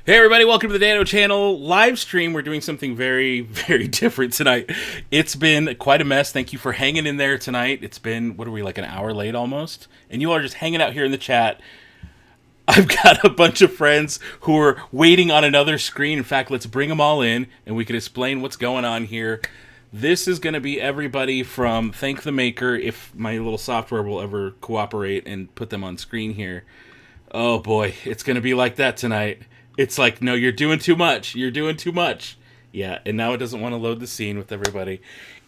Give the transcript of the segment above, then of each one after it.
Hey everybody, welcome to the Dano Channel live stream. We're doing something very, very different tonight. It's been quite a mess. Thank you for hanging in there tonight. It's been, what are we, like an hour late almost? And you all are just hanging out here in the chat. I've got a bunch of friends who are waiting on another screen. In fact, let's bring them all in and we can explain what's going on here. This is going to be everybody from Thank the Maker, if my little software will ever cooperate and put them on screen here. Oh boy, it's going to be like that tonight. It's like, no, you're doing too much. You're doing too much. Yeah, and now it doesn't want to load the scene with everybody.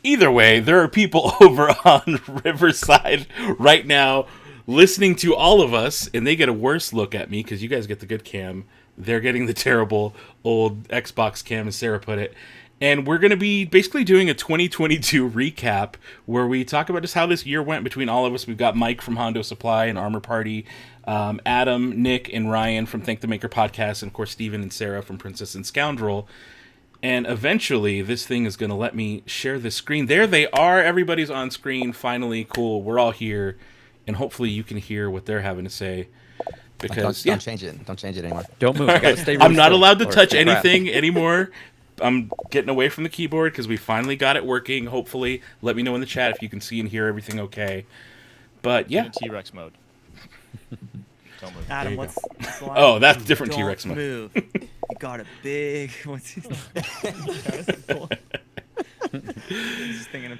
Either way, there are people over on Riverside right now listening to all of us, and they get a worse look at me because you guys get the good cam. They're getting the terrible old Xbox cam, as Sarah put it. And we're going to be basically doing a 2022 recap where we talk about just how this year went between all of us. We've got Mike from Hondo Supply and Armor Party, Adam, Nick, and Ryan from Thank the Maker Podcast, and of course Steven and Sara from Princess and Scoundrel. And eventually this thing is going to let me share the screen. There they are. Everybody's on screen. Finally, cool. We're all here. And hopefully you can hear what they're having to say. Because don't change it. Don't change it anymore. Don't move. Right. Stay really I'm not still, allowed to or touch crap. anything anymore. I'm getting away from the keyboard because we finally got it working. Hopefully, let me know in the chat if you can see and hear everything okay. But yeah, T-Rex mode. Don't move. Adam, you what's the line? Oh, that's different Don't T-Rex mode. move. You got a big. What's his Just thinking of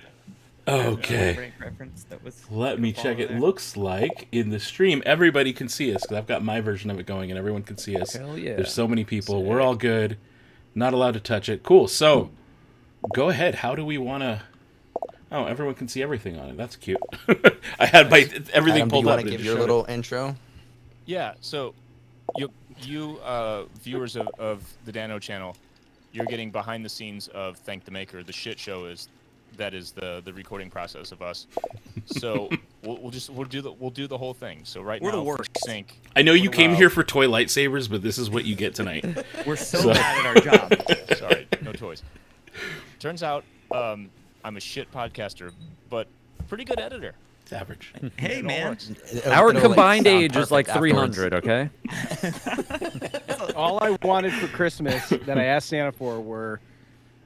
Okay. break reference that was. Let me check. It there. looks like in the stream everybody can see us because I've got my version of it going and everyone can see us. Hell yeah. There's so many people. We're all good. Not allowed to touch it. Cool. So, go ahead. How do we want to? Oh, everyone can see everything on it. That's cute. I had my everything Adam, pulled do you up. want and to it give just your showed little intro? Yeah, so you viewers of the Dano channel, you're getting behind the scenes of Thank the Maker. The shit show is the recording process of us. So we'll do the whole thing. So right We're now the worst. for Sync. I know you for a came while- here for toy lightsabers, but this is what you get tonight. We're so bad at our job. Sorry, no toys. Turns out I'm a shit podcaster, but a pretty good editor. It's average. Hey, It all man. works. Our It'll, combined sound age is like perfect 300, okay? All I wanted for Christmas that I asked Santa for were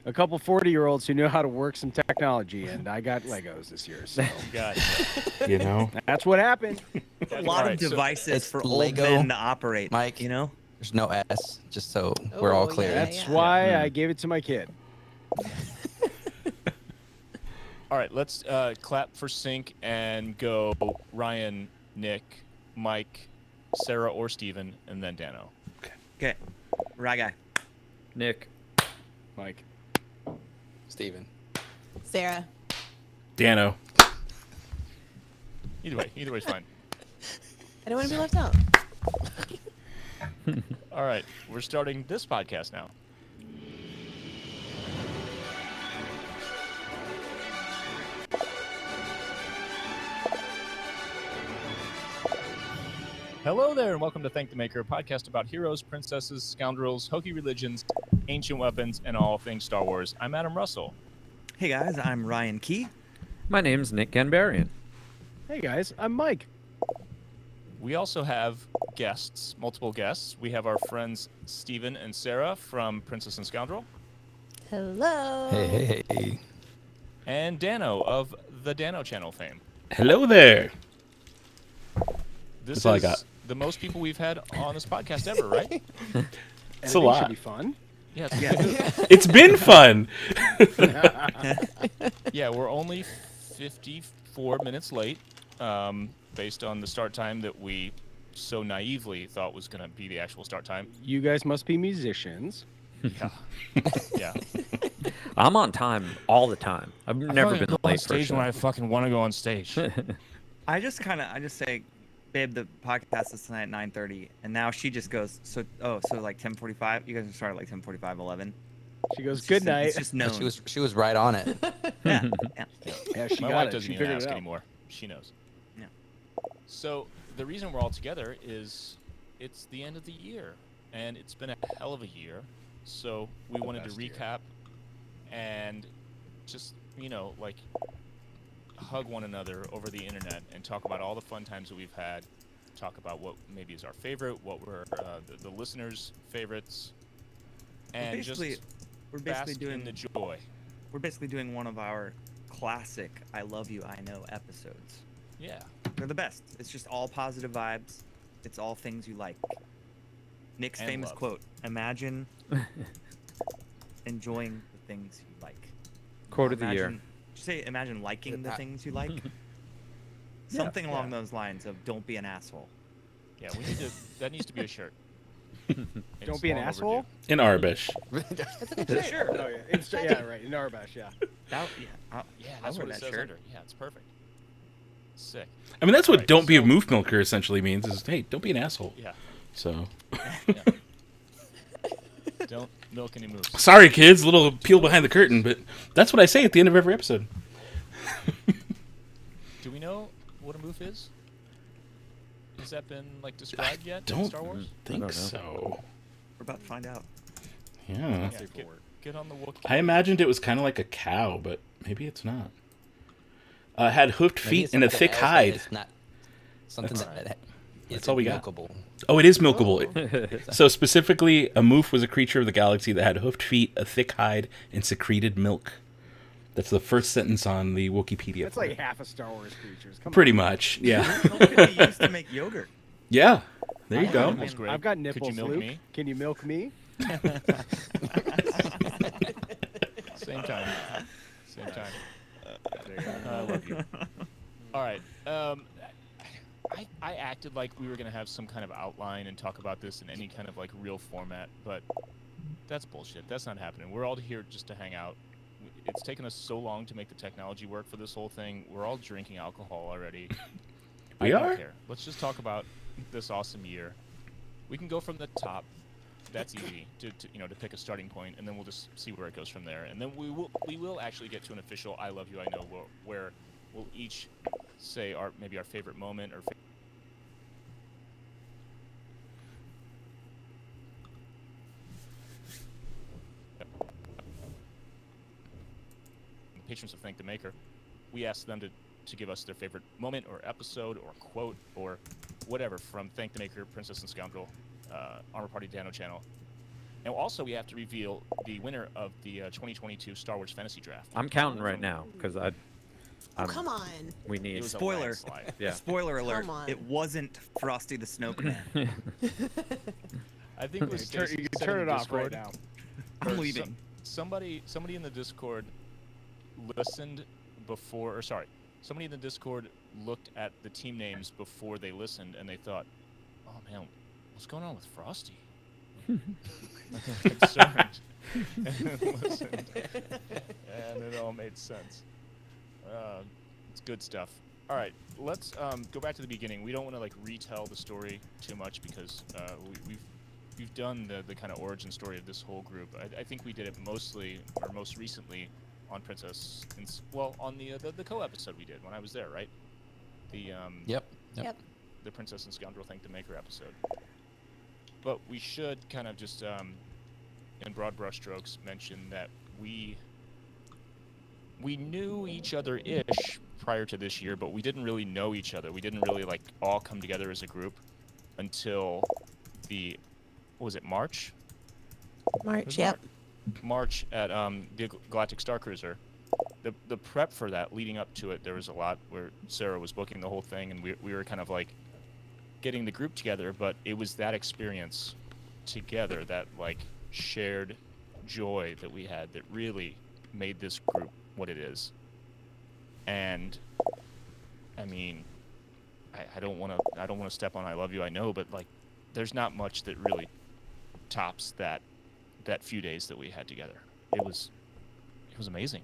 a couple 40-year-olds who knew how to work some technology, and I got Legos this year. So God. You know. that's what happened. A lot Alright, of so devices it's for Lego, old men to operate. Mike. You know. There's no S, just so we're all clear. That's why I gave it to my kid. All right, let's clap for Sync and go Ryan, Nick, Mike, Sara, or Steven, and then Dano. Okay. Right guy. Nick. Mike. Steven. Sara. Dano. Either way's fine. I don't want to be left out. All right, we're starting this podcast now. Hello there, and welcome to Thank the Maker, a podcast about heroes, princesses, scoundrels, hokey religions, ancient weapons, and all things Star Wars. I'm Adam Russel. Hey guys, I'm Ryan Key. My name's Nick Ghanbarian. Hey, guys. I'm Mike. We also have guests, multiple guests. We have our friends Steven and Sara from Princess and Scoundrel, Hello. Hey. and Dano of the Dano Channel fame. Hello there. This That's all I is got. the most people we've had on this podcast ever, right? It's a Editing lot. Should be fun. Yeah, It's been fun. yeah, we're only 54 minutes late, based on the start time that we so naively thought was going to be the actual start time. You guys must be musicians. Yeah, yeah. I'm on time all the time. I've never been go on late for a stage when I show. fucking want to go on stage. I just say, babe, the podcast is tonight at 9:30, and now she just goes, so like 10:45. You guys can start at like 10:45, 11. She goes, It's good just- night. It's just known. She was right on it. Yeah. Yeah. Yeah, she My got wife it. doesn't She even figured ask it out. anymore. She knows. Yeah. So the reason we're all together is it's the end of the year, and it's been a hell of a year. So we wanted to recap and just, hug one another over the internet and talk about all the fun times that we've had talk about what maybe is our favorite, what were the listeners' favorites, and we're basically bask doing in the joy. We're basically doing one of our classic "I Love You, I Know" episodes. Yeah. They're the best. It's just all positive vibes. It's all things you like. Nick's And famous love. quote: "Imagine enjoying the things you like." Quote of the year. Imagine- Did you say imagine liking the things you like? Yeah. Something along those lines of "Don't be an asshole." Yeah, we need to. That needs to be a shirt. Don't be an asshole. In Arabish. That's a good shirt. Sure. Oh, yeah. It's, yeah, right. In Narbash, yeah. Yeah, Yeah, I'll that's wear what it that says shirt. under. Yeah, it's perfect. Sick. I mean, that's what Right, "Don't be a so- moof milker" essentially means. Is hey, don't be an asshole. Yeah. So, Don't milk any moose. sorry, kids, a little peel behind the curtain, but that's what I say at the end of every episode. Do we know what a moof is? Has that been like described yet in Don't Star Wars? think know. so. We're about to find out. Yeah. Yeah, get on the Wookiee. I imagined it was kind of like a cow, but maybe it's not. Had hoofed Maybe feet it's and a something thick else that hide. is not something that That's isn't all we got. milkable. Oh, it is milkable. So specifically, a moof was a creature of the galaxy that had hoofed feet, a thick hide, and secreted milk. That's the first sentence on the Wikipedia. That's for like it. half of Star Wars creatures. Come Pretty on. much, yeah. Milk could be used to make yogurt. Yeah, there you I go. mean, That's great. I've got Could nipples, you milk Luke. me? Can you milk me? Same time. Same time. I love you. All right. I acted like we were gonna have some kind of outline and talk about this in any kind of like real format, but that's bullshit. That's not happening. We're all here just to hang out. It's taken us so long to make the technology work for this whole thing. We're all drinking alcohol already. We I don't are? care. Let's just talk about this awesome year. We can go from the top. That's easy to pick a starting point, and then we'll just see where it goes from there. And then we will actually get to an official "I love you, I know" where we'll each say our favorite moment or. Patrons of Thank the Maker, we ask them to give us their favorite moment or episode or quote or whatever from Thank the Maker, Princess and Scoundrel, Armor Party Dano channel. And also we have to reveal the winner of the 2022 Star Wars Fantasy Draft. I'm counting right now because Oh, come on. we It need. was a Spoiler. landslide. Yeah. Spoiler alert. Come on. It wasn't Frosty the Snowman. I think it was You Stacy can said turn in it the off right Discord, now. I'm or leaving. Somebody in the Discord listened before, or sorry, somebody in the Discord looked at the team names before they listened, and they thought, "Oh man, what's going on with Frosty?" Like, they're concerned, and listened, and it all made sense. It's good stuff. All right, let's go back to the beginning. We don't want to like retell the story too much because we've done the kind of origin story of this whole group. I think we did it most recently on Princess, on the co-episode we did when I was there, right? The Yep. Yep. the Princess and Scoundrel Thank the Maker episode. But we should kind of just in broad brushstrokes mention that we knew each other-ish prior to this year, but we didn't really know each other. We didn't really like all come together as a group until what was it, March? March, yep. March at the Galactic Starcruiser. The prep for that, leading up to it, there was a lot where Sara was booking the whole thing, and we were kind of like getting the group together. But it was that experience together, that like shared joy that we had, that really made this group what it is. And I mean, I don't want to step on "I love you, I know," but like, there's not much that really tops that few days that we had together. It was amazing.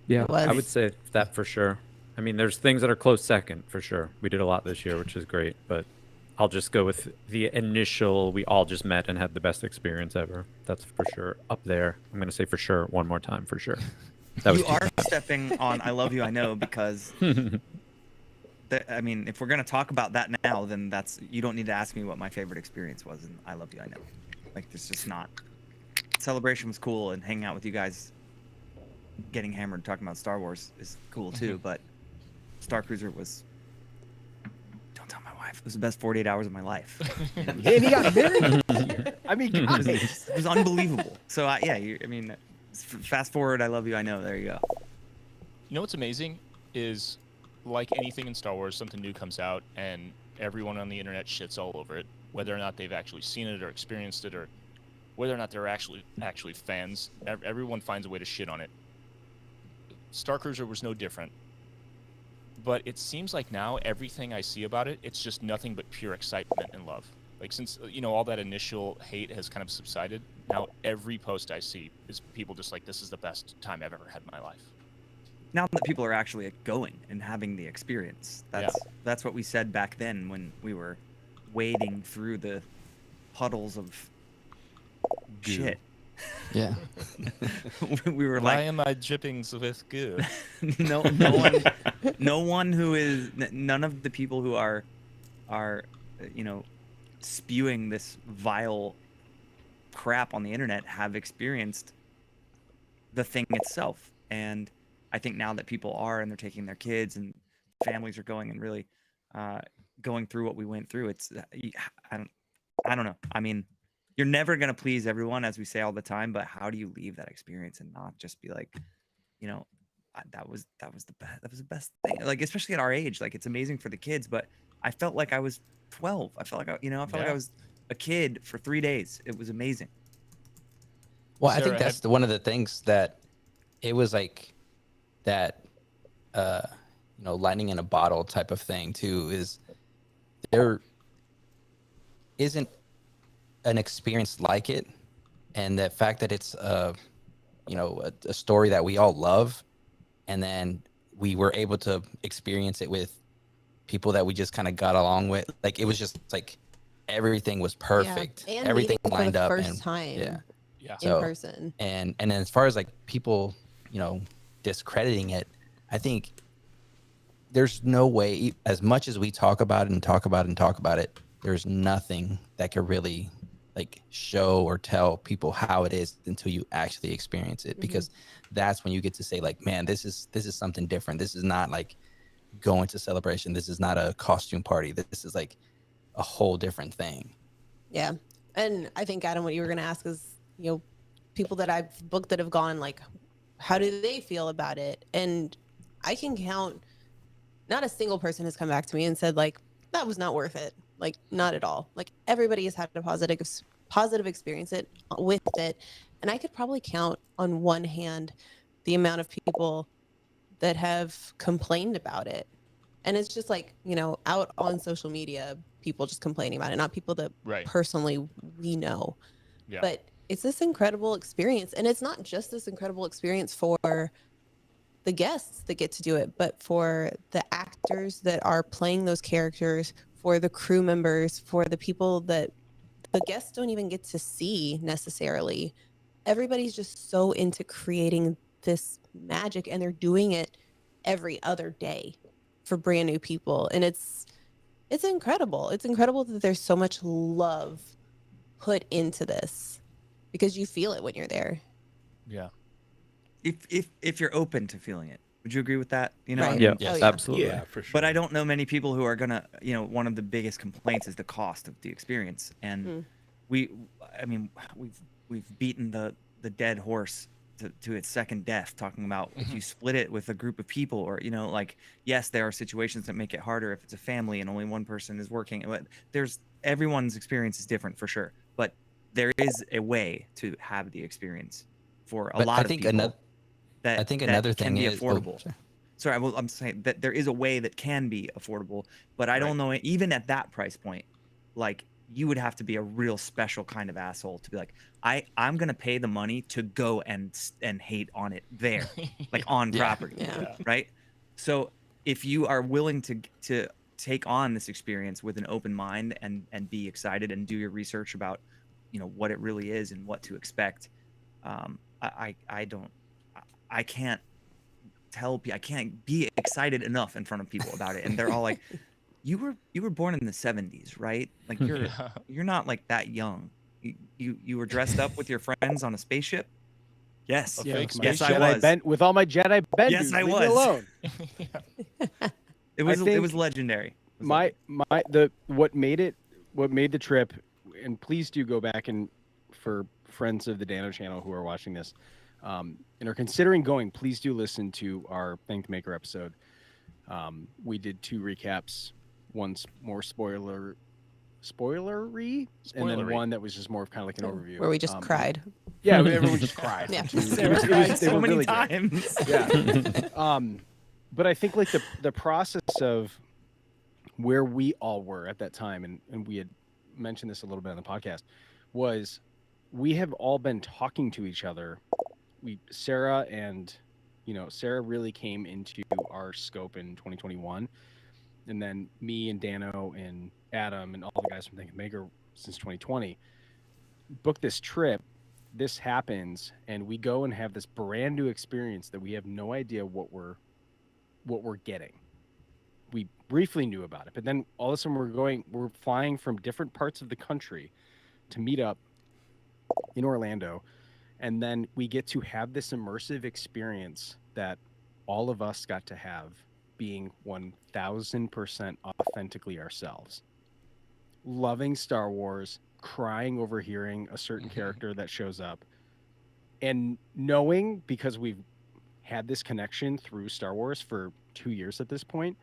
Yeah, was. I would say that for sure. I mean, there's things that are close second for sure. We did a lot this year, which is great, but I'll just go with the initial. We all just met and had the best experience ever. That's for sure up there. I'm gonna say for sure one more time for sure. That was You are stepping on "I love you, I know" because I mean, if we're gonna talk about that now, then you don't need to ask me what my favorite experience was in "I love you, I know." Like, there's just not. Celebration was cool, and hanging out with you guys, getting hammered, talking about Star Wars is cool too. But Starcruiser was. Don't It was the best 48 hours of my life. And he got married. I mean, God. It was unbelievable. So fast forward. I love you. I know. There you go. You know what's amazing is, like anything in Star Wars, something new comes out and everyone on the internet shits all over it, whether or not they've actually seen it or experienced it, or whether or not they're actually fans. Everyone finds a way to shit on it. Starcruiser was no different. But it seems like now everything I see about it, it's just nothing but pure excitement and love. Like, since, all that initial hate has kind of subsided, now every post I see is people just like, this is the best time I've ever had in my life. Now that people are actually going and having the experience, that's what we said back then when we were wading through the puddles of shit. Yeah. We were Why like, am I dripping with goo? none of the people who are spewing this vile crap on the internet have experienced the thing itself. And I think now that people are, and they're taking their kids, and families are going and really going through what we went through, it's I don't know. I mean, you're never going to please everyone, as we say all the time, but how do you leave that experience and not just be like, that was the best thing, like, especially at our age. Like, it's amazing for the kids, but I felt like I was 12. I felt like like I was a kid for 3 days. It was amazing. Well, I Sarah, think that's one of the things that it was like that, lightning in a bottle type of thing too, is there isn't an experience like it. And the fact that it's a story that we all love, and then we were able to experience it with people that we just kind of got along with. Like, it was just like everything was perfect. Yeah. And everything meeting lined for the up. first And time. Yeah. In So, person. And then as far as like people, discrediting it, I think there's no way, as much as we talk about it and talk about it and talk about it, there's nothing that could really like show or tell people how it is until you actually experience it, because that's when you get to say like, man, this is something different. This is not like going to Celebration. This is not a costume party. This is like a whole different thing. Yeah. And I think, Adam, what you were going to ask is, people that I've booked that have gone, like, how do they feel about it? And I can count, not a single person has come back to me and said, like, that was not worth it. Like, not at all. Like, everybody has had a positive experience with it. And I could probably count on one hand the amount of people that have complained about it. And it's just like, out on social media, people just complaining about it, not people that personally we know. Yeah. But it's this incredible experience. And it's not just this incredible experience for the guests that get to do it, but for the actors that are playing those characters, for the crew members, for the people that the guests don't even get to see necessarily. Everybody's just so into creating this magic, and they're doing it every other day for brand new people. And it's incredible. It's incredible that there's so much love put into this, because you feel it when you're there. Yeah. If you're open to feeling it, would you agree with that? Right. Yeah, Yes. absolutely. Yeah, for sure. But I don't know many people who are gonna, one of the biggest complaints is the cost of the experience, and we've beaten the dead horse to its second death, talking about if you split it with a group of people, or yes, there are situations that make it harder if it's a family and only one person is working. But everyone's experience is different for sure, but there is a way to have the experience for a lot of people. I think another can thing be is affordable. Sorry, I'm saying that there is a way that can be affordable, but I don't know, even at that price point, like, you would have to be a real special kind of asshole to be like, I'm gonna pay the money to go and hate on it there, like on property, right? So if you are willing to take on this experience with an open mind and be excited and do your research about what it really is and what to expect, I can't tell people, I can't be excited enough in front of people about it, and they're all like, you were born in the 70s, right? Like, you're not like that young. You were dressed up with your friends on a spaceship? Yes. A fake Yes, I Jedi was. with all my Jedi benders. Yes, I Leave was. me alone. It was legendary. What made the trip, and please do go back and for friends of the Dano channel who are watching this, and are considering going, please do listen to our Thank the Maker episode. We did 2 recaps, one's more spoilery, and then one that was just more of kind of like an overview. Where we just cried. Yeah, everyone just cried. Yeah. So many really times. Yeah. But I think like the process of where we all were at that time, and we had mentioned this a little bit on the podcast, was we have all been talking to each other. Sara really came into our scope in 2021. And then me and Dano and Adam and all the guys from Think Maker since 2020 booked this trip. This happens, and we go and have this brand new experience that we have no idea what we're getting. We briefly knew about it, but then all of a sudden we're flying from different parts of the country to meet up in Orlando, and then we get to have this immersive experience that all of us got to have, being 1000% authentically ourselves, loving Star Wars, crying over hearing a certain character that shows up, and knowing, because we've had this connection through Star Wars for 2 years at this point,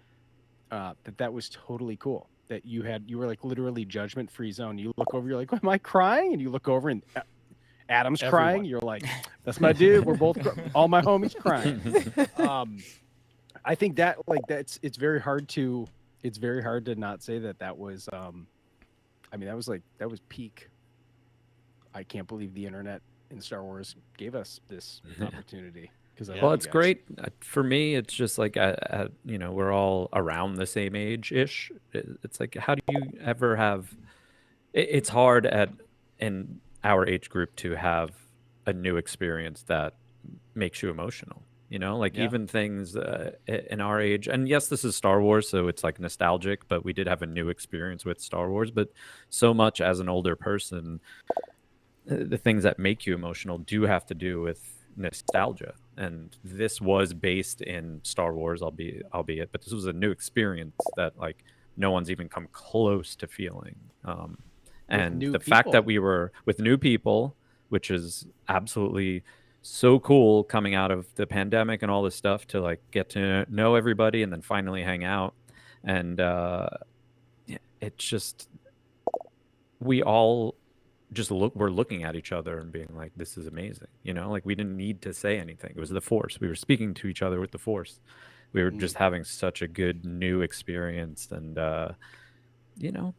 that was totally cool. That you were like literally judgment-free zone. You look over, you're like, am I crying? And you look over and Adam's crying. You're like, that's my dude. We're both all my homies crying. I think that it's very hard to not say that was that was peak. I can't believe the internet and Star Wars gave us this opportunity. Well, it's great. For me, it's just like, we're all around the same age-ish. It's like, how do you ever have... It's hard in our age group to have a new experience that makes you emotional. Even things in our age, and yes, this is Star Wars, so it's like nostalgic, but we did have a new experience with Star Wars. But so much as an older person, the things that make you emotional do have to do with nostalgia. And this was based in Star Wars, albeit, but this was a new experience that like no one's even come close to feeling. And the fact that we were with new people, which is absolutely so cool, coming out of the pandemic and all this stuff, to like get to know everybody and then finally hang out. And it's just, we all just we're looking at each other and being like, this is amazing. Like we didn't need to say anything. It was the Force. We were speaking to each other with the Force. We were just having such a good new experience. And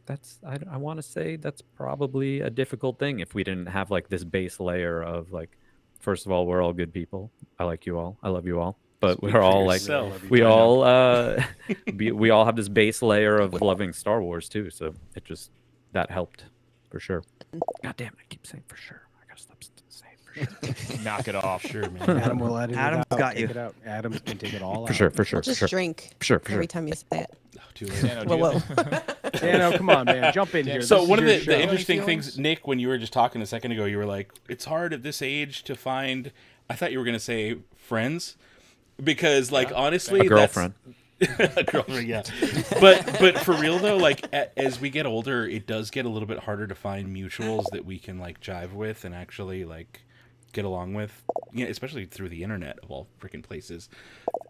that's, I want to say that's probably a difficult thing if we didn't have like this base layer of like, first of all, we're all good people. I like you all. I love you all. But Speak we're for all yourself. like, we all we all have this base layer of loving Star Wars too. So that helped for sure. God damn it, I keep saying for sure. I gotta stop saying for sure. Knock it off. Sure, man. Adam will edit Adam's it out. got Take you. it out. Adam can take it all For out. sure, for sure, Just for sure. drink For sure, for every sure. time you say it. Oh, too late. Dano, do Whoa, you- whoa. Dano, come on, man, jump in here. So This one is of your the show. interesting Feelings? things, Nick, when you were just talking a second ago, you were like, it's hard at this age to find, I thought you were going to say friends, because like, honestly, A girlfriend. A girlfriend, yeah. But for real though, like as we get older, it does get a little bit harder to find mutuals that we can like jive with and actually like get along with, especially through the internet of all freaking places.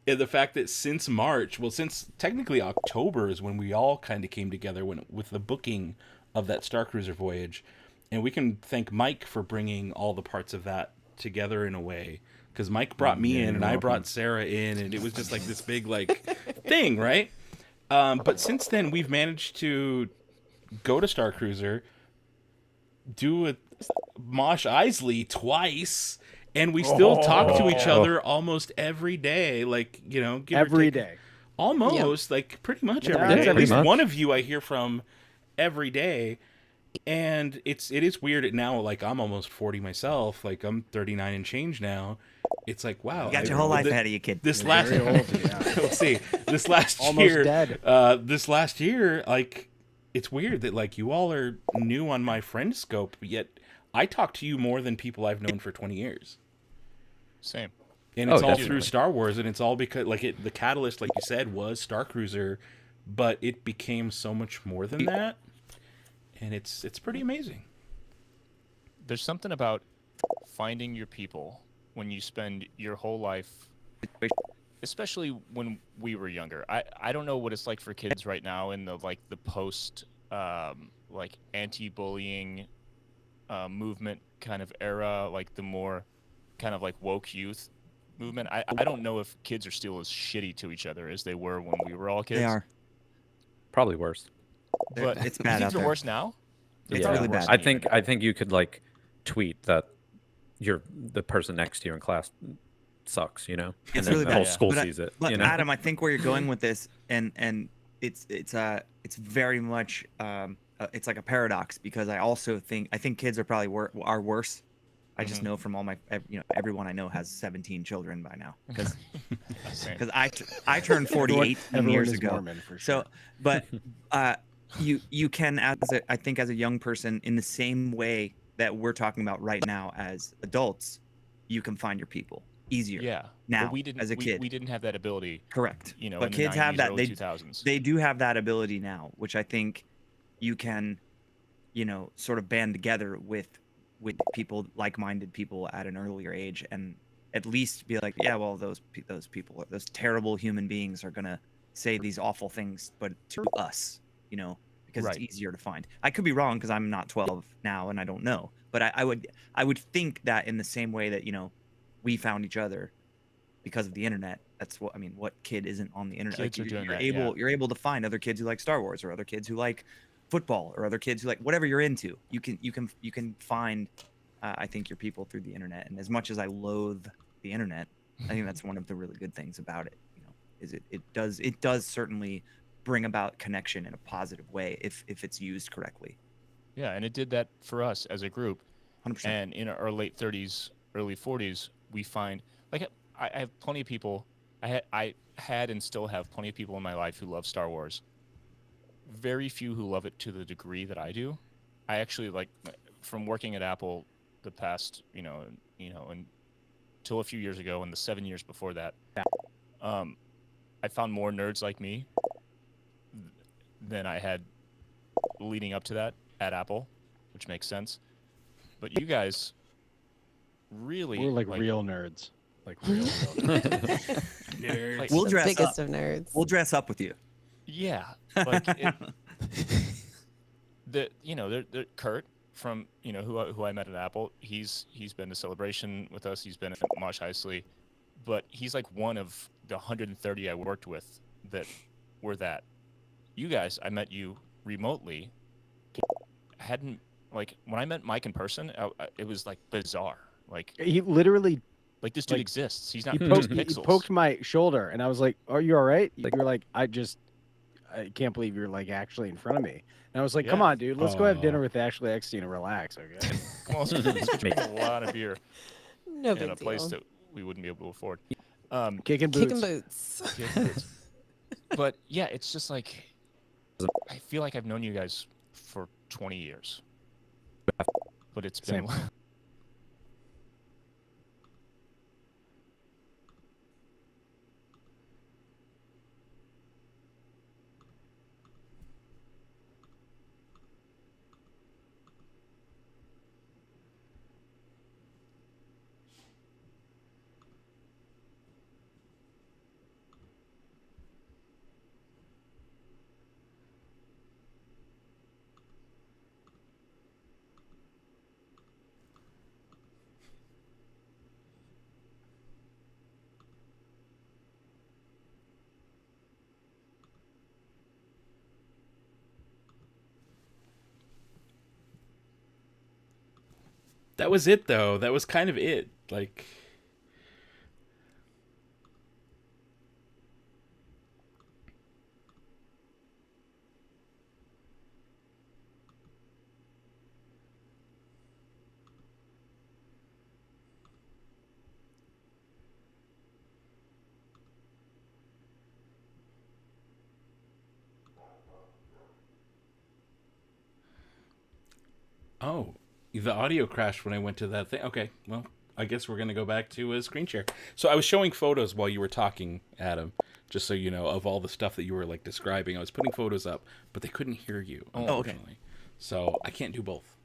And the fact that since March, since technically October is when we all kind of came together with the booking of that Starcruiser voyage, and we can thank Mike for bringing all the parts of that together in a way. Because Mike brought me in and I brought Sara in, and it was just like this big like thing, right? But since then, we've managed to go to Starcruiser, do a Mosh Eisley twice, and we still talk to each other almost every day. Like, give or Every take. day. Almost, like pretty much Yeah, every day. At pretty least much. one of you I hear from every day. And it is weird now, like I'm almost 40 myself, like I'm 39 and change now. It's like, wow. You got your whole life ahead of you, kid. This You're last very old, yeah. we'll see. This last Almost year, dead. this last year, like it's weird that like you all are new on my friend scope, yet I talk to you more than people I've known for 20 years. Same. And it's all definitely. through Star Wars, and it's all because like the catalyst, like you said, was Starcruiser but it became so much more than that, and it's pretty amazing. There's something about finding your people when you spend your whole life, especially when we were younger. I don't know what it's like for kids right now in the post like anti-bullying movement kind of era, like the more kind of like woke youth movement. I don't know if kids are still as shitty to each other as they were when we were all kids. They are. Probably worse. But It's bad kids out are there. worse now. It's Yeah. really bad. I think you could like tweet that the person next to you in class sucks, you know, and It's then really the bad. whole school But sees it. But You know? Adam, I think where you're going with this, and it's very much it's like a paradox, because I think kids are probably are worse. I just know from all my everyone I know has 17 children by now, because I turned 48 Everyone years is ago. Mormon, for sure. So, but you can, I think as a young person, in the same way that we're talking about right now as adults, you can find your people easier. Yeah. Now, but we didn't, as a kid, we didn't have that ability. correct. You know, but in kids the 90s, have that. early 2000s. They do have that ability now, which I think you can, sort of band together with people, like-minded people at an earlier age, and at least be like, yeah, well, those people, those terrible human beings are gonna say these awful things, but to us, because Right. it's easier to find. I could be wrong, because I'm not 12 now and I don't know, but I would think that in the same way that we found each other because of the internet. That's what kid isn't on the internet? Kids are doing you're that, able yeah. you're able to find other kids who like Star Wars, or other kids who like football, or other kids who like whatever you're into. You can find I think your people through the internet. And as much as I loathe the internet, I think that's one of the really good things about it. Is it does certainly bring about connection in a positive way if it's used correctly. Yeah, and it did that for us as a group. 100%. And in our late 30s, early 40s, we find, like, I have plenty of people. I had and still have plenty of people in my life who love Star Wars. Very few who love it to the degree that I do. I actually, like, from working at Apple the past, until a few years ago, and the 7 years before that, I found more nerds like me than I had leading up to that at Apple, which makes sense. But you guys really, We're like real nerds. Like real nerds. Nerds. Like, We'll The dress biggest up. of nerds. We'll dress up with you. yeah, like Kurt from who I met at Apple. He's been to Celebration with us. He's been at Mosh Eisley, but he's like one of the 130 I worked with that were that. You guys, I met you remotely. Hadn't, like, when I met Mike in person, it was like bizarre. Like He literally this dude exists. He's not he just poked, he pixels. poked my shoulder, and I was like, "Are you all right?" You're like, "I can't believe you're like actually in front of me." And I was like, "Come Yeah. on, dude, let's go have Aw. dinner with Ashley Eckstein and relax, okay?" Well, it's drinking a lot of beer No in big a place deal. that we wouldn't be able to afford. Kicking boots. Kicking boots. Yeah, but yeah, it's just like I feel like I've known you guys for 20 years, but it's been. Same. That was it, though. That was kind of it. Like, oh, the audio crashed when I went to that thing. Okay, well, I guess we're gonna go back to a screen share. So I was showing photos while you were talking, Adam, just so you know, of all the stuff that you were like describing. I was putting photos up, but they couldn't hear you, unfortunately. So I can't do both.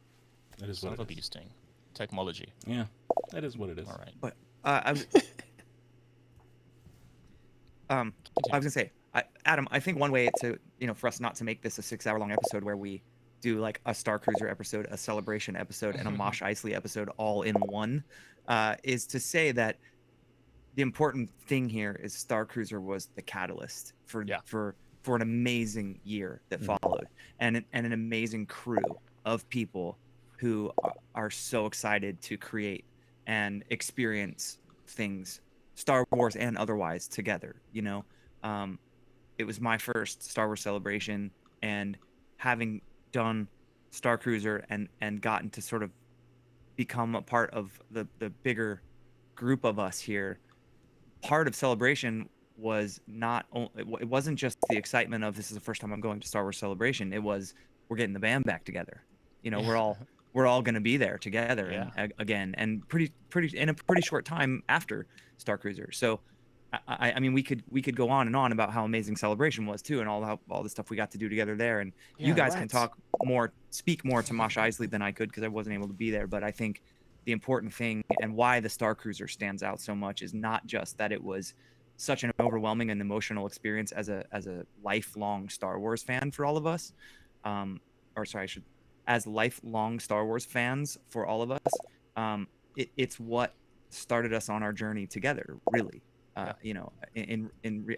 That is Son what of it a is. bee sting. Technology. Yeah, that is what it is. All right. But I was gonna say, Adam, I think one way to, for us not to make this a 6-hour long episode where we do like a Star Cruiser episode, a Celebration episode, and a Mosh Eisley episode all in one, is to say that the important thing here is Star Cruiser was the catalyst for an amazing year that followed, and an amazing crew of people who are so excited to create and experience things, Star Wars and otherwise, together. It was my first Star Wars Celebration, and having done Star Cruiser and gotten to sort of become a part of the bigger group of us here, part of Celebration was it wasn't just the excitement of this is the first time I'm going to Star Wars Celebration. It was, we're getting the band back together. We're all going to be there together and, again, and pretty in a pretty short time after Star Cruiser. So I mean, we could go on and on about how amazing Celebration was too, and all the stuff we got to do together there. And you guys can speak more to Mosh Eisley than I could, because I wasn't able to be there. But I think the important thing and why the Star Cruiser stands out so much is not just that it was such an overwhelming and emotional experience as a lifelong Star Wars fan for all of us, as lifelong Star Wars fans for all of us. It's what started us on our journey together, really. In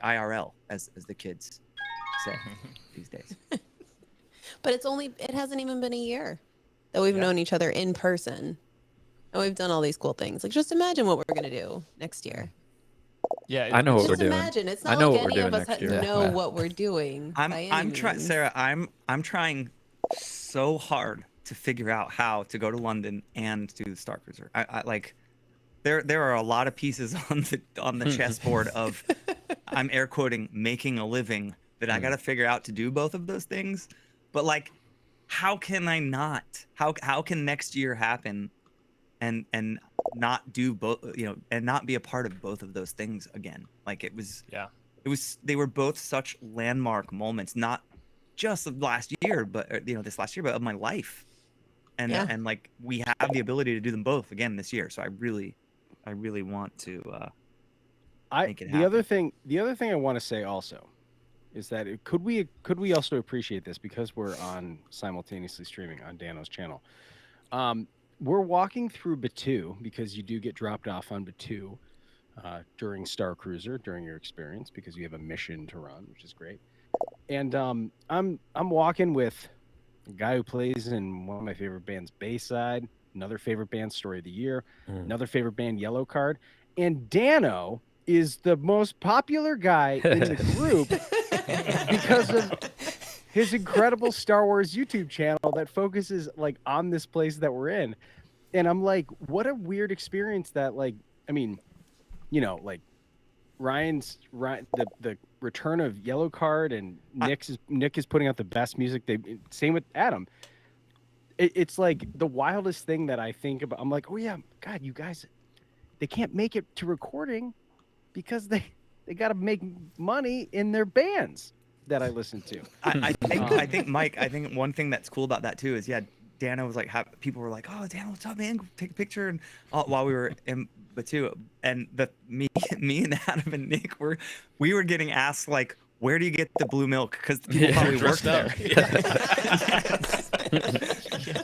IRL, as the kids say these days. But it hasn't even been a year that we've known each other in person, and we've done all these cool things. Like, just imagine what we're gonna do next year. Yeah, I know what we're Just doing. imagine. It's not I know like what we're any of doing us next year. know Yeah. what we're doing. I'm trying, Sarah. I'm trying so hard to figure out how to go to London and do the Star Cruiser. I like. There are a lot of pieces on the chessboard of, I'm air quoting, making a living, that I got to figure out to do both of those things. But like, how can I not? How can next year happen and not do both, and not be a part of both of those things again? Like, they were both such landmark moments, not just of last year, but this last year, but of my life. And like, we have the ability to do them both again this year. So I really want to make it happen. The other thing I want to say also is that could we also appreciate this, because we're on simultaneously streaming on Dano's channel. We're walking through Batuu, because you do get dropped off on Batuu during Star Cruiser, during your experience, because you have a mission to run, which is great. And I'm walking with a guy who plays in one of my favorite bands, Bayside, another favorite band, Story of the Year, another favorite band, Yellow Card, and Dano is the most popular guy in the group because of his incredible Star Wars YouTube channel that focuses like on this place that we're in. And I'm like, what a weird experience that, like, I mean, like the return of Yellow Card, and Nick is putting out the best music. Same with Adam. It's like the wildest thing that I think about. I'm like, oh yeah, God, you guys, they can't make it to recording because they got to make money in their bands that I listen to. I think Mike, I think one thing that's cool about that too is, Dano was like, people were like, oh, Dano, what's up, man? Take a picture. And while we were in Batuu, and me and Adam and Nick we were getting asked, like, where do you get the blue milk? Because people probably work there.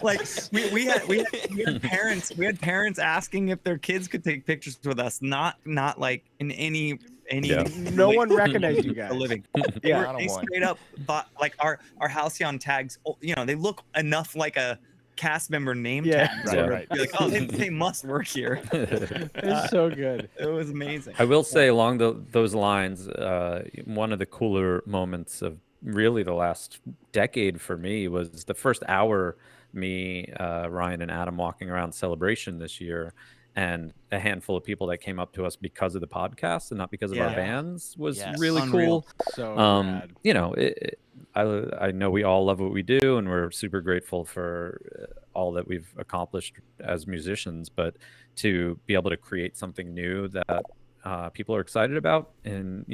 Like, we had parents asking if their kids could take pictures with us, not like in any No one recognized you guys. living. Yeah, They straight up bought, like, our halcyon tags. They look enough like a cast member name tag. Right. You're like, oh, they must work here. It's so good. It was amazing. I will say, along those lines, one of the cooler moments of really the last decade for me was the first hour, me, Ryan, and Adam walking around Celebration this year, and a handful of people that came up to us because of the podcast and not because of our bands was really Unreal. cool. So rad. I know we all love what we do, and we're super grateful for all that we've accomplished as musicians. But to be able to create something new that people are excited about, and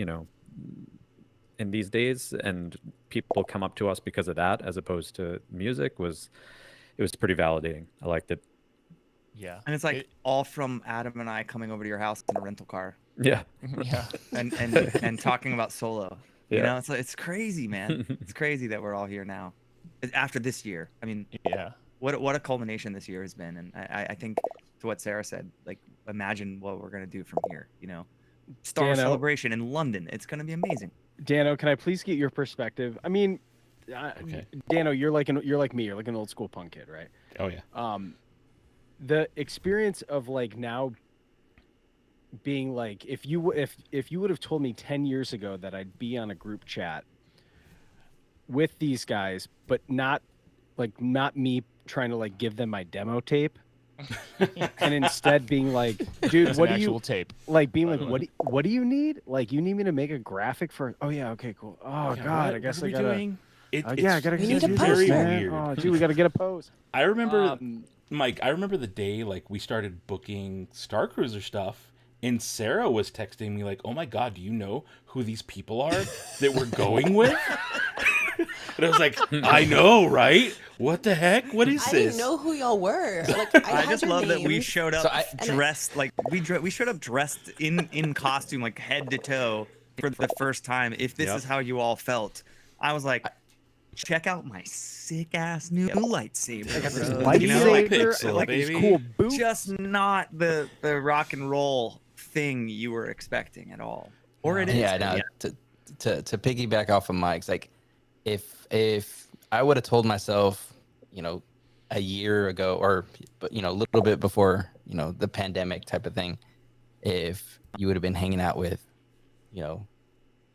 in these days, and people come up to us because of that, as opposed to music, it was pretty validating. I liked it. Yeah. And it's like all from Adam and I coming over to your house in a rental car Yeah. Yeah. and talking about Solo. You Yeah. know, it's crazy, man. It's crazy that we're all here now after this year. I mean, Yeah. what a culmination this year has been. And I think to what Sarah said, like, imagine what we're going to do from here, Star Wars Dano. Celebration in London. It's going to be amazing. Dano, can I please get your perspective? I mean, Okay. Dano, you're like me. You're like an old school punk kid, right? Oh yeah. The experience of like now being like, if you would have told me 10 years ago that I'd be on a group chat with these guys, but not me trying to like give them my demo tape, and instead being like, dude, It's what an do actual you tape. like? Being like, what do you need? Like, you need me to make a graphic for? Oh yeah, okay, cool. Oh Yeah, god, what- I guess what are I we gotta. doing? Yeah, I gotta We get need a do pose. this, very man. weird. Oh, dude, we gotta get a pose. I remember, Um, Mike. I remember the day like we started booking Starcruiser stuff, and Sarah was texting me like, "Oh my god, do you know who these people are that we're going with?" And I was like, "I know, right? What the heck? What is I this?" didn't know who y'all were. Like, I had just your love that we names. showed up So I- dressed like we showed up dressed in costume, like head to toe for the first time. If this Yep. is how you all felt, I was like, check out my sick ass new lightsaber. I got this bro. lightsaber, Pixel, like these baby. cool boots. just not the rock and roll thing you were expecting at all, or it is. Yeah, no. To piggyback off of Mike's, like, if I would have told myself, a year ago, or a little bit before, the pandemic type of thing, if you would have been hanging out with,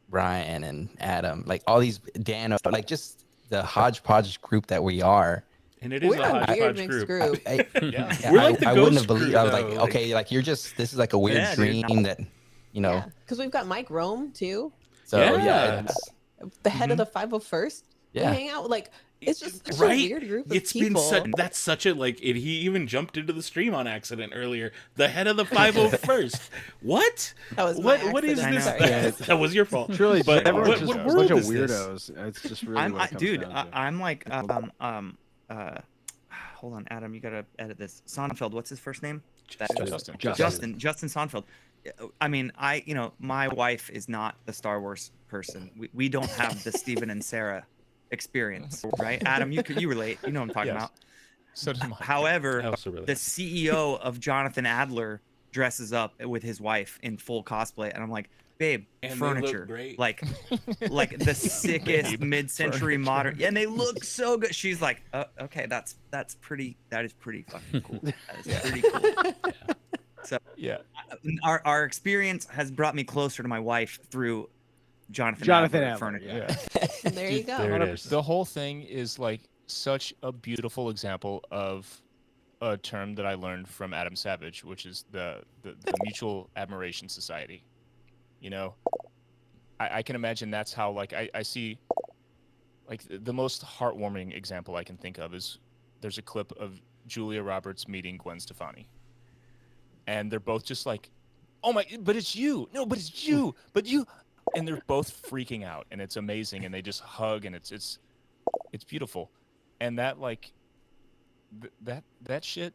Ryan and Adam, like all these Dano, like just the hodgepodge group that we are. And it is We're a a weird hodgepodge mixed group. group. Yeah. We're like the I wouldn't ghost have believed. crew, I was like, though, okay, like this is like a weird Yeah, dude. dream that, Yeah, because we've got Mike Rome too, So Yeah. yeah, the head of the 501st. Yeah. We hang out like it's just such Right? a weird group of It's people. been that's such a like he even jumped into the stream on accident earlier. The head of the 501st. What? That was my what is accident. this? Sorry, Yeah, guys. That was your fault. Truly, But everyone's what just a world bunch of is this? weirdos. It's just really what it comes Dude, down to. I'm like hold on, Adam, you gotta edit this. Sonfeld, what's his first name? Justin. Justin Sonfeld. I mean, my wife is not the Star Wars person. We don't have the Steven and Sarah experience, right? Adam, you relate. You know what I'm talking Yes. about. So did mine. However, I also really the CEO of Jonathan Adler dresses up with his wife in full cosplay, and I'm like, babe, And they look furniture, great. like the sickest mid-century modern, and they look so good. She's like, okay, that is pretty fucking cool. That is pretty cool. So Yeah. our experience has brought me closer to my wife through Jonathan Adler, furniture. Yeah. There you go. There it is. The whole thing is like such a beautiful example of a term that I learned from Adam Savage, which is the Mutual Admiration Society. I can imagine that's how like I see like the most heartwarming example I can think of is there's a clip of Julia Roberts meeting Gwen Stefani. And they're both just like, oh my, but it's you. No, but it's you. But you. And they're both freaking out, and it's amazing. And they just hug, and it's beautiful. And that like, that shit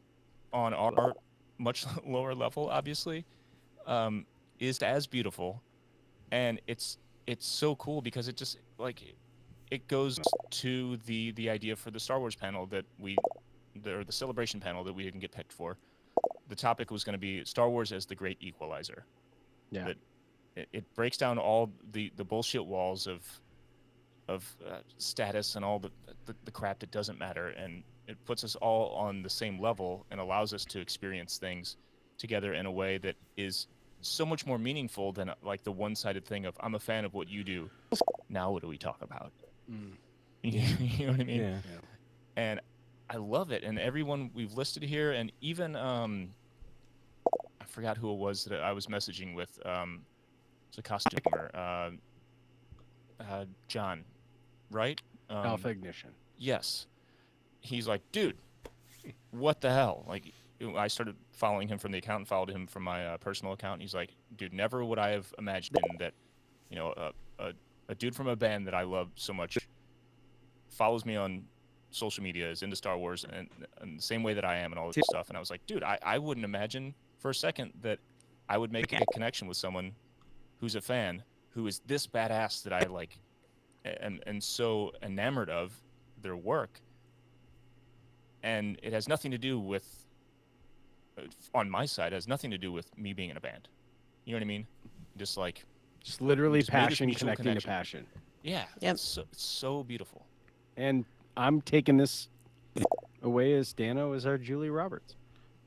on our much lower level, obviously, is as beautiful. And it's so cool because it just like, it goes to the idea for the Star Wars panel that or the celebration panel that we didn't get picked for. The topic was going to be Star Wars as the great equalizer. Yeah. That it breaks down all the bullshit walls of status and all the crap that doesn't matter, and it puts us all on the same level and allows us to experience things together in a way that is so much more meaningful than like the one-sided thing of I'm a fan of what you do. Now what do we talk about? You know what I mean? Yeah. And I love it. And everyone we've listed here, and even I forgot who it was that I was messaging with. It's a costumer, John. right? Alpha Ignition. Yes. He's like, dude, what the hell? Like, I started following him from the account and followed him from my personal account. And he's like, dude, never would I have imagined that, you know, a dude from a band that I love so much follows me on social media, is into Star Wars, and the same way that I am and all this stuff. And I was like, dude, I wouldn't imagine for a second that I would make a connection with someone who's a fan, who is this badass that I like and so enamored of their work. And it has nothing to do with, on my side, it has nothing to do with me being in a band. You know what I mean? Just Literally just made this passion mutual connecting connection. to passion. Yeah. Yep. It's so beautiful. And I'm taking this away as Dano is our Julia Roberts.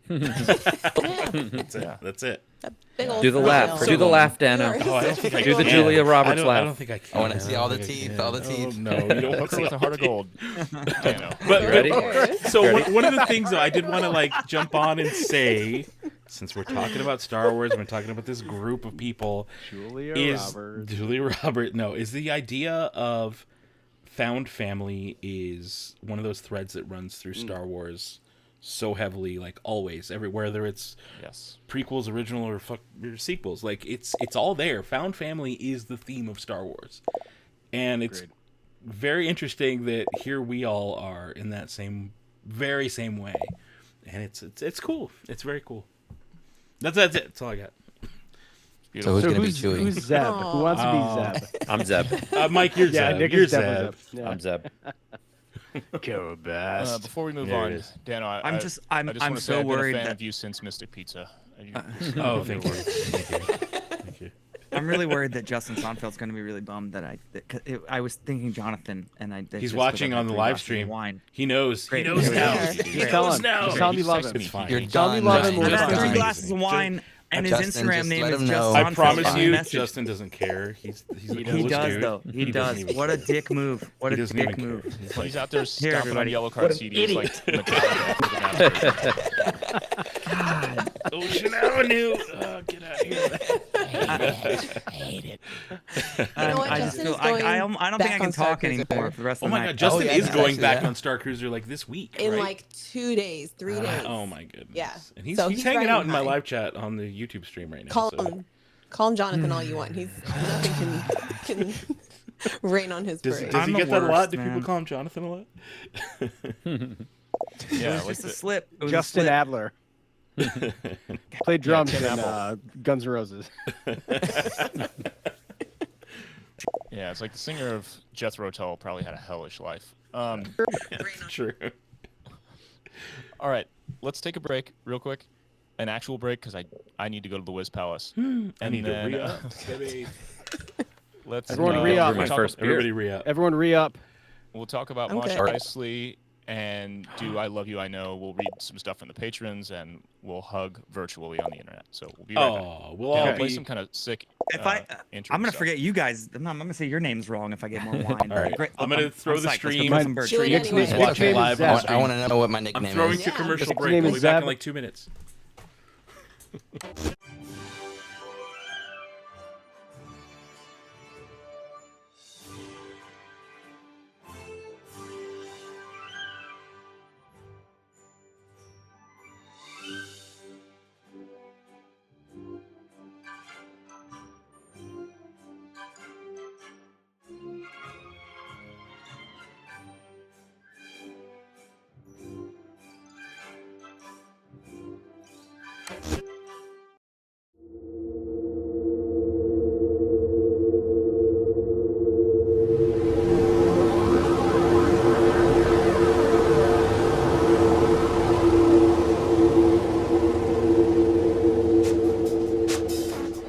That's it. Yeah. That's it. A big old Do the laugh. smile. Do the laugh, Dano. Oh, I don't think I Do the can. Julia Roberts I laugh. don't think I can. I want to see all the don't think I teeth, can. all the teeth. Oh, no, you don't Hooker with a heart of gold. Dano. But Ready? so Ready? one of the things though I did want to like jump on and say, since we're talking about Star Wars, we're talking about this group of people, Julia Roberts. is the idea of found family is one of those threads that runs through Star Wars so heavily, like always, everywhere, whether it's Yes. prequels, original, or sequels, like it's all there. Found family is the theme of Star Wars, and it's Agreed. very interesting that here we all are in that very same way, and it's cool. It's very cool. That's it. That's all I got. So who's So gonna be who's Chewie? Zeb? Who wants to be Aw. Zeb? I'm Zeb. Mike, you're Yeah, Zeb. Nick You're is definitely Zeb. Zeb. Yeah. I'm Zeb. Go best. Before we move There it on, is. Dano, I'm I just wanna say so I've been worried a fan that of you since Mystic Pizza. Oh, thank you. Thank you. I'm really worried that Justin Sonfeld's going to be really bummed that I was thinking Jonathan and I. He's watching on the live stream. Wine. He knows. Great. He knows Great. now. Yeah. He Just tell knows him. now. Just tell him you love him. It's fine. You're Tell me done. love him, Justin. we're I've had fine. 3 glasses of wine, and his Justin, Instagram just name let is him just know. I Sonfeld. promise Send me a you, message. Justin doesn't care. He's the He coolest does dude. though. He does. doesn't even What a dick move. What a doesn't dick even move. care. He's like, He's out there stomping on everybody. yellow card CDs like Metallica. Ocean Avenue. Oh, get out of here. You know what, I just Justin feel is going I don't think back I can on Star talk Cruiser anymore for the rest Oh of the my night. God, Justin yeah, is he's going actually, back yeah. on Star Cruiser like this week. in right? like 2 days, 3 days. Oh my goodness. Yeah. And he's So he's he's hanging riding out in my high. live chat on the YouTube stream right now. Call so. him Jonathan all you want. He's nothing can rain on his Does parade. he I'm the get that a lot? worst, Do people man. call him Jonathan a lot? Yeah, It was just a slip. It was a Justin slip. Adler. Played drums Tim in Apple. Guns N' Roses. Yeah, it's like the singer of Jethro Tull probably had a hellish life. That's true. All right, let's take a break real quick, an actual break because I need to go to the Wiz Palace. I need to then, re-up. Let's Everyone re-up. we'll talk- First beer. Everybody re-up. Everyone re-up. We'll talk about Okay. Mosh Eisley and do I Love You, I Know. We'll read some stuff from the patrons and we'll hug virtually on the internet. So we'll be right back. Oh, we'll Dano, all play be. some kind of sick If intro I'm gonna stuff. forget you guys. I'm gonna say your names wrong if I get more wine. All right. Great. I'm gonna throw the psyched. Let's go stream. put some bird Chewie trees. anyway. Nick's Watching name is live Zeb. on I want to know what my I'm nickname throwing is. to Yeah. commercial His break. name We'll is be back in Zeb. like 2 minutes.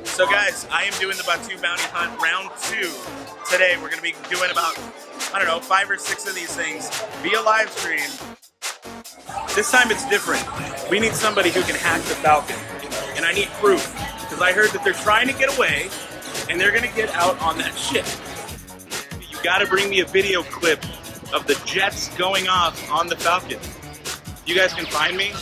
So guys, I am doing the Batu Bounty Hunt round 2 today. We're going to be doing about, 5 or 6 of these things via live stream. This time it's different. We need somebody who can hack the Falcon. And I need proof, because I heard that they're trying to get away, and they're going to get out on that ship. You got to bring me a video clip of the jets going off on the Falcon. You guys can find me.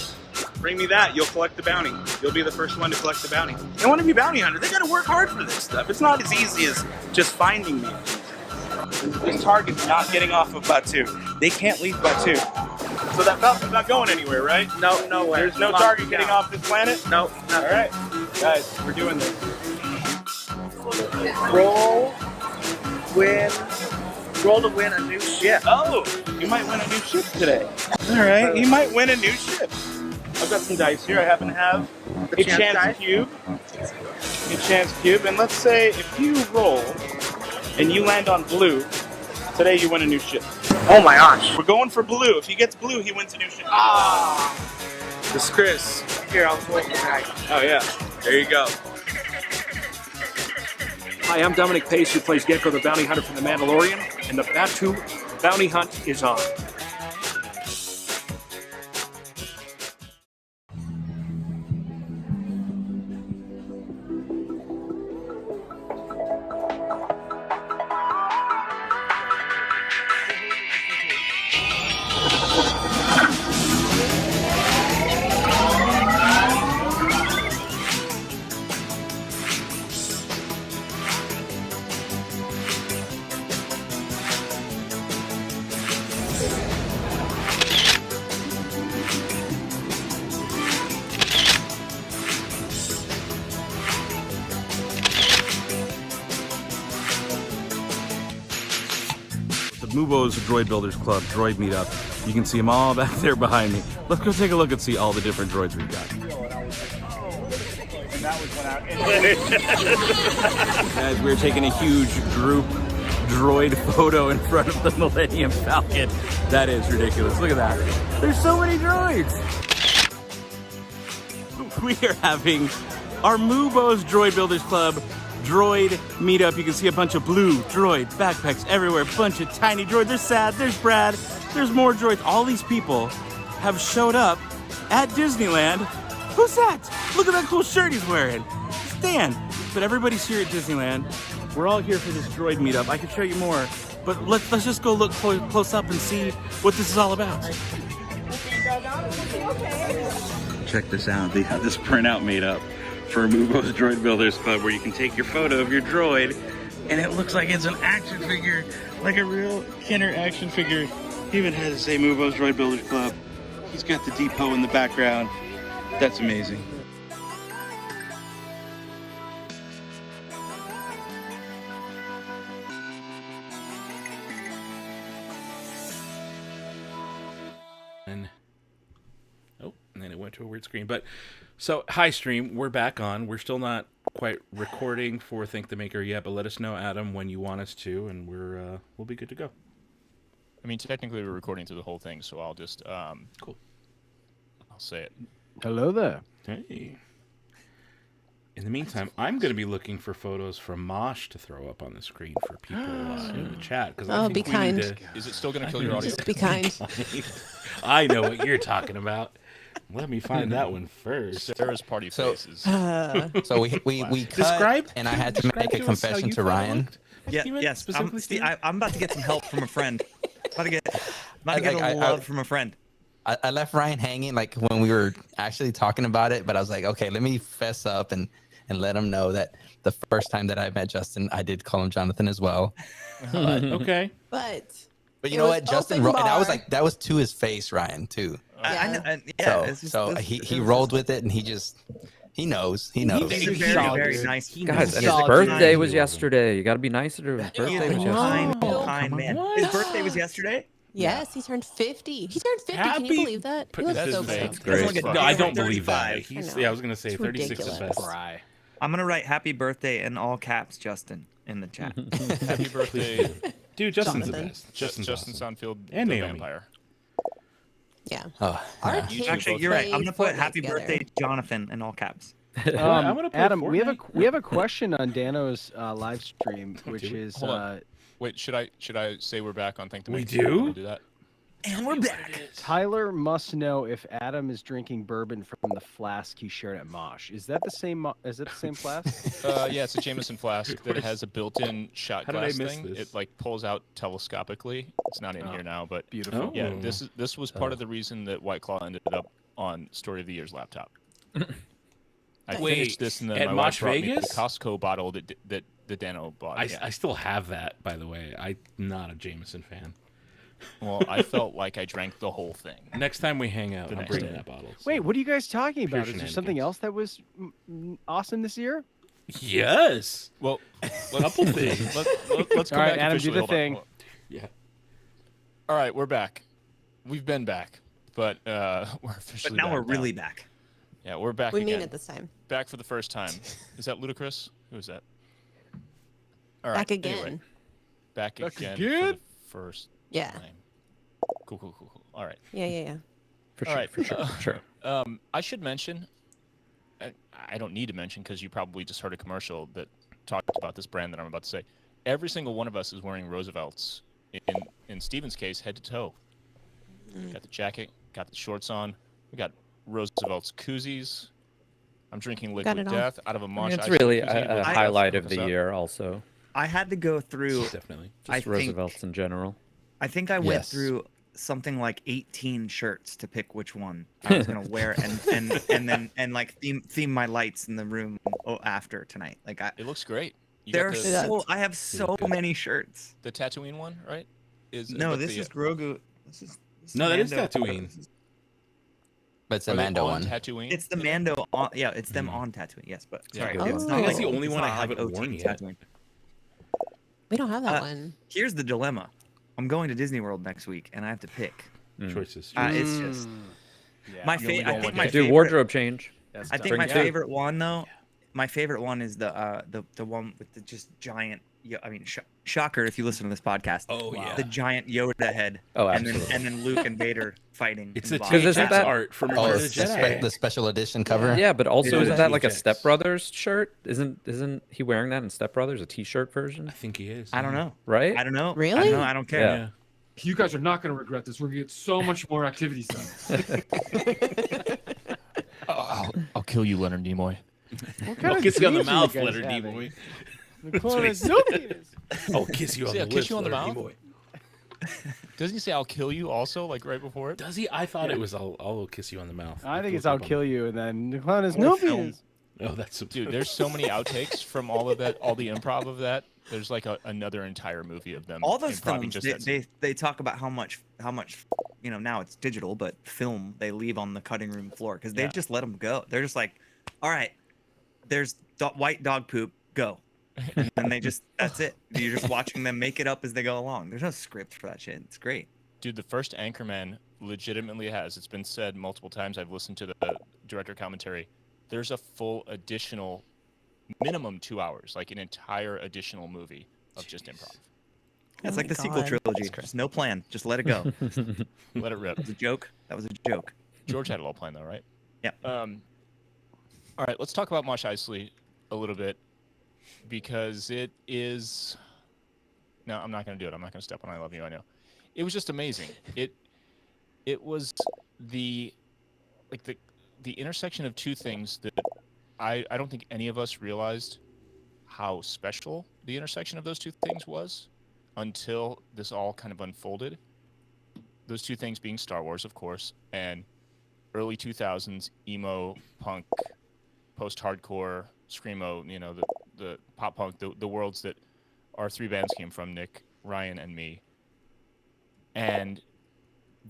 Bring me that. You'll collect the bounty. You'll be the first one to collect the bounty. They want to be bounty hunter. They got to work hard for this stuff. It's not as easy as just finding me. This target's not getting off of Batu. They can't leave Batu. So that Falcon's not going anywhere, right? No, nowhere. There's no target getting off this planet? No, All right. Guys, we're doing this. Roll to win a new ship. Oh, you might win a new ship today. All right, you might win a new ship. I've got some dice here. I happen to have a chance cube. A chance cube. And let's say if you roll and you land on blue, today you win a new ship. Oh my gosh. We're going for blue. If he gets blue, he wins a new ship. Ah. This is Chris. Here, I'll roll tonight. Oh, yeah. There you go. Hi, I'm Dominic Pace, who plays Gecko the Bounty Hunter from The Mandalorian, and the Batu bounty hunt is on. Mubo's Droid Builders Club Droid Meetup. You can see them all back there behind me. Let's go take a look and see all the different droids we've got. Guys, we're taking a huge group droid photo in front of the Millennium Falcon. That is ridiculous. Look at that. There's so many droids. We are having our Mubo's Droid Builders Club Droid Meetup. You can see a bunch of blue droid backpacks everywhere, bunch of tiny droids. There's Sad, there's Brad, there's more droids. All these people have showed up at Disneyland. Who's that? Look at that cool shirt he's wearing. It's Dan. But everybody's here at Disneyland. We're all here for this droid meetup. I can show you more, but let's just go look close up and see what this is all about. Check this out. They have this printout made up for Mubo's Droid Builders Club, where you can take your photo of your droid and it looks like it's an action figure, like a real Kenner action figure. He even has to say Mubo's Droid Builders Club. He's got the depot in the background. That's amazing. And then it went to a weird screen. But so, hi stream, we're back on. We're still not quite recording for Thank the Maker yet, but let us know, Adam, when you want us to, and we'll be good to go. I mean, technically we're recording through the whole thing, so I'll just cool. I'll say it. Hello there. Hey. In the meantime, I'm going to be looking for photos from Mosh to throw up on the screen for people in the chat. Oh, be kind. Is it still going to kill your audio? Just be kind. I know what you're talking about. Let me find that one first. Sarah's party faces. So we cut, Describe, and I had to make a confession to Ryan. Yes. I'm about to get some help from a friend. About to get a love from a friend. I left Ryan hanging like when we were actually talking about it, but I was like, okay, let me fess up and let him know that the first time that I met Justin, I did call him Jonathan as well. Okay. But you know what, Justin, that was to his face, Ryan, too. Yeah. So he rolled with it, and he knows. He's a very nice Guys, and his birthday was yesterday. You got to be nicer to him. His birthday was yesterday. Kind man. His birthday was yesterday? yes, he turned 50. He turned 50. Can you believe that? He looks so good. Great. No, I don't believe that. I I was going to say It's 36 is ridiculous. best. I'm going to write happy birthday in all caps, Justin, in the chat. Happy birthday, Dude, Justin's Jonathan. the best. Justin Justin Sonfield, And the Naomi. vampire. Yeah. Oh, Our yeah. kids Actually, you're right. I'm going to play put happy Fortnite birthday, together. Jonathan, in all caps. I'm gonna play Adam, we Fortnite. have a question on Dano's live stream, which is Hold on. Wait, should I say we're back on Thank the We Maker? do? Wanna do that? And we're back. Tyler must know if Adam is drinking bourbon from the flask he shared at Mosh. Is that the same? Is it the same flask? Yeah, it's a Jameson flask that has a built-in shot How did I glass miss thing. this? it like pulls out telescopically. It's not in here now, but Beautiful. yeah, Oh. this was part of the reason that White Claw ended up on Story of the Year's laptop. I Wait, finished this, and then at my Mosh wife brought me Vegas? the Costco bottle that the Dano bought. I still have that, by the way. I'm not a Jameson fan. Well, I felt like I drank the whole thing. Next time we hang out, The I'll next bring day. that bottle. Wait, what are you guys talking Pure about? Is there something shenanigans. else that was awesome this year? Yes. Well, Couple things. Let's come All right, back Adam, officially. do the Hold on, thing. hold on. Yeah. All right, we're back. We've been back, but we're officially But now back we're really back. Yeah, we're back We again. mean it this time. Back for the first time. Is that Ludacris? Who is that? All right. Back again. Anyway, back Back again again? for the first Yeah. time. Cool. All right. Yeah. For All sure, right. for sure. I should mention, I don't need to mention because you probably just heard a commercial that talked about this brand that I'm about to say. Every single one of us is wearing Roosevelt's. In Steven's case, head to toe. Got the jacket, got the shorts on. We got Roosevelt's koozies. I'm drinking Got Liquid it all. Death out of a Mosh It's Eisley really koozie a with- highlight of What's the up? year, also. I had to go through. Definitely. I Just think Roosevelt's in general. I think I went Yes. through something like 18 shirts to pick which one I was gonna wear and like theme my lights in the room after tonight. Like It looks great. You there are got so I have so good. many shirts. the Tatooine one, right? No, but this the- is Grogu. This is No, that is Mando. Tatooine. This is- But it's the are they Mando on one. Tatooine. It's the Mando on. Yeah, it's them on Tatooine. Yes, but Yeah. sorry, Oh. it's I not think like that's the only it's one I not like haven't OT worn yet. Tatooine. We don't have that Uh, one. Here's the dilemma. I'm going to Disney World next week, and I have to pick. Choices. It's just Yeah. my You only favorite. go I one think day. my Do favorite. wardrobe change. That's I tough. think my Yeah. favorite one though. My favorite one is the one with the just giant. I mean, shocker if you listen to this podcast. Oh, yeah. The giant Yoda head. Oh, and absolutely. then Luke and Vader fighting. It's in the the bottom. Because isn't THX that- art from Oh, Return of it's the Jedi. the special edition cover. Yeah, but also Yeah. isn't that like a THX. Step Brothers shirt? Isn't he wearing that in Step Brothers, a T-shirt version? I think he is. I don't know. Right? I don't know. I Really? don't know. I don't care. Yeah. Yeah. You guys are not going to regret this. We're going to get so much more activities done. I'll kill you, Leonard Nimoy. What I'll kiss you on the dreams are you mouth, guys Leonard having? Nimoy. The clone has no penis. I'll kiss you on See, the I'll kiss lips, you on the Leonard mouth? Nimoy. Doesn't he say "I'll kill you" also, like right before it? Does he? I thought it was I'll kiss you on the mouth. I think it's Look I'll up on- kill you, and then the clown has no film. penis. Oh, that's some Dude, there's so many outtakes from all of that, all the improv of that. There's like another entire movie of them. All those improving films, just that. they talk about how much now it's digital, but film they leave on the cutting room floor because they Yeah. just let them go. They're just like, all right, there's white dog poop, go, and then that's it. You're just watching them make it up as they go along. There's no script for that shit. It's great. Dude, the first Anchorman legitimately has. It's been said multiple times. I've listened to the director commentary. There's a full additional, minimum 2 hours, like an entire additional movie of just improv. It's Oh like my the sequel God. trilogy. Just no plan. Just let it go. It Let it rip. was a joke. That was a joke. George had it all planned though, right? Yeah. All right, let's talk about Mosh Eisley a little bit because it is. No, I'm not going to do it. I'm not going to step on I Love You. I know. It was just amazing. It was the intersection of two things that I don't think any of us realized how special the intersection of those two things was until this all kind of unfolded. Those two things being Star Wars, of course, and early 2000s emo punk, post-hardcore, screamo, the pop punk, the worlds that our three bands came from, Nick, Ryan, and me. And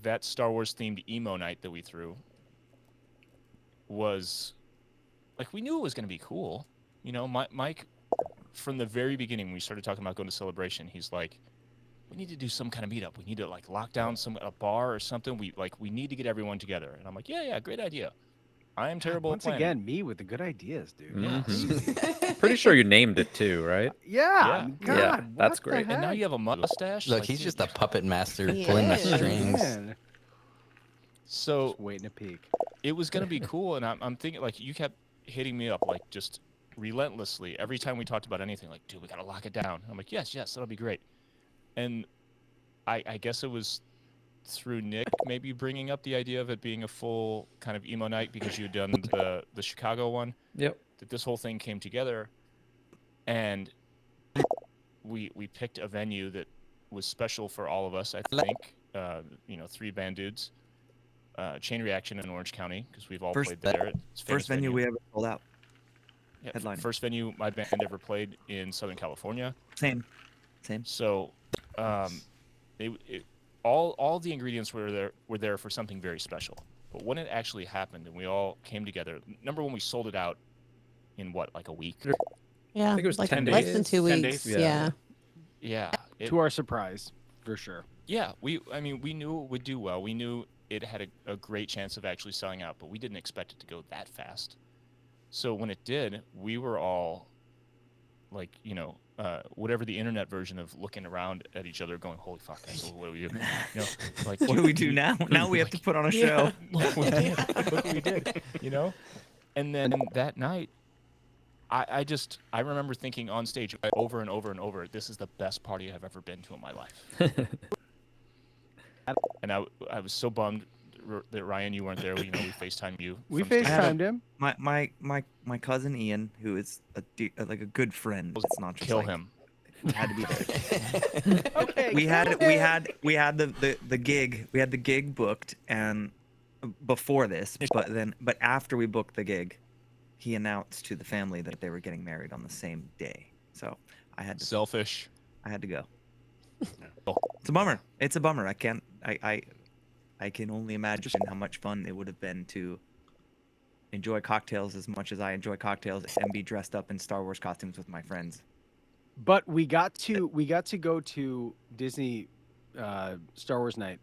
that Star Wars themed emo night that we threw was like, we knew it was going to be cool. Mike, from the very beginning, when we started talking about going to Celebration, he's like, we need to do some kind of meetup. We need to like lock down a bar or something. We need to get everyone together. And I'm like, yeah, great idea. I am terrible Once at planning. again, me with the good ideas, dude. Mhm. Pretty sure you named it too, right? Yeah. Yeah. God, Yeah, that's what the great. And now heck? you have a mustache. Look, like, he's dude, just a puppet master He pulling the is. strings. Man, So just waiting to peek. it was going to be cool. And I'm thinking, like, you kept hitting me up, like, just relentlessly every time we talked about anything. Like, dude, we got to lock it down. I'm like, yes, that'll be great. And I guess it was through Nick maybe bringing up the idea of it being a full kind of emo night because you had done the Chicago one. Yep. That this whole thing came together, and we picked a venue that was special for all of us. I think three band dudes, Chain Reaction in Orange County because we've all First played there. It's a First famous venue we ever sold out. Yeah, Headlining. first venue my band ever played in Southern California. Same. So, all the ingredients were there for something very special. But when it actually happened and we all came together, number one, we sold it out in what, like a week? Yeah, I think it was like 10 less days. than 2 10 weeks. days? Yeah. Yeah. To our surprise, for sure. Yeah, we knew it would do well. We knew it had a great chance of actually selling out, but we didn't expect it to go that fast. So when it did, we were all like, whatever the internet version of looking around at each other going, holy fuck, that's what do we do? Like, What do we do now? Now we have to put on a show. Look what we did, And then that night, I remember thinking on stage over and over and over, this is the best party I've ever been to in my life. And I was so bummed that Ryan, you weren't there. We FaceTimed you. We from FaceTimed him. My cousin Ian, who is like a good friend. It's not just Kill like, him. Had to be there. Okay. we had the gig. We had the gig booked, and before this, but after we booked the gig, he announced to the family that they were getting married on the same day. So I had to. Selfish. I had to go. It's a bummer. It's a bummer. I can't. I can only imagine how much fun it would have been to enjoy cocktails as much as I enjoy cocktails and be dressed up in Star Wars costumes with my friends. But we got to go to Disney Star Wars night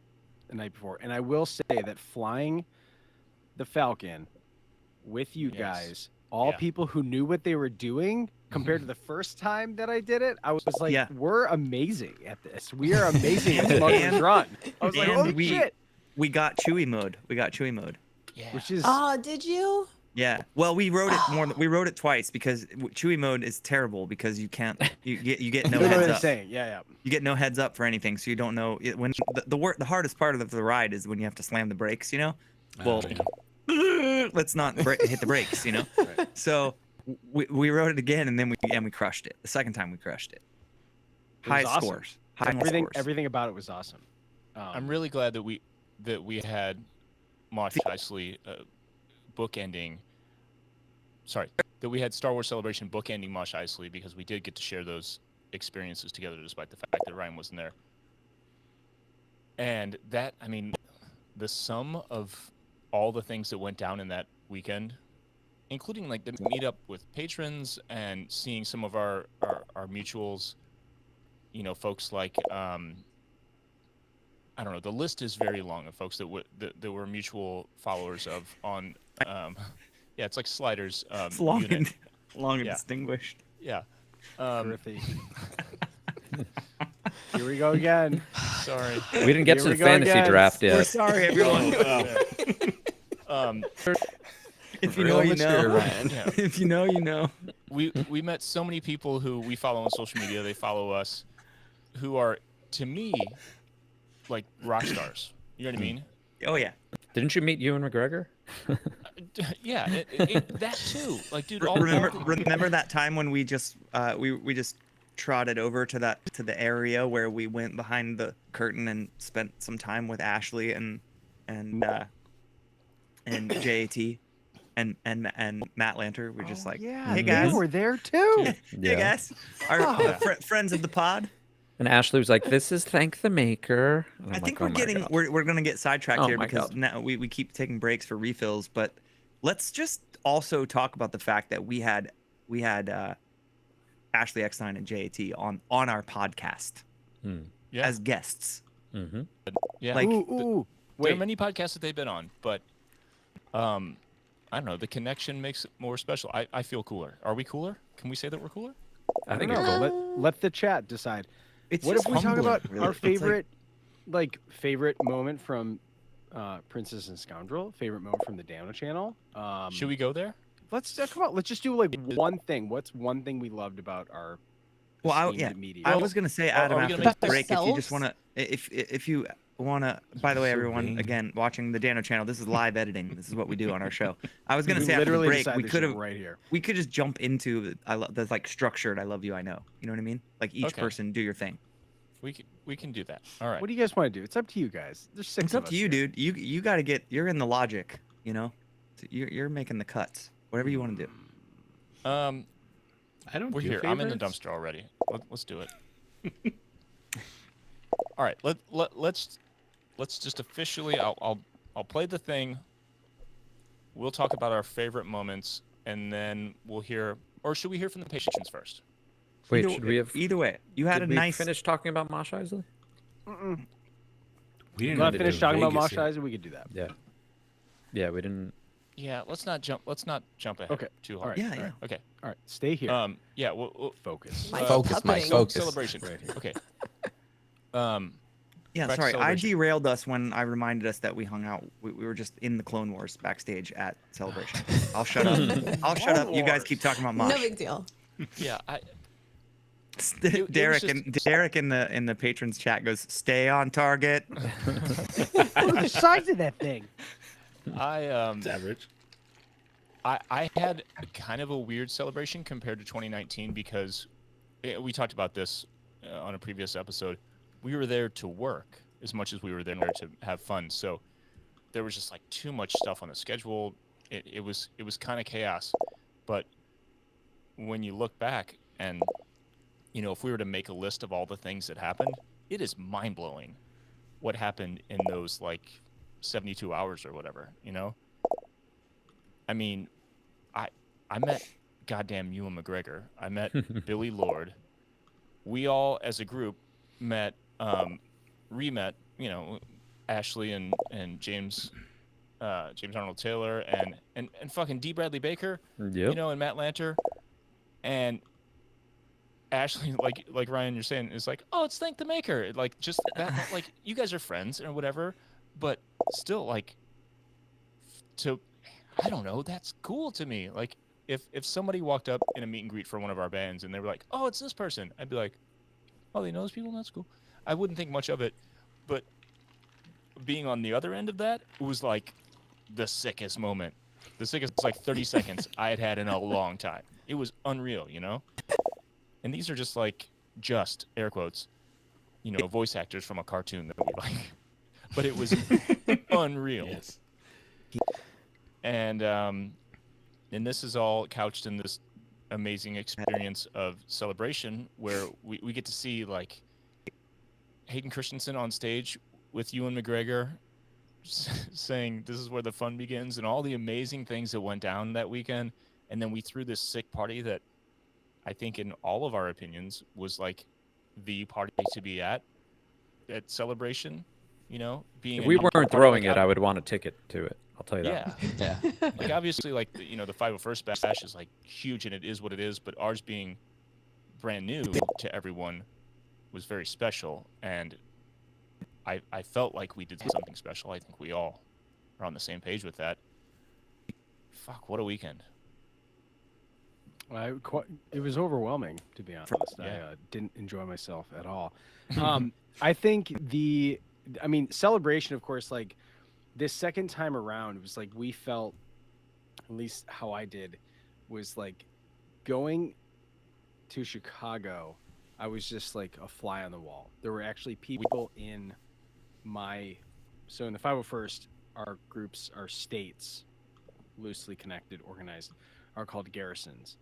the night before, and I will say that flying the Falcon with you guys, all people who knew what they were doing, compared to the first time that I did it, I was like, we're amazing at this. We are amazing at Smuggler's Run. I was like, holy shit. We got Chewie mode. Yeah. Which is Oh, did you? Yeah. Well, we wrote it more. We wrote it twice because Chewie mode is terrible because you can't. You get no heads up. Yeah. You get no heads up for anything, so you don't know when the hardest part of the ride is when you have to slam the brakes. Well, let's not hit the brakes. Right. So we wrote it again, and then we crushed it. The second time we crushed it. High awesome. scores. Everything about it was awesome. I'm really glad that we had Mosh Eisley bookending. Sorry, that we had Star Wars Celebration bookending Mosh Eisley, because we did get to share those experiences together, despite the fact that Ryan wasn't there. And that, the sum of all the things that went down in that weekend, including like the meetup with patrons and seeing some of our mutuals, folks like I don't know. The list is very long of folks that were mutual followers of on. Yeah, it's like Sliders. It's long unit. and distinguished. Yeah. Terrific. Here we go again. Sorry. We didn't get to the fantasy draft yet. We're sorry, everyone. If you know, you know. Yeah. If you know, you know. We met so many people who we follow on social media. They follow us, who are, to me, like rock stars. You know what I mean? Oh yeah. Didn't you meet Ewan McGregor? Yeah, that too. Like, dude, remember that time when we just trotted over to the area where we went behind the curtain and spent some time with Ashley and JAT and Matt Lanter. We're just like, yeah, hey guys, they were there too. Hey guys, our friends of the pod. And Ashley was like, "This is Thank the Maker." I think we're gonna get sidetracked here because now we keep taking breaks for refills. But let's just also talk about the fact that we had Ashley Eckstein and JAT on our podcast as guests. Mm-hmm. Yeah. Like, there are many podcasts that they've been on, but I don't know. The connection makes it more special. I feel cooler. Are we cooler? Can we say that we're cooler? I think it's it's cool. Let the chat decide. What just if we talk humbling, about really. our It's favorite, favorite moment from Princess and Scoundrel? Favorite moment from the Dano channel? Should we go there? Let's come on. Let's just do like one thing. What's one thing we loved about our media? I was gonna say, Adam, we after gonna the make break, if you just wanna, if you wanna. By the way, everyone, again, watching the Dano channel, this is live editing. This is what we do on our show. I was gonna say after the break, we could have right here. We could just jump into the like structured "I love you, I know." You know what I mean? Like each person do your thing. We can do that. All right. What do you guys want to do? It's up to you guys. There's six. It's up to you, dude. You gotta get. You're in the logic. You know, you're making the cuts. Whatever you want to do. Um, I don't. we're do here. I'm in the favorites. dumpster already. Let's do it. All right. Let's just officially. I'll play the thing. We'll talk about our favorite moments, and then we'll hear. Or should we hear from the patrons first? Wait, Either- should we have? Either way, you had Did a we nice. finish talking about Mosh Eisley? We I'm didn't not even finished do talking about Vegas Mosh yet. Eisley. We could do that. Yeah. Yeah, we didn't. Yeah. Let's not jump ahead. Okay. Too All hard. right. Yeah, all yeah. right. Okay. All right. Stay here. Yeah. We'll Focus. My Focus, Mike, puppeting. focus. Celebration. Right here. Okay. Yeah, Back to sorry, I Celebration. derailed us when I reminded us that we hung out. We were just in the Clone Wars backstage at Celebration. I'll shut up. I'll shut up. You guys keep talking about Mosh. No big deal. Yeah. Derek was and Derek in the patrons chat goes, "Stay on target." Look at the size of that thing. It's average. I had kind of a weird celebration compared to 2019 because we talked about this on a previous episode. We were there to work as much as we were there to have fun. So there was just like too much stuff on the schedule. It was kind of chaos. But when you look back and if we were to make a list of all the things that happened, it is mind blowing what happened in those like 72 hours or whatever. I mean, I met goddamn Ewan McGregor. I met Billy Lord. We all, as a group, re-met, Ashley and James Arnold Taylor and fucking D. Bradley Baker, Yep. and Matt Lanter. And Ashley, like Ryan, you're saying, is like, oh, it's Thank the Maker. Like, just that, like, you guys are friends or whatever, but still, like, I don't know, that's cool to me. Like, if somebody walked up in a meet and greet for one of our bands and they were like, oh, it's this person, I'd be like, oh, they know those people? That's cool. I wouldn't think much of it, but being on the other end of that, it was like the sickest moment. The sickest, like 30 seconds I had in a long time. It was unreal, And these are just like, air quotes, voice actors from a cartoon that we like. But it was unreal. Yes. And this is all couched in this amazing experience of Celebration where we get to see like Hayden Christensen on stage with Ewan McGregor saying this is where the fun begins and all the amazing things that went down that weekend. And then we threw this sick party that I think in all of our opinions was like the party to be at Celebration, being If we weren't throwing it, I would want a ticket to it. I'll tell you that. Yeah. Like obviously like the 501st bash is like huge and it is what it is, but ours being brand new to everyone was very special and I felt like we did something special. I think we all are on the same page with that. Fuck, what a weekend. It was overwhelming, to be honest. Yeah. I didn't enjoy myself at all. I think Celebration, of course, like this second time around, it was like we felt, at least how I did, was like going to Chicago. I was just like a fly on the wall. There were actually people in so in the 501st, our groups, our states, loosely connected, organized, are called garrisons.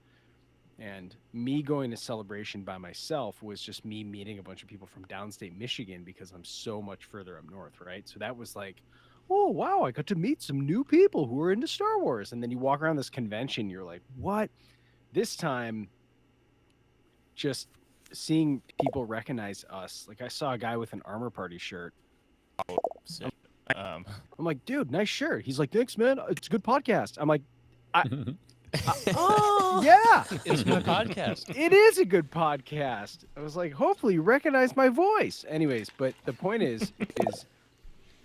And me going to Celebration by myself was just me meeting a bunch of people from downstate Michigan because I'm so much further up north, right? So that was like, oh, wow, I got to meet some new people who are into Star Wars. And then you walk around this convention, you're like, what? This time, just seeing people recognize us. Like I saw a guy with an Armor Party shirt. I'm like, dude, nice shirt. He's like, thanks, man. It's a good podcast. I'm like, oh, yeah. It's my podcast. It is a good podcast. I was like, hopefully you recognize my voice. Anyways, but the point is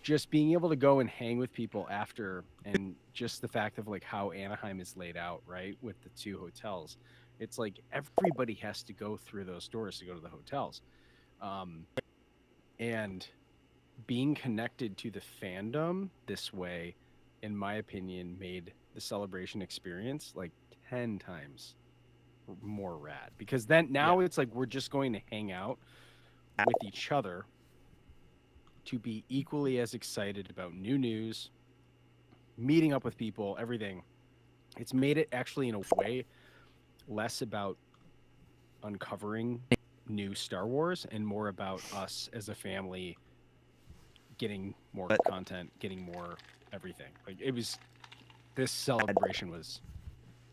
just being able to go and hang with people after, and just the fact of like how Anaheim is laid out, right, with the two hotels. It's like everybody has to go through those doors to go to the hotels. And being connected to the fandom this way, in my opinion, made the Celebration experience like 10 times more rad, because then now it's like we're just going to hang out with each other to be equally as excited about new news, meeting up with people, everything. It's made it actually in a way less about uncovering new Star Wars and more about us as a family getting more content, getting more everything. Like this celebration was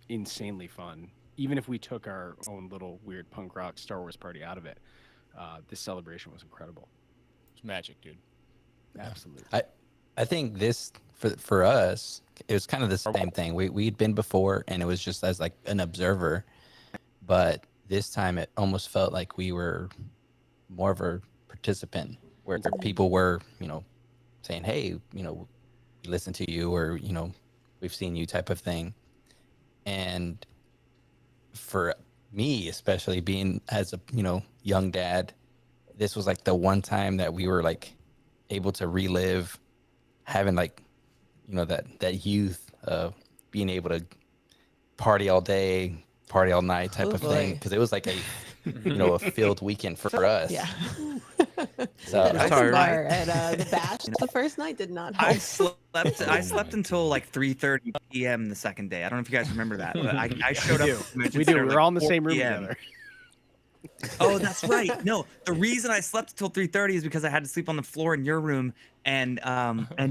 insanely fun. Even if we took our own little weird punk rock Star Wars party out of it, this celebration was incredible. It's magic, dude. Absolutely. I think this for us, it was kind of the same thing. We'd been before, and it was just as like an observer, but this time it almost felt like we were more of a participant, where people were, saying, "Hey, we listen to you," or we've seen you, type of thing. And for me, especially being as a young dad, this was like the one time that we were like able to relive having like that youth of being able to party all day, party all night type of thing, because it was like a a filled weekend for us. Yeah. So That open bar at the bash the first night did not help. I slept until like 3:30 p.m. the second day. I don't know if you guys remember that, but I showed up. We do. We're all in the same room together. Oh, that's right. No, the reason I slept until 3:30 is because I had to sleep on the floor in your room, and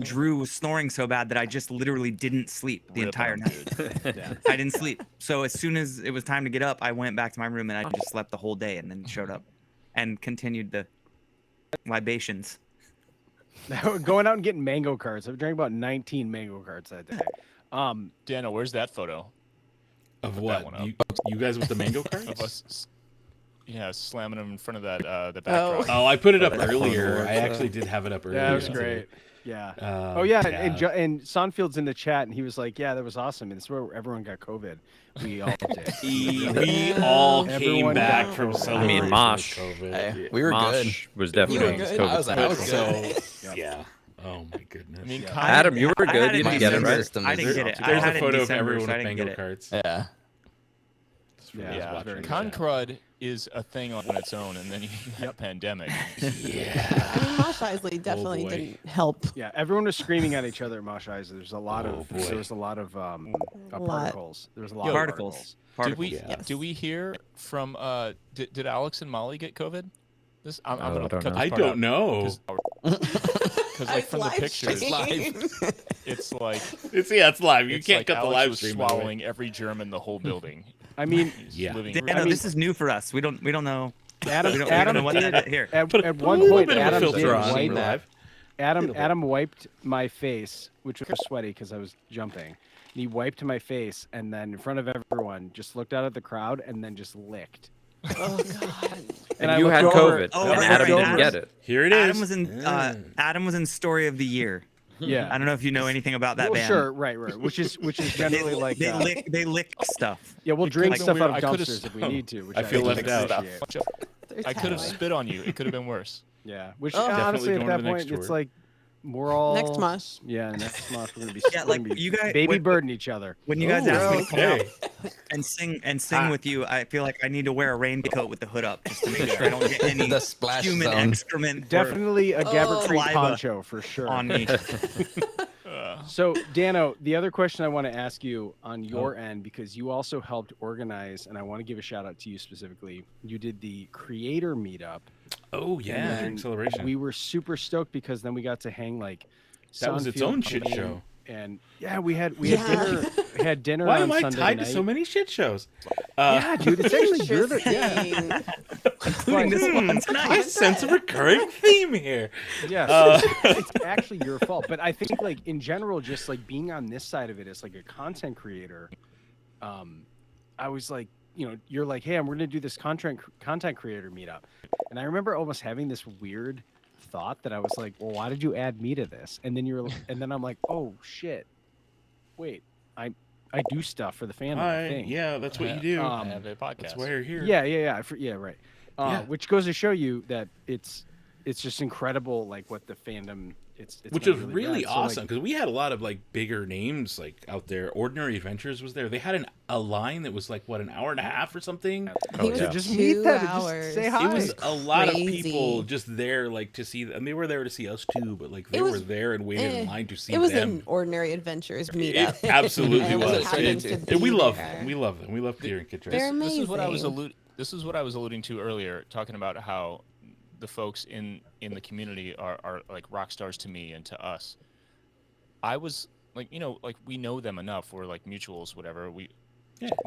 Drew was snoring so bad that I just literally didn't sleep the entire night. Yeah. I didn't sleep. So as soon as it was time to get up, I went back to my room and I just slept the whole day, and then showed up and continued the libations. Going out and getting mango carts. I've drank about 19 mango carts that day. Daniel, where's that photo? Of Put what? that one up. You guys with the mango carts? Of us, yeah, slamming them in front of that the backdrop. Oh, I put it up earlier. I actually did have it up earlier. Yeah, it was great. Yeah. And Sonfield's in the chat, and he was like, "Yeah, that was awesome." And it's where everyone got COVID. We all did. We all came back from celebration. Mosh. with COVID. Hey, we were Mosh was definitely good. COVID. I was good. So yeah. Oh my goodness. I mean, Adam, you were good. You My didn't get it, right? I didn't get it. There's I had a it in photo of December, everyone so I with didn't mango get it. carts. Yeah. yeah, very watching. Concrud is a thing on its own, and then you have pandemic. Yeah. Mosh Eisley definitely boy. didn't help. Yeah, everyone was screaming at each other at Mosh Eisley. There's a lot Oh, boy. there was a lot of lot. particles. There was a lot Yo, of Particles. Did we Yes. do we hear from did Alex and Molly get COVID? This I'm I gonna don't cut know. this I part don't know. because like from the Live pictures, stream. it's like It's live. You it's can't like cut the Alex live was stream. by the way. swallowing every germ in the whole building. I mean, Yeah. Living This is new for us. We don't know. Adam, We don't Adam know what did, that is here. at Put a one little point, bit of a Adam filter did on wipe live. Adam wiped my face, which was sweaty because I was jumping. And he wiped my face, and then in front of everyone, just looked out at the crowd, and then just licked. Oh god. And I you looked had over- COVID, Oh, and right, Adam right. didn't get it. Here it is. Adam was in Story of the Year. Yeah. I don't know if you know anything about that Well, band. sure, right. Which is generally like they lick stuff. yeah, we'll drink could've stuff been out of weird. I could've dumpsters if we need to. Which I feel left out. appreciate. I could have spit on you. It could have been worse. Yeah, which Oh. honestly Definitely at going that to the next point it's tour. like we're all Next Mosh. Yeah, next month we're gonna be Yeah, we're like, gonna be you guys- baby when- birding each other. When you guys Ooh, ask me to come out okay. and sing with you, I feel like I need to wear a raincoat with the hood up just to make sure I don't get any The splash human zone. excrement or Definitely a Gabbard Creek Saliva poncho for sure. on me. So, Dano, the other question I want to ask you on your end, because you also helped organize, and I want to give a shout out to you specifically. You did the creator meetup. Oh yeah, and during celebration. We were super stoked because then we got to hang like. That was its Sunfield own shit coming in, show. And yeah, we had Yeah. dinner. Had dinner. Why on am I Sunday tied night. to so many shit shows? Yeah, dude, it's actually you're the Interesting. Including this one tonight. I sense a recurring theme here. Yeah, it's actually your fault. But I think, like, in general, just like being on this side of it as like a content creator, I was like, you're like, hey, we're gonna do this content creator meetup, and I remember almost having this weird thought that I was like, well, why did you add me to this? And then I'm like, oh shit, wait, I do stuff for the fandom. I think. Yeah, that's what you do. I have a podcast. That's why you're here. Yeah, right. Yeah. Which goes to show you that it's just incredible, like what the fandom which been was really rad. So, like, awesome because we had a lot of like bigger names like out there. Ordinary Adventures was there. They had a line that was like what, an hour and a half or something. I think it was just 2 meet them and hours. just say hi. It was a lot of Crazy. people just there like to see, and they were there to see us too, but like they It were was- there and waited in line to see It was them. an Ordinary Adventures It meetup. absolutely And we was. happened to And we be love there. them. We love them. We love Peter and Kit They're Trace. amazing. This is what I was alluding to earlier, talking about how the folks in the community are like rock stars to me and to us. I was like, like we know them enough. We're like mutuals, whatever. We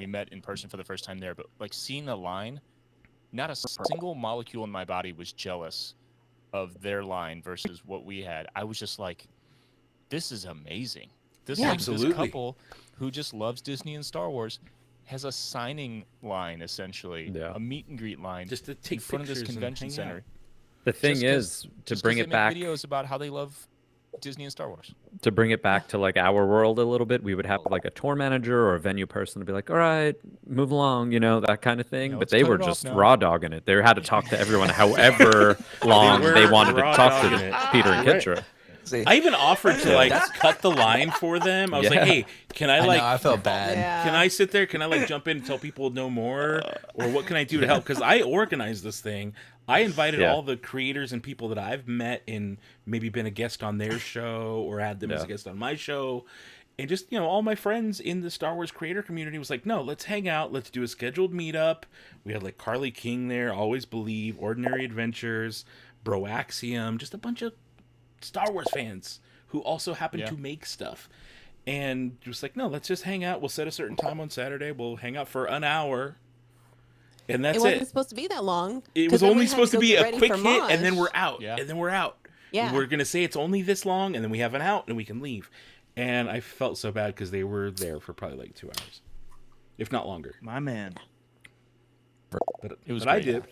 met in person for the first time there, but like seeing the line, not a single molecule in my body was jealous of their line versus what we had. I was just like, this is amazing. This absolutely. couple who just loves Disney and Star Wars has a signing line, essentially, a meet and greet line, just to take in front of this pictures and convention hang center. out. The thing is, to bring it back, videos about how they love Disney and Star Wars. to bring it back to like our world a little bit, we would have like a tour manager or a venue person to be like, all right, move along, that kind of thing. But let's they cut were it off just now. raw dogging it. They had to talk to everyone however long were they wanted to raw talk dogging to it. Peter and Right. Kitra. See, I even offered to like cut the line for them. I was like, Yeah. hey, can I I like know, I felt bad. Yeah. can I sit there? Can I like jump in and tell people no more? Or what can I do to help? Because I organized this thing. I invited Yeah. all the creators and people that I've met and maybe been a guest on their show or had them as a guest on my show. And just, all my friends in the Star Wars creator community was like, no, let's hang out. Let's do a scheduled meetup. We had like Carly King there, Always Believe, Ordinary Adventures, Broaxium, just a bunch of Star Wars fans who also happen to make stuff. And just like, no, let's just hang out. We'll set a certain time on Saturday. We'll hang out for an hour. And that's It wasn't it. supposed to be that long. It 'cause was then we only had supposed to go be get a ready quick for hit, and then Mosh. we're out. Yeah. And then we're out. Yeah. We're going to say it's only this long, and then we have an out, and we can leave. And I felt so bad because they were there for probably like 2 hours, if not longer. My man. But, It was but I great. did.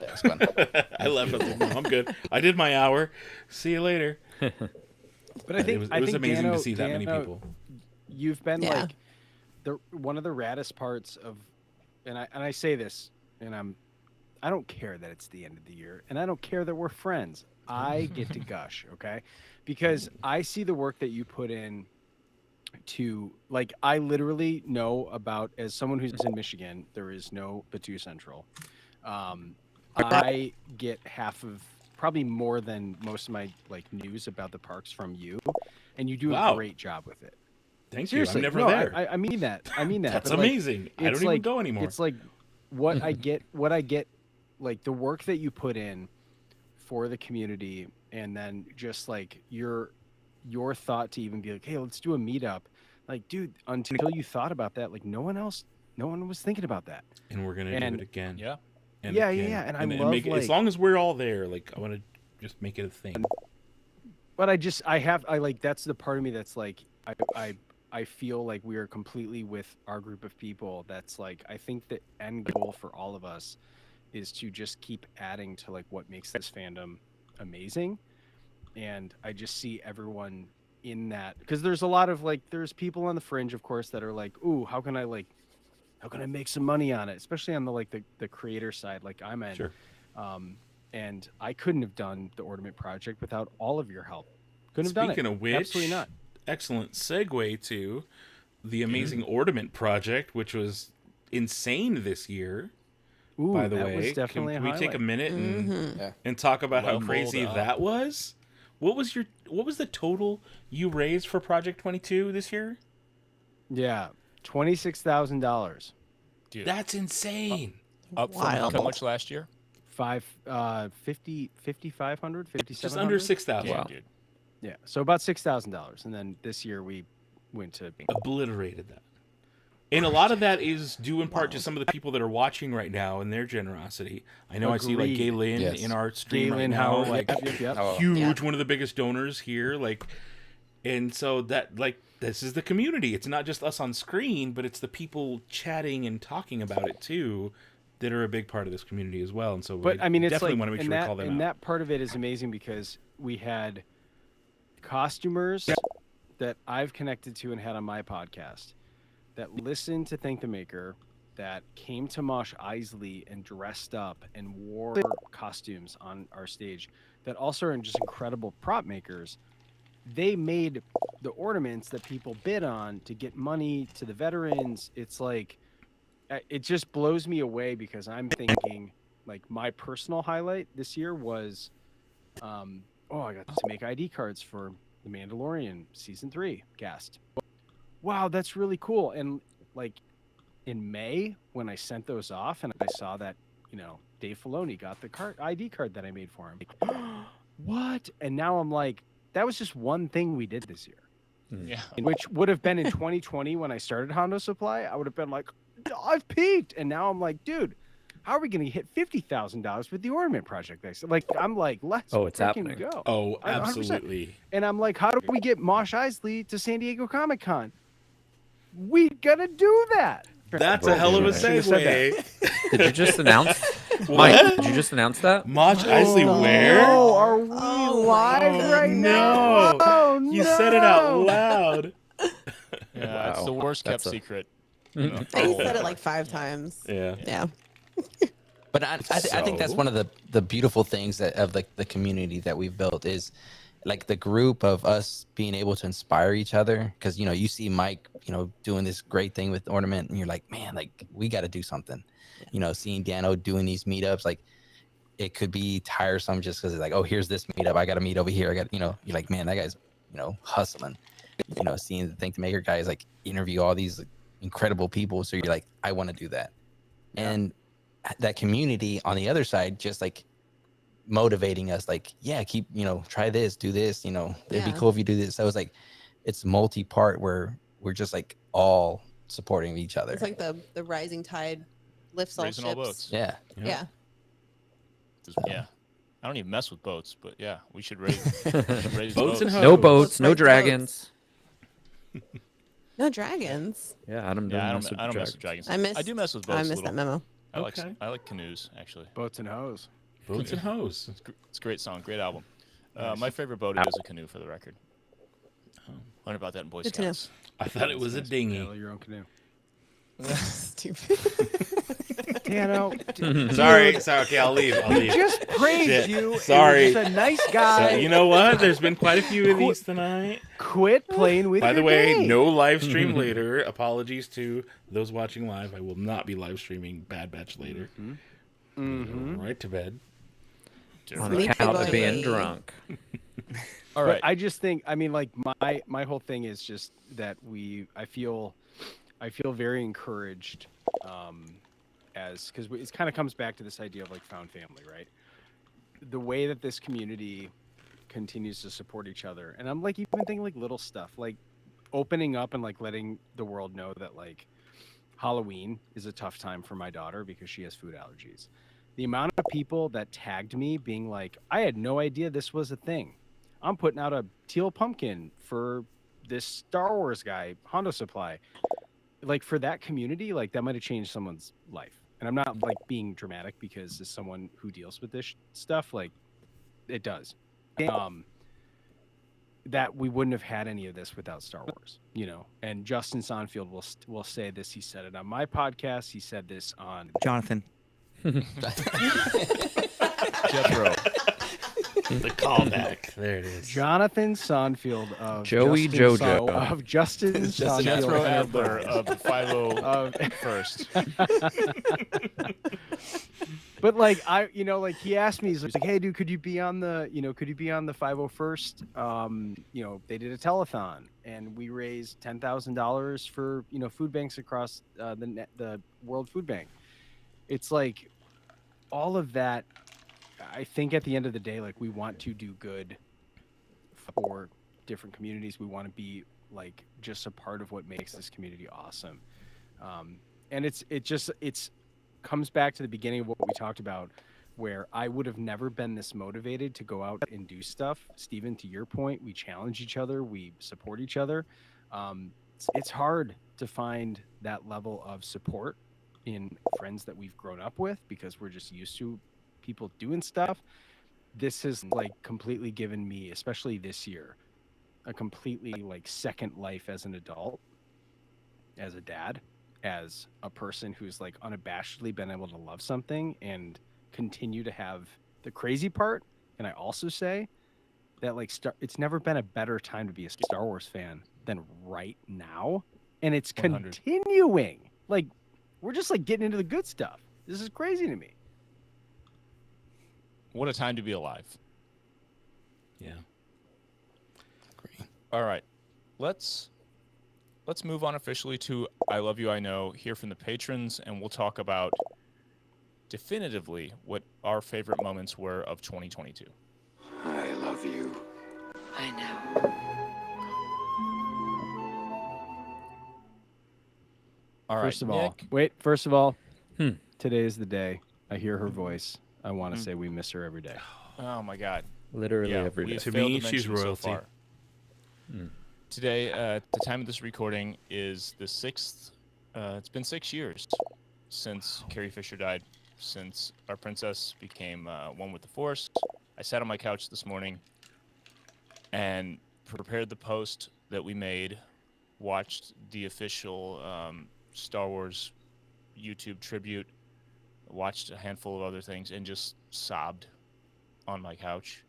That was fun. I left. I was like, no, I'm good. I did my hour. See you later. But I think it was amazing to Dano- see that many Dano, people. You've been Yeah. like one of the raddest parts of, and I say this, and I don't care that it's the end of the year, and I don't care that we're friends. I get to gush, okay? Because I see the work that you put in to, like, I literally know about, as someone who's in Michigan, there is no Batu Central. I get half of, probably more than most of my like news about the parks from you, and you do Wow. a great job with it. Thank Seriously, you. I'm never no, there. I mean that. I mean that. That's but, like, amazing. I it's don't even like- go anymore. It's like what I get, like the work that you put in for the community, and then just like your thought to even be like, hey, let's do a meetup. Like, dude, until you thought about that, like no one was thinking about that. And we're going to do and- it again. Yeah. And Yeah, again. yeah, and I and love, make it, as like- long as we're all there, like I want to just make it a thing. But I like, that's the part of me that's like, I feel like we are completely with our group of people. That's like, I think the end goal for all of us is to just keep adding to like what makes this fandom amazing. And I just see everyone in that, because there's a lot of like, there's people on the fringe, of course, that are like, ooh, how can I make some money on it? Especially on the creator side, like I'm in. Sure. And I couldn't have done the Ornament project without all of your help. Couldn't have done it. Speaking of which, Absolutely not. excellent segue to the amazing Mm-hmm. Ornament project, which was insane this year. Ooh, by the that way, was definitely can a we take a highlight. minute and Mhm. and talk about Well how crazy pulled up. that was? What was the total you raised for Project 22 this year? Yeah, $26,000. Dude, That's insane. up from Wild. how much last year? 5,500, 5,700. Just under 6,000. Damn, dude. Yeah, so about $6,000, and then this year we went to. Obliterated that. And a lot of that is due in part to some of the people that are watching right now and their generosity. I know I see like Agreed. Galen Yes. in our stream right Galen now, Howard, like yep. Oh, huge, Yeah. one of the biggest donors here, like, and so that like this is the community. It's not just us on screen, but it's the people chatting and talking about it too that are a big part of this community as well. And so, But I mean, it's definitely like, want to make and sure we that, call them and out. that part of it is amazing because we had costumers that I've connected to and had on my podcast that listened to Thank the Maker, that came to Mosh Eisley and dressed up and wore costumes on our stage, that also are just incredible prop makers. they made the ornaments that people bid on to get money to the veterans. It's like, it just blows me away because I'm thinking like my personal highlight this year was, I got to make ID cards for The Mandalorian season 3 cast. Wow, that's really cool. And like in May when I sent those off and I saw that, Dave Filoni got the ID card that I made for him. Like, what? And now I'm like, that was just one thing we did this year. Yeah. Which would have been in 2020 when I started Hondo Supply. I would have been like, I've peaked. And now I'm like, dude, how are we going to hit $50,000 with the ornament project next? Like, I'm like, let's it's freaking happening. go. Oh, 100%. absolutely. And I'm like, how do we get Mosh Eisley to San Diego Comic Con? We gotta do that. That's a hell of a Should've said segue. Did you just announce? What? Mike, did you just announce that? Mosh Eisley where? No, are we live right now? No. Oh, You said it out loud. Yeah, it's Wow. the worst kept That's a- secret. He said it like 5 times. Yeah. Yeah. But I think that's So? one of the beautiful things of like the community that we've built is like the group of us being able to inspire each other. Because you see Mike, doing this great thing with ornament, and you're like, man, like we got to do something. Seeing Dano doing these meetups, like it could be tiresome just because it's like, oh, here's this meetup, I got to meet over here. I got, you're like, man, that guy's, hustling. Seeing the Think the Maker guys like interview all these incredible people, so you're like, I want to do that. Yeah. And that community on the other side just like motivating us, like, yeah, keep, try this, do this, it'd be cool if you do this. So it's like it's multi-part where we're just like all supporting each other. It's like the rising tide lifts all Raising ships. all boats. Yeah. Yeah. Yeah. I don't even mess with boats, but yeah, we should raise, raise Boats and No hoes. boats, no Right, dragons. No dragons. Yeah, Adam Yeah, I doesn't don't mess with mess dragons. with dragons. I do mess with boats. I a missed little. that memo. Okay. I like canoes actually. Boats and hoes. Boats and hoes. It's a great song, great album. Nice. My favorite boat is a canoe, for the record. Learn about that in Boy Good to know. Scouts. I thought it was a dinghy. Sail your own canoe. Stupid. Dano, Sorry. Okay, I'll leave. we just praised Shit. you. Sorry. And you're just a nice guy. So, you know what? There's been quite a few of these tonight. Quit playing with By the your way, day. no live stream later. Apologies to those watching live. I will not be live streaming Bad Batch later. Right to bed. On Sleepy account of boy. being drunk. All But right. I just think, I mean, like my whole thing is just that I feel very encouraged, because it kind of comes back to this idea of like found family, right? The way that this community continues to support each other, and I'm like even thinking like little stuff, like opening up and like letting the world know that like Halloween is a tough time for my daughter because she has food allergies. The amount of people that tagged me being like, I had no idea this was a thing. I'm putting out a teal pumpkin for this Star Wars guy, Hondo Supply. Like for that community, like that might have changed someone's life. And I'm not like being dramatic because as someone who deals with this stuff, like it does. That we wouldn't have had any of this without Star Wars, And Justin Sonfield will say this. He said it on my podcast. He said this on Jonathan. Jethro. The callback. There it is. Jonathan Sonfield of Joey Justin Jojo. of Justin Sonfield Jethro Enterprise. Adler of the 501st. But like he asked me, he's like, hey dude, could you be on the 501st? They did a telethon and we raised $10,000 for food banks across the World Food Bank. It's like all of that. I think at the end of the day, like we want to do good for different communities. We want to be like just a part of what makes this community awesome. And it comes back to the beginning of what we talked about, where I would have never been this motivated to go out and do stuff. Steven, to your point, we challenge each other, we support each other. It's hard to find that level of support in friends that we've grown up with because we're just used to people doing stuff. This has like completely given me, especially this year, a completely like second life as an adult, as a dad, as a person who's like unabashedly been able to love something and continue to have the crazy part. And I also say that like it's never been a better time to be a Star Wars fan than right now, and it's 100. continuing. Like we're just like getting into the good stuff. This is crazy to me. What a time to be alive. Yeah. Agree. All right. Let's move on officially to I Love You, I Know, hear from the patrons, and we'll talk about definitively what our favorite moments were of 2022. I love you. I know. All right, First of all, today is the day I hear her voice. I want to say we miss her every day. Oh my God. Literally Yeah, every we day. have To failed me, to she's mention so royalty. far. Today, at the time of this recording, is the 6th. It's been 6 years since Carrie Fisher died, since our princess became one with the Force. I sat on my couch this morning and prepared the post that we made, watched the official Star Wars YouTube tribute, watched a handful of other things, and just sobbed on my couch.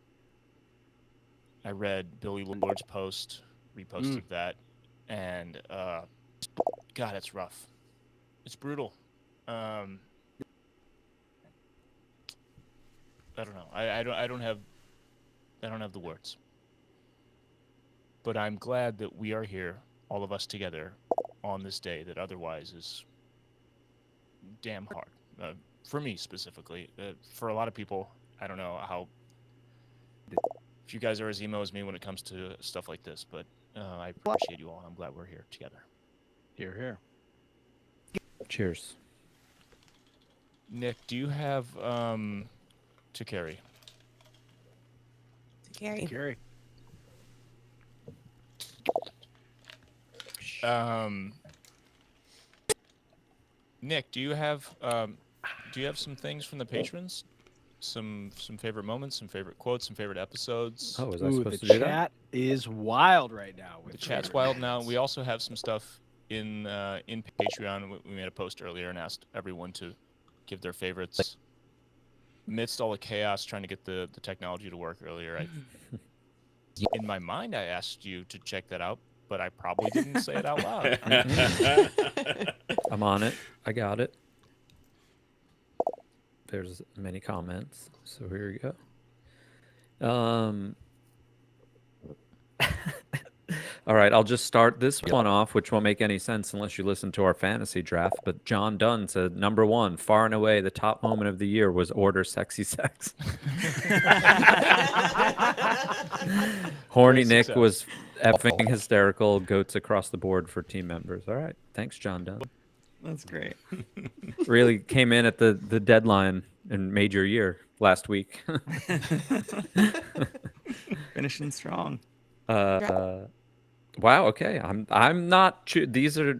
I read Billy Lord's post, reposted that, and God, it's rough. It's brutal. I don't know. I don't have the words. But I'm glad that we are here, all of us together, on this day that otherwise is damn hard. For me specifically. For a lot of people, I don't know how. If you guys are as emo as me when it comes to stuff like this, but I appreciate you all. I'm glad we're here together. Here, here. Cheers. Nick, do you have to carry? Carrie. Carrie. Nick, do you have some things from the patrons? Some favorite moments, some favorite quotes, some favorite episodes. Oh, was I Ooh, supposed the to do that? chat is wild right now. With The chat's favorite wild now. moments. We also have some stuff in Patreon. We made a post earlier and asked everyone to give their favorites. Amidst all the chaos trying to get the technology to work earlier, in my mind I asked you to check that out, but I probably didn't say it out loud. I'm on it. I got it. There's many comments, so here we go. All right, I'll just start this one off, which won't make any sense unless you listen to our fantasy draft. But John Dunn said, #1, far and away, the top moment of the year was Order Sexy Sex. Horny Nick was effing hysterical. Goats across the board for team members. All right, thanks, John Dunn. That's great. Really came in at the deadline and made your year last week. Finishing strong. Wow. Okay. I'm not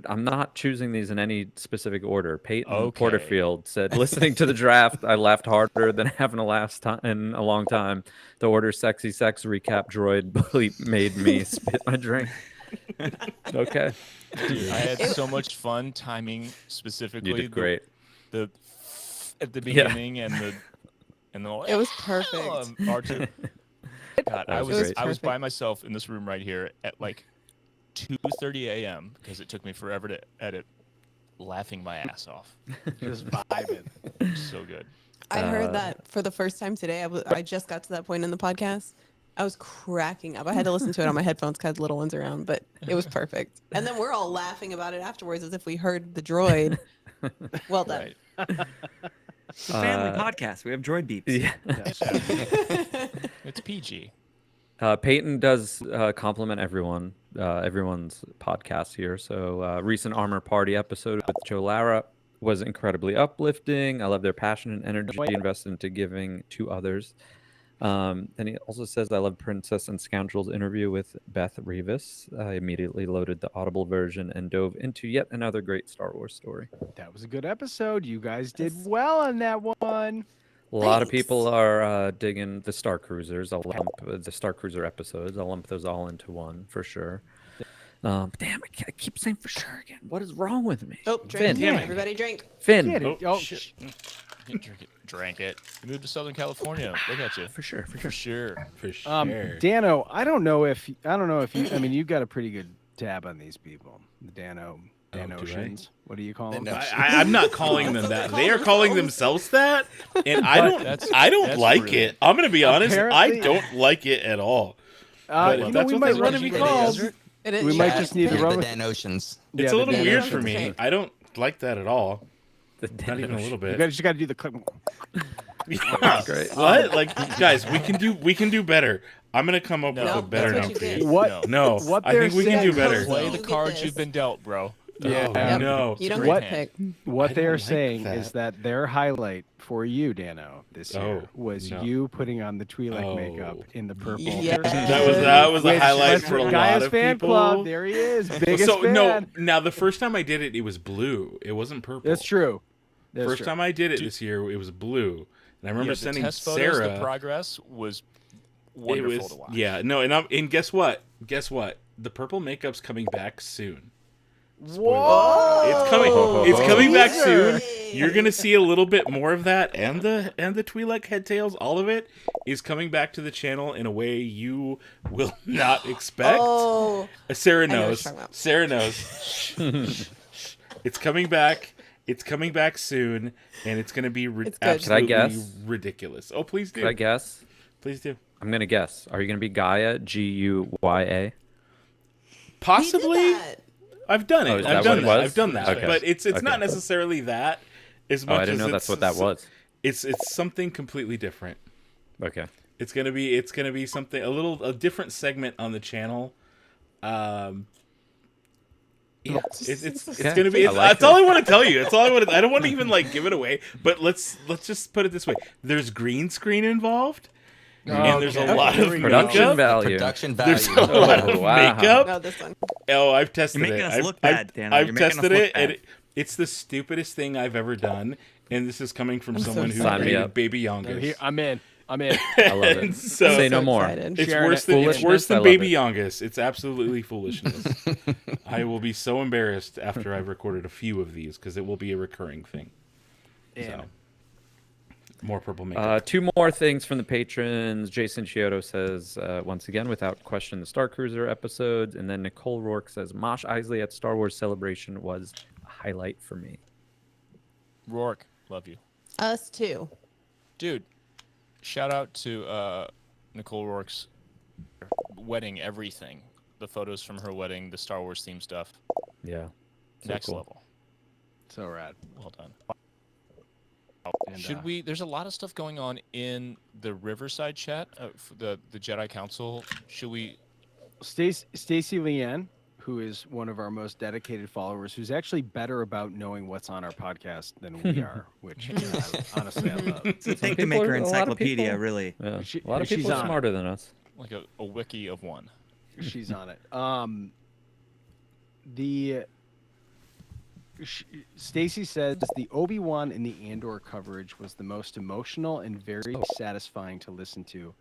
I'm not choosing these in any specific order. Peyton Porterfield said, listening to the draft, I laughed harder than having a laugh in a long time. The Order Sexy Sex recap droid bleep made me spit my drink. Okay. Dude, I had so much fun timing specifically. You did great. The at the beginning and the It was perfect. R2. God, I was by myself in this room right here at like 2:30 a.m. because it took me forever to edit, laughing my ass off. Just vibing. So good. I heard that for the first time today. I just got to that point in the podcast. I was cracking up. I had to listen to it on my headphones because I had little ones around, but it was perfect. And then we're all laughing about it afterwards as if we heard the droid. Well done. Right. It's a family podcast. We have droid beeps. Yeah. It's PG. Peyton does compliment everyone's podcast here. So recent Armor Party episode with Joe Lara was incredibly uplifting. I love their passion and energy invested into giving to others. And he also says, I love Princess and Scoundrel's interview with Beth Revis. I immediately loaded the Audible version and dove into yet another great Star Wars story. That was a good episode. You guys did well on that one. A lot of people are digging the Starcruisers. I'll lump the Starcruiser episodes. I'll lump those all into one for sure. Damn, I keep saying for sure again. What is wrong with me? Oh, drink. Finn. Everybody drink. Finn. Get it. Oh, shit. Drank it. You moved to Southern California. Look at you. For sure. For sure. For sure. Dano, I don't know if you. I mean, you've got a pretty good tab on these people. The Danotians. What do you call them? I'm not calling them that. They are calling themselves that, and I don't that's like rude. it. I'm gonna be honest. I Apparently- don't like it at all. But if that's we what might they want to run be into called, It is We might chat. just need to The run with Danotians. it's Yeah, a little the weird Danotians. for me. I don't like that at all. The Not even a little You bit. just got to do the click. Yeah. great. What? Like, guys, we can do better. I'm gonna come up with No, a better that's name what for you you. did. What? No, What I they're think we can saying- do better. Play Play the You get cards this. you've been dealt, bro. Yeah. Oh, no. You don't What? get to pick. What I they're don't like saying that. is that their highlight for you, Dano, this year Oh, was no. you putting on the Twi'lek Oh. makeup in the purple. Yes. That was a Which- highlight that's for a Gaia's lot of fan people. club. There he is, biggest So fan. no, now the first time I did it, it was blue. It wasn't purple. That's true. That's First true. time I did it this year, it was blue, and I remember Yeah, the sending test photos, Sarah. the progress was It wonderful was to watch. and guess what? Guess what? The purple makeup's coming back soon. Whoa! It's coming. It's coming back Teaser. soon. You're gonna see a little bit more of that, and the Twi'lek head tails. All of it is coming back to the channel in a way you will not expect. Oh, Sarah I know what knows. you're talking about. Sarah knows. It's coming back. It's coming back soon, and it's gonna be It's good. Can I absolutely guess? ridiculous. Oh, please do. Could I guess? Please do. I'm gonna guess. Are you gonna be Gaia? Guya? Possibly. We did that. I've done it. Oh, is I've that done what it that. was? I've done that. Okay. But it's Okay. not necessarily that as Oh, much I didn't as know that's what that was. It's something completely different. Okay. It's gonna be something a different segment on the channel. Yeah, it's Okay. gonna be. I like That's all I want to tell you. That's all I want. I don't want to even like give it away. But let's just put it this way: there's green screen involved, and there's a Okay. lot Here of we go. Production makeup. value. Production value. There's a lot of wow. makeup. No, this one. Oh, I've tested You're making it. us I've, look bad, I've, Dano. I've You're making us tested look it, and bad. it's the stupidest thing I've ever done. And this is coming from someone who Sign me created up. Baby No, Youngus. here- I'm in. I'm in. I love it. And so Say no more. excited. it's Sharing worse it. than Foolishness, I love Baby it. Youngus. It's absolutely foolishness. I will be so embarrassed after I've recorded a few of these because it will be a recurring thing. Yeah. So, more purple makeup. Two more things from the patrons. Jason Chiodo says, once again, without question, the Starcruiser episodes. And then Nicole Rourke says, Mosh Eisley at Star Wars Celebration was a highlight for me. Rourke, love you. Us too. Dude, shout out to Nicole Rourke's wedding everything. The photos from her wedding, the Star Wars theme stuff. Yeah. So Next cool. level. So rad. Well done. And, Should we? There's a lot of stuff going on in the Riverside chat, for the Jedi Council. Should we? Stacy Leanne, who is one of our most dedicated followers, who's actually better about knowing what's on our podcast than we are, which honestly I love. So thank the people maker are- a lot of encyclopedia, people- really. Yeah. She- a lot of she's people are on it. smarter than us. Like a wiki of one. She's on it. Stacy says the Obi-Wan and the Andor coverage was the most emotional and very satisfying to listen to,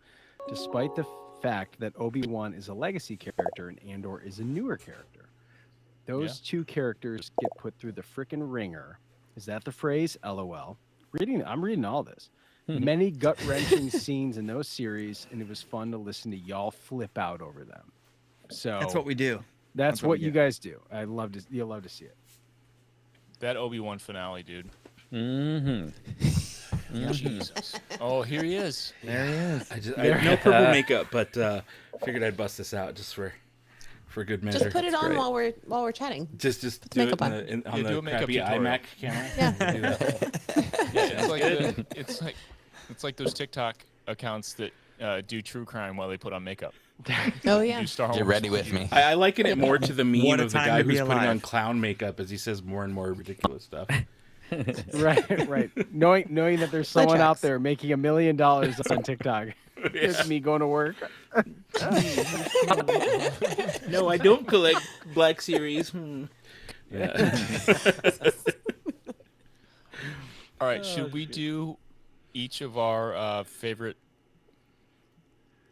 despite the fact that Obi-Wan is a legacy character and Andor is a newer character. Those two characters get put through the frickin' ringer. Is that the phrase? LOL. I'm reading all this. Many gut-wrenching scenes in those series, and it was fun to listen to y'all flip out over them. So That's what we do. That's what what we you do. guys do. You'll love to see it. That Obi-Wan finale, dude. Mm-hmm. Jesus. Oh, here he is. There he is. I have no purple makeup, but figured I'd bust this out just for good measure. Just put it on great. while we're chatting. Just do it makeup on. on Yeah, do the a makeup crappy tutorial. iMac camera. Yeah. Do that. Yeah, it's like those TikTok accounts that do true crime while they put on makeup. Oh yeah. Do Star Get Wars. ready with me. I liken it more to the meme What a of the time guy to be who's putting on alive. clown makeup as he says more and more ridiculous stuff. Right. Knowing that there's someone out tracks. there making $1 million on TikTok. It's me going to work. No, I don't collect Black Series. Yeah. All right, should we do each of our favorite?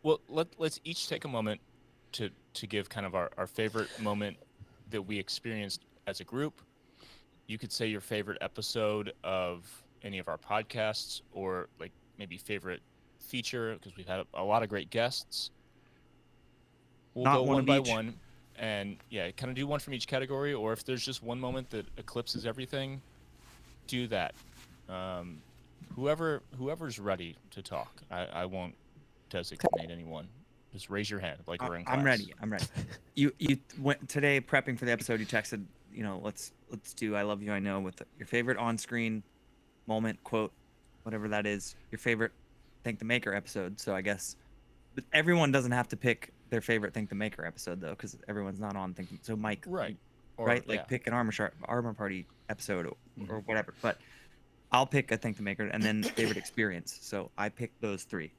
Well, let's each take a moment to to give kind of our favorite moment that we experienced as a group. You could say your favorite episode of any of our podcasts, or like maybe favorite feature, because we've had a lot of great guests. We'll Not go one one of by each. one, and yeah, kind of do one from each category. Or if there's just one moment that eclipses everything, do that. Whoever's ready to talk, I won't designate anyone. Just raise your hand like we're in class. I'm ready. I'm ready. You went today prepping for the episode. You texted, let's do "I Love You, I Know" with your favorite on-screen moment, quote, whatever that is. Your favorite Thank the Maker episode. So I guess, but everyone doesn't have to pick their favorite Thank the Maker episode though, because everyone's not on Thank. So Mike, Right. Or, right? Like yeah. pick an armor party episode or whatever. But I'll pick a Thank the Maker and then favorite experience. So I picked those three.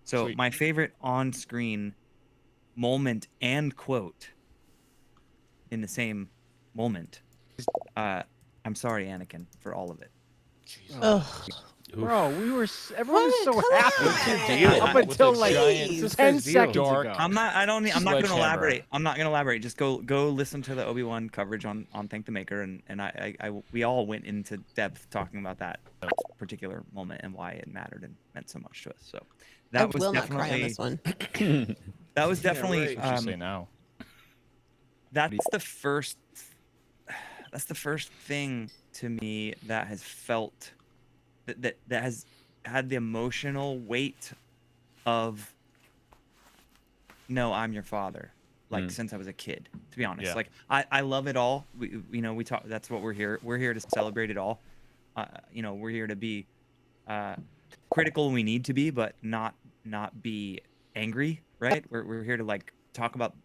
So Sweet. my favorite on-screen moment and quote in the same moment. I'm sorry, Anakin, for all of it. Ugh. Bro, everyone was so Come happy on. up With until a like giant 10 seconds dark- ago. I'm not going to Sledgehammer. elaborate. I'm not going to elaborate. Just go listen to the Obi-Wan coverage on Thank the Maker, and we all went into depth talking about that particular moment and why it mattered and meant so much to us. So that I was will not cry on definitely this one. that was definitely What you say now? that's the first thing to me that has felt that has had the emotional weight of no, I'm your father, like since I was a kid, to be honest. Yeah. Like I love it all. We talk, that's what we're here to celebrate it all. We're here to be critical when we need to be, but not be angry, right? We're here to like talk about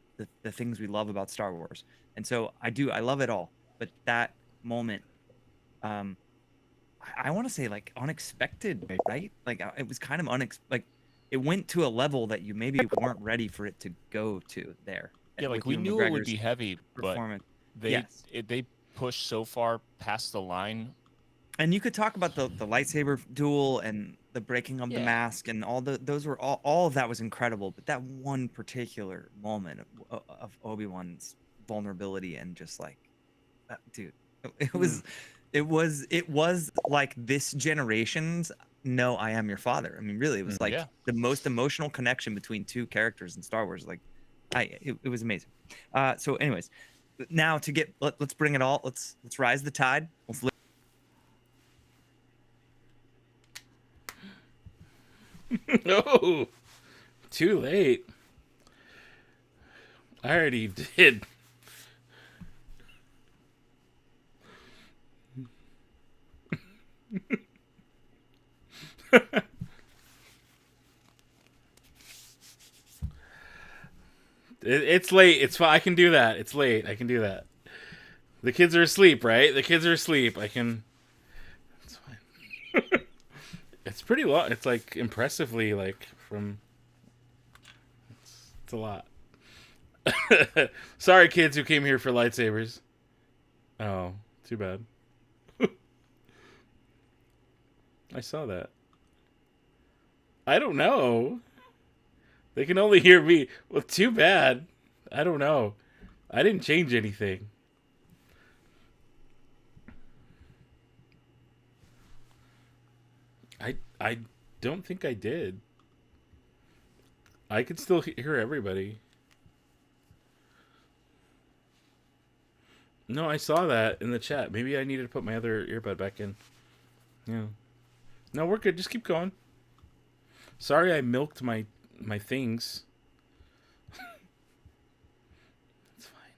the things we love about Star Wars. And so I love it all. But that moment, I want to say like unexpected, right? Like it was kind of like it went to a level that you maybe weren't ready for it to go to there. Yeah, like with we Ewan knew it would McGregor's be heavy, but performance. they Yes. they pushed so far past the line. And you could talk about the lightsaber duel and the breaking of the mask and those were all of that was incredible. But that one particular moment of Obi-Wan's vulnerability and just like, dude, it was like this generation's "No, I Am Your Father." I mean, really, it was like the most emotional connection between two characters in Star Wars. Like, it was amazing. So, anyways, now let's bring it all. Let's rise the tide. No, too late. I already did. It's late. It's fine. I can do that. It's late. I can do that. The kids are asleep, right? The kids are asleep. I can. It's fine. It's pretty long. It's like impressively like from. It's a lot. Sorry, kids who came here for lightsabers. Oh, too bad. I saw that. I don't know. They can only hear me. Well, too bad. I don't know. I didn't change anything. I don't think I did. I can still hear everybody. No, I saw that in the chat. Maybe I needed to put my other earbud back in. Yeah. No, we're good. Just keep going. Sorry I milked my things. It's fine.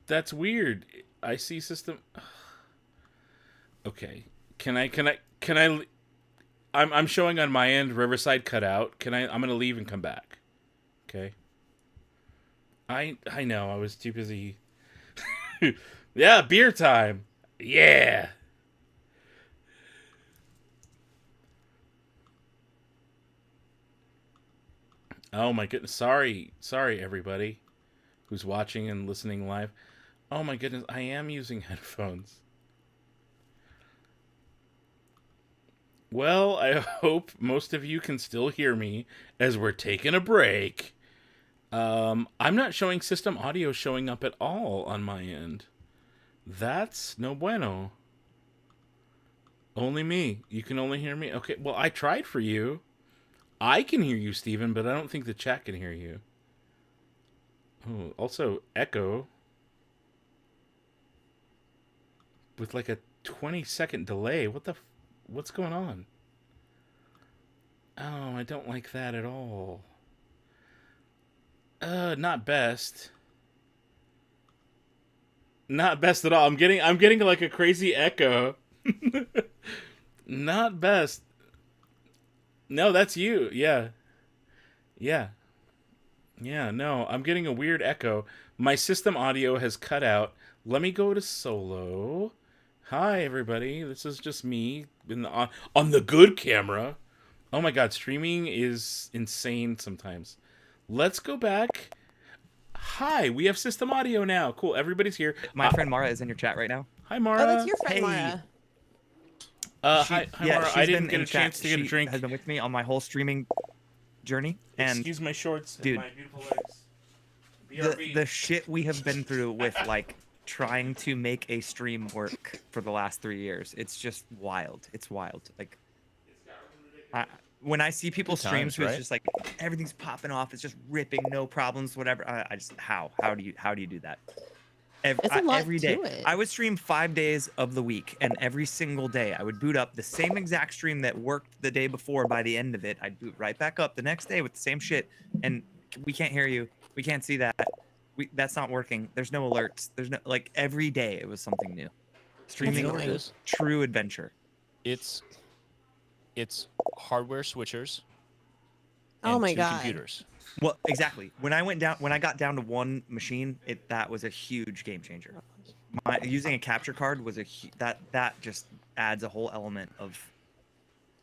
That's weird. I see system. Okay. Can I I'm showing on my end Riverside cut out. I'm going to leave and come back. Okay? I know. I was too busy. Yeah, beer time. Yeah. Oh my goodness. Sorry everybody who's watching and listening live. Oh my goodness, I am using headphones. Well, I hope most of you can still hear me as we're taking a break. I'm not showing system audio showing up at all on my end. That's no bueno. Only me. You can only hear me? Okay, well, I tried for you. I can hear you, Steven, but I don't think the chat can hear you. Oh, also, echo. With like a 20-second delay. What's going on? Oh, I don't like that at all. Not best. Not best at all. I'm getting like a crazy echo. Not best. No, that's you. Yeah. Yeah. Yeah, no, I'm getting a weird echo. My system audio has cut out. Let me go to solo. Hi, everybody. This is just me on the good camera. Oh my god, streaming is insane sometimes. Let's go back. Hi, we have system audio now. Cool, everybody's here. My friend Mara is in your chat right now. Hi, Mara. Oh, that's your friend, Hey. Mara. Hi, Mara. she's I didn't been get in a chance chat. to get a She drink. has been with me on my whole streaming journey, and Excuse my shorts dude, and my beautiful legs. BRB. the shit we have been through with like trying to make a stream work for the last 3 years. It's just wild. It's wild. Like, when I see people Good stream, times, so it's right? just like everything's popping off. It's just ripping, no problems, whatever. I just how do you do that? It's a lot Every day. to it. I would stream 5 days of the week, and every single day I would boot up the same exact stream that worked the day before. By the end of it, I'd boot right back up the next day with the same shit, and we can't hear you. We can't see that. That's not working. There's no alerts. There's no, like, every day it was something new. Streaming know what it is is? true adventure. It's hardware switchers. Oh and my two God. Computers. Well, exactly. When I got down to one machine, that was a huge game changer. Using a capture card was that just adds a whole element of.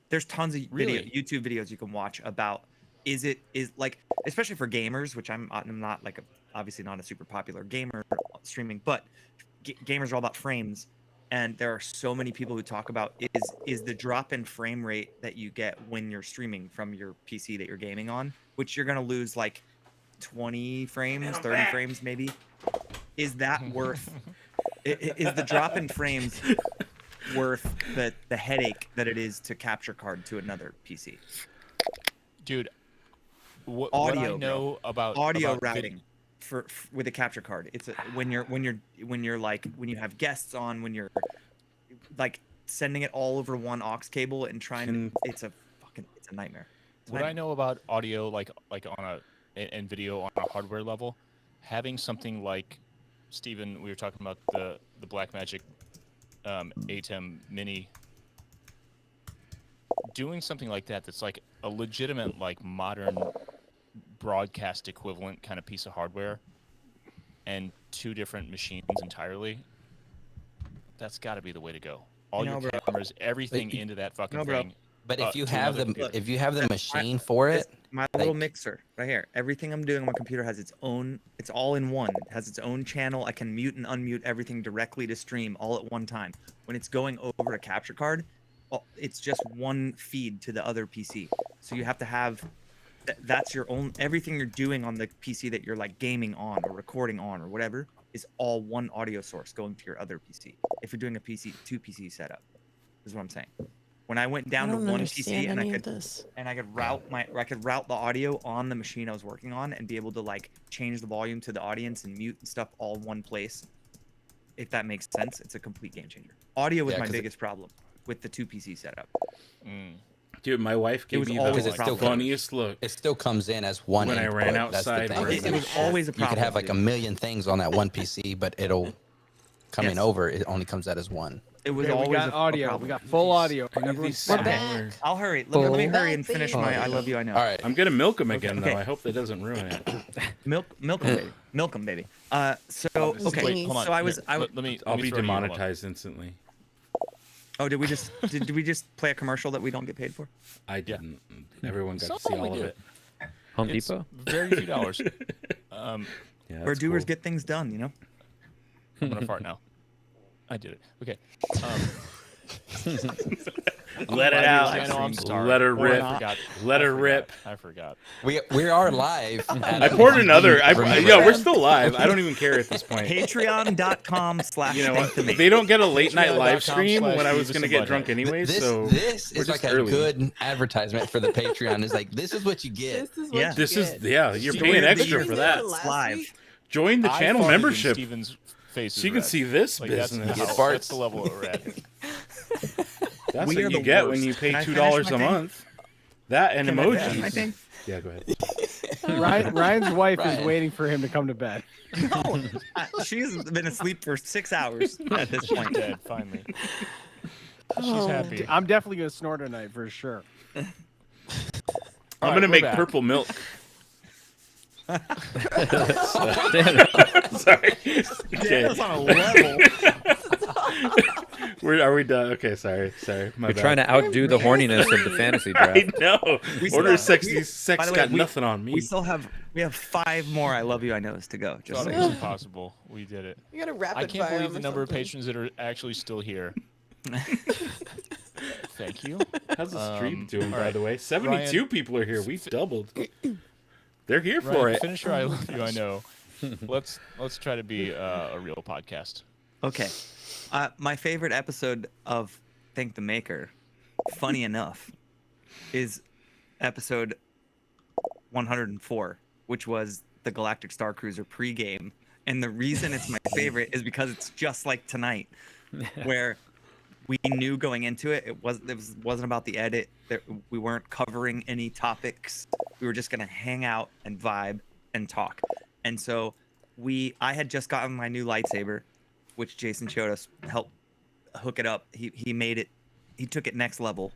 There's tons of Really? YouTube videos you can watch about is like, especially for gamers, which I'm not like obviously not a super popular gamer streaming, but gamers are all about frames. And there are so many people who talk about is the drop in frame rate that you get when you're streaming from your PC that you're gaming on, which you're gonna lose like 20 frames, 30 frames maybe. Is that worth? Is the drop in frames worth the headache that it is to capture card to another PC? Dude, what Audio, I know about Audio about routing with a capture card. It's when you have guests on, when you're like sending it all over one aux cable and trying to, it's a nightmare. What I know about audio, like on and video on a hardware level, having something like Steven, we were talking about the Blackmagic ATEM Mini, doing something like that's like a legitimate, like, modern broadcast equivalent kind of piece of hardware, and two different machines entirely. That's got to be the way to go. All your cameras, everything into that fucking thing. But if you to have another the machine for it, my little mixer right here. Everything I'm doing on my computer has its own. It's all in one. It has its own channel. I can mute and unmute everything directly to stream all at one time. When it's going over a capture card, it's just one feed to the other PC. So you have to have. That's your own. Everything you're doing on the PC that you're like gaming on or recording on or whatever is all one audio source going to your other PC. If you're doing a two PC setup, is what I'm saying. When I went down to one PC and I could route the audio on the machine I was working on and be able to like change the volume to the audience and mute and stuff all in one place. If that makes sense, it's a complete game changer. Audio was my biggest problem with the two PC setup. Dude, my wife gave me the funniest look. It still comes in as one when input. I ran outside. It was always a problem. You could have like a million things on that one PC, but it'll coming over. It only comes out as one. It was Okay, always we got audio. We got full audio. We're back. I'll hurry. Let me hurry and finish my I love you, I know. All right. I'm gonna milk him again though. I hope that doesn't ruin it. Milk him, baby. Milk him, baby. So okay. Wait, hold on. So I was. Let me. I'll let me be throw to you, hold on. demonetized instantly. Oh, did we just play a commercial that we don't get paid for? I didn't. Everyone got to see Someone all of did. it. Home It's Depot. very few dollars. Yeah, Where that's doers cool. get things done, you know. I'm gonna fart now. I did it. Okay. Let it Live out. channel, I'm sorry. Let her Oh, rip. I forgot. Let her rip. I forgot. We are live. I poured another. Remember Yeah, we're that. still live. I don't even care at this point. Patreon.com/. You know what? They don't get a late night live stream when I was Patreon.com/Beavis going to and get Butthead. drunk anyway. This So is like a good advertisement for the Patreon. Is like, this is what you get. This is what Yeah. you This is get. you're Story paying of the extra year. for that. Last Live. week? Join the I channel farted in membership. Steven's face So is you can red. see this Like, that's, business. Get how, farts. that's the level we're at. That's We what are you the get worst. when you pay Can I finish $2 my a thing? month. That and Can I finish my emojis. thing? Yeah, go ahead. Ryan's wife Ryan. is waiting for him to come to bed. No, she's been asleep for 6 hours at this point. Dead, finally. She's Oh. happy. I'm definitely gonna snort tonight for sure. I'm All going to right, make we're back. purple milk. Damn. Sorry. Okay. That's on a level. Are we done? Okay, sorry. My You're bad. trying to outdo the horniness of the fantasy I draft. know. We still Order have- sex by sex the way, got we- nothing on me. We have 5 more I love you I knows to go. Just Thought so it you was know. impossible. We did it. You got a rapid I can't fire believe him the or number of something. patrons that are actually still here. Thank you. How's the stream doing, all by right. the way? 72 Ryan, people are here. We've doubled. They're here for Ryan, it. finish your I love you. I know. Let's try to be a real podcast. Okay. My favorite episode of Thank the Maker, funny enough, is episode 104, which was the Galactic Starcruiser pregame. And the reason it's my favorite is because it's just like tonight, where we knew going into it, it wasn't about the edit. We weren't covering any topics. We were just gonna hang out and vibe and talk. And so I had just gotten my new lightsaber, which Jason showed us, helped hook it up. He made it, he took it next level.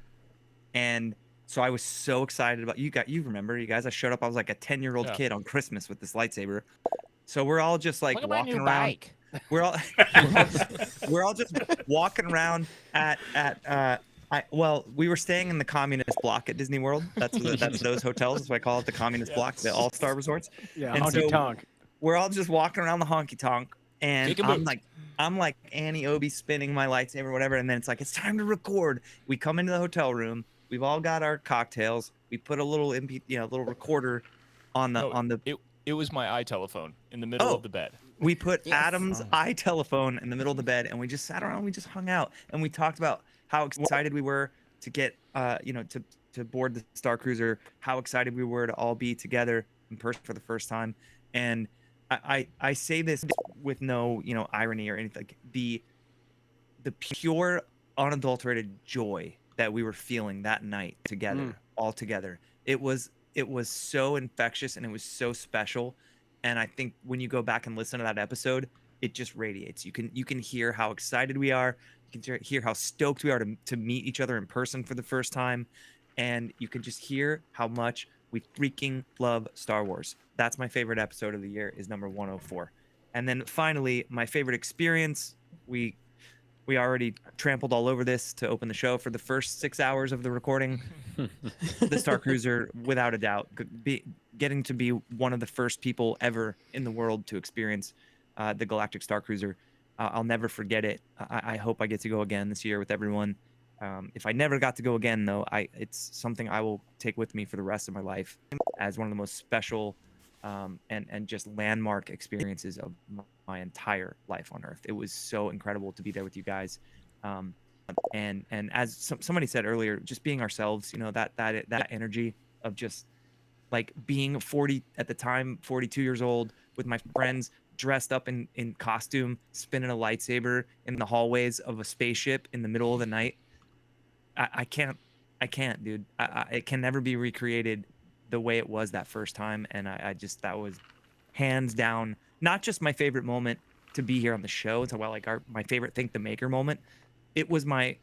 And so I was so excited about you remember, you guys, I showed up, I was like a 10-year-old kid on Christmas with this lightsaber. So we're all just like walking around. We're all just walking around we were staying in the communist block at Disney World. That's those hotels. That's why I call it the communist block, the all-star resorts. Yeah, And honky so tonk. we're all just walking around the honky tonk, and I'm like Annie Obi spinning my lightsaber, whatever. And then it's like, it's time to record. We come into the hotel room. We've all got our cocktails. We put a little little recorder on the. It was my iTelephone in the middle of the bed. We put Adam's iTelephone in the middle of the bed, and we just sat around. We just hung out, and we talked about how excited we were to get, to board the Star Cruiser. How excited we were to all be together in person for the first time. And I say this with no, irony or anything. The pure, unadulterated joy that we were feeling that night together, all together. It was so infectious and it was so special. And I think when you go back and listen to that episode, it just radiates. You can hear how excited we are. You can hear how stoked we are to meet each other in person for the first time. And you can just hear how much we freaking love Star Wars. That's my favorite episode of the year, is number 104. And then finally, my favorite experience, we already trampled all over this to open the show for the first 6 hours of the recording. The Star Cruiser, without a doubt, getting to be one of the first people ever in the world to experience the Galactic Starcruiser. I'll never forget it. I hope I get to go again this year with everyone. If I never got to go again, though, it's something I will take with me for the rest of my life as one of the most special and just landmark experiences of my entire life on Earth. It was so incredible to be there with you guys. And as somebody said earlier, just being ourselves, that energy of just like being 40 at the time, 42 years old with my friends, dressed up in costume, spinning a lightsaber in the hallways of a spaceship in the middle of the night. I can't, dude. It can never be recreated the way it was that first time. And that was hands down, not just my favorite moment to be here on the show. It's my favorite Thank the Maker moment. It was my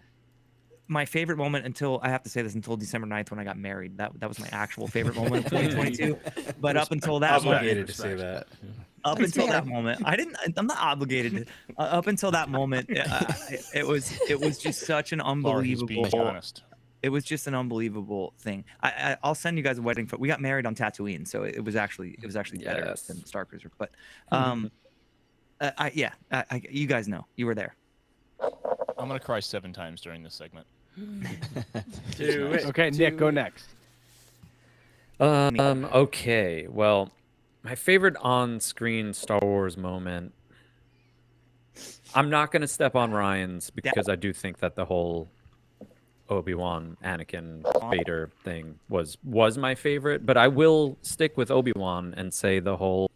favorite moment until, I have to say this, until December 9th when I got married. That was my actual favorite moment of 2022. But up until that Obligated to say that. Up until that moment, I'm not obligated. Up until that moment, it was just such an unbelievable. Honest. It was just an unbelievable thing. I'll send you guys a wedding photo. We got married on Tatooine, so it was actually better than Star Cruiser. But you guys know, you were there. I'm gonna cry 7 times during this segment. Do it. Okay, Nick, go next. Okay. Well, my favorite on-screen Star Wars moment. I'm not going to step on Ryan's because I do think that the whole Obi-Wan, Anakin, Vader thing was my favorite, but I will stick with Obi-Wan and say the whole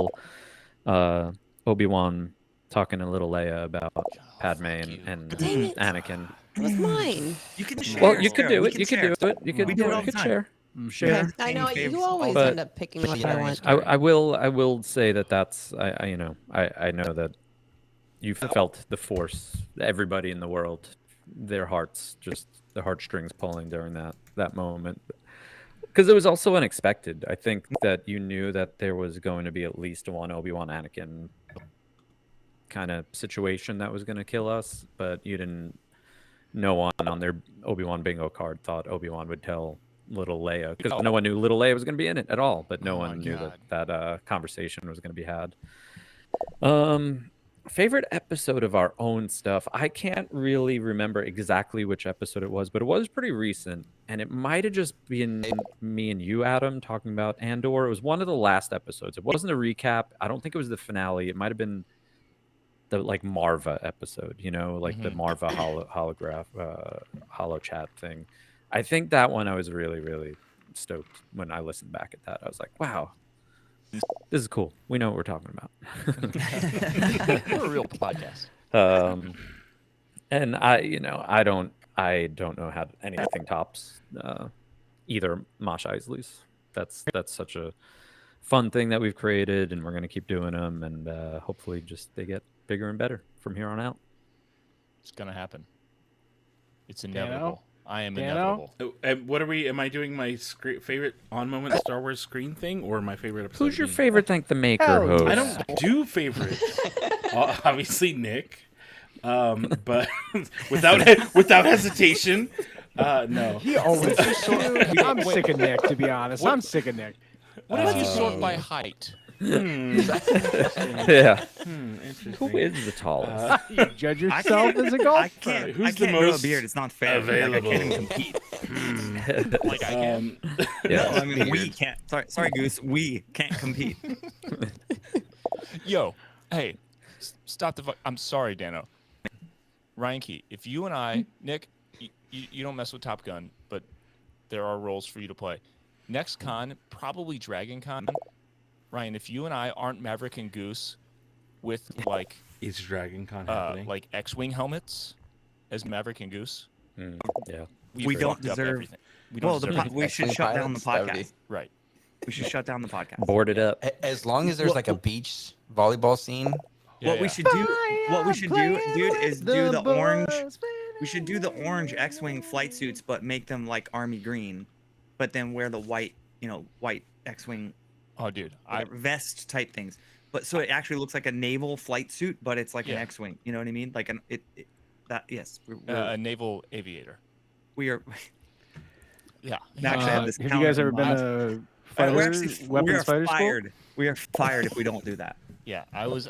Obi-Wan talking to little Leia about Padme and Dang it. Anakin. It was mine. You can share. Well, you could do We it. You could share. do it. You could We do it all you the could time. share. Okay, I know you always But- end up picking what I want. I will say that that's I know that you felt the Force. Everybody in the world, their heartstrings pulling during that moment, because it was also unexpected. I think that you knew that there was going to be at least one Obi-Wan Anakin kind of situation that was going to kill us, but you didn't. No one on their Obi-Wan bingo card thought Obi-Wan would tell little Leia, because no one knew little Leia was going to be in it at all, but no one knew that conversation was going to be had. Favorite episode of our own stuff, I can't really remember exactly which episode it was, but it was pretty recent, and it might have just been me and you, Adam, talking about Andor. It was one of the last episodes. It wasn't a recap. I don't think it was the finale. It might have been the Marva episode, the Marva holograph holo chat thing. I think that one I was really, really stoked when I listened back at that. I was like, wow, this is cool. We know what we're talking about. We're a real podcast. And I don't know how anything tops either Mosh Eisley's. That's such a fun thing that we've created, and we're going to keep doing them, and hopefully just they get bigger and better from here on out. It's gonna happen. It's inevitable. I am Dano? inevitable. Oh, what are we? Am I doing my favorite on moment Star Wars screen thing or my favorite episode? Who's your favorite Thank the Maker host? I don't do favorites. Obviously, Nick. But without hesitation, no. He always I'm sick of Nick, to be honest. I'm sick of Nick. What if you sort by height? Yeah. Interesting. Who is the tallest? You judge yourself as a golfer. I can't. Who's I the can't grow a most beard. It's not fair. available? Like, I can't even compete. Like I can. Yeah. No, I mean we can't. Sorry, Goose. We can't compete. Yo, hey, stop the. I'm sorry, Dano. Ryan Key, if you and I, Nick, you don't mess with Top Gun, but there are roles for you to play. Next con, probably Dragon Con. Ryan, if you and I aren't Maverick and Goose with Is Dragon Con happening? like X-wing helmets as Maverick and Goose, Yeah. We don't fucked up deserve. everything. We don't deserve we should shut down the podcast. Right. We should shut down the podcast. Board it up. As long as there's like a beach volleyball scene. What we should do, dude, is do the orange. We should do the orange X-wing flight suits, but make them like army green, but then wear the white, white X-wing. Oh, dude, vest type things. But so it actually looks like a naval flight suit, but it's like an X-wing. You know what I mean? Like yes. a naval aviator. We are. Yeah. Actually, have this have you guys ever been counter- a fighter, we weapons are fighter fired. school? We are fired if we don't do that. Yeah, I was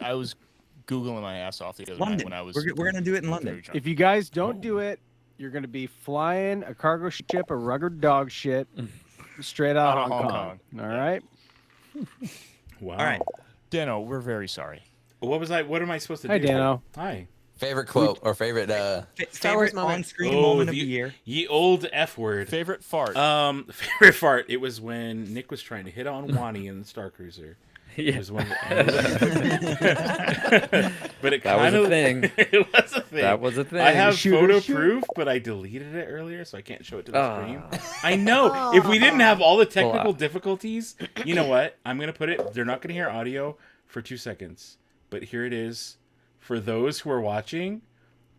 Googling my ass off the other night London. when I was. We're gonna do it in London. very drunk. If you guys don't do it, you're going to be flying a cargo ship, a rugged dog shit, straight out of Hong Kong. All right? Wow. All right. Dano, we're very sorry. What am I supposed to Hi, do? Dano. Hi. Favorite quote or favorite Star Wars Favorite moment. on-screen moment of the year. Ye old F word. Favorite fart. Favorite fart. It was when Nick was trying to hit on Wani in the Starcruiser. It was one but it That was kind a of thing. It was a thing. That was a thing. I have Shooter, photo shooter. proof, but I deleted it earlier, so I can't show it to the stream. I know. If we didn't have all the technical difficulties, you know what? I'm gonna put it. They're not gonna hear audio for 2 seconds, but here it is. For those who are watching,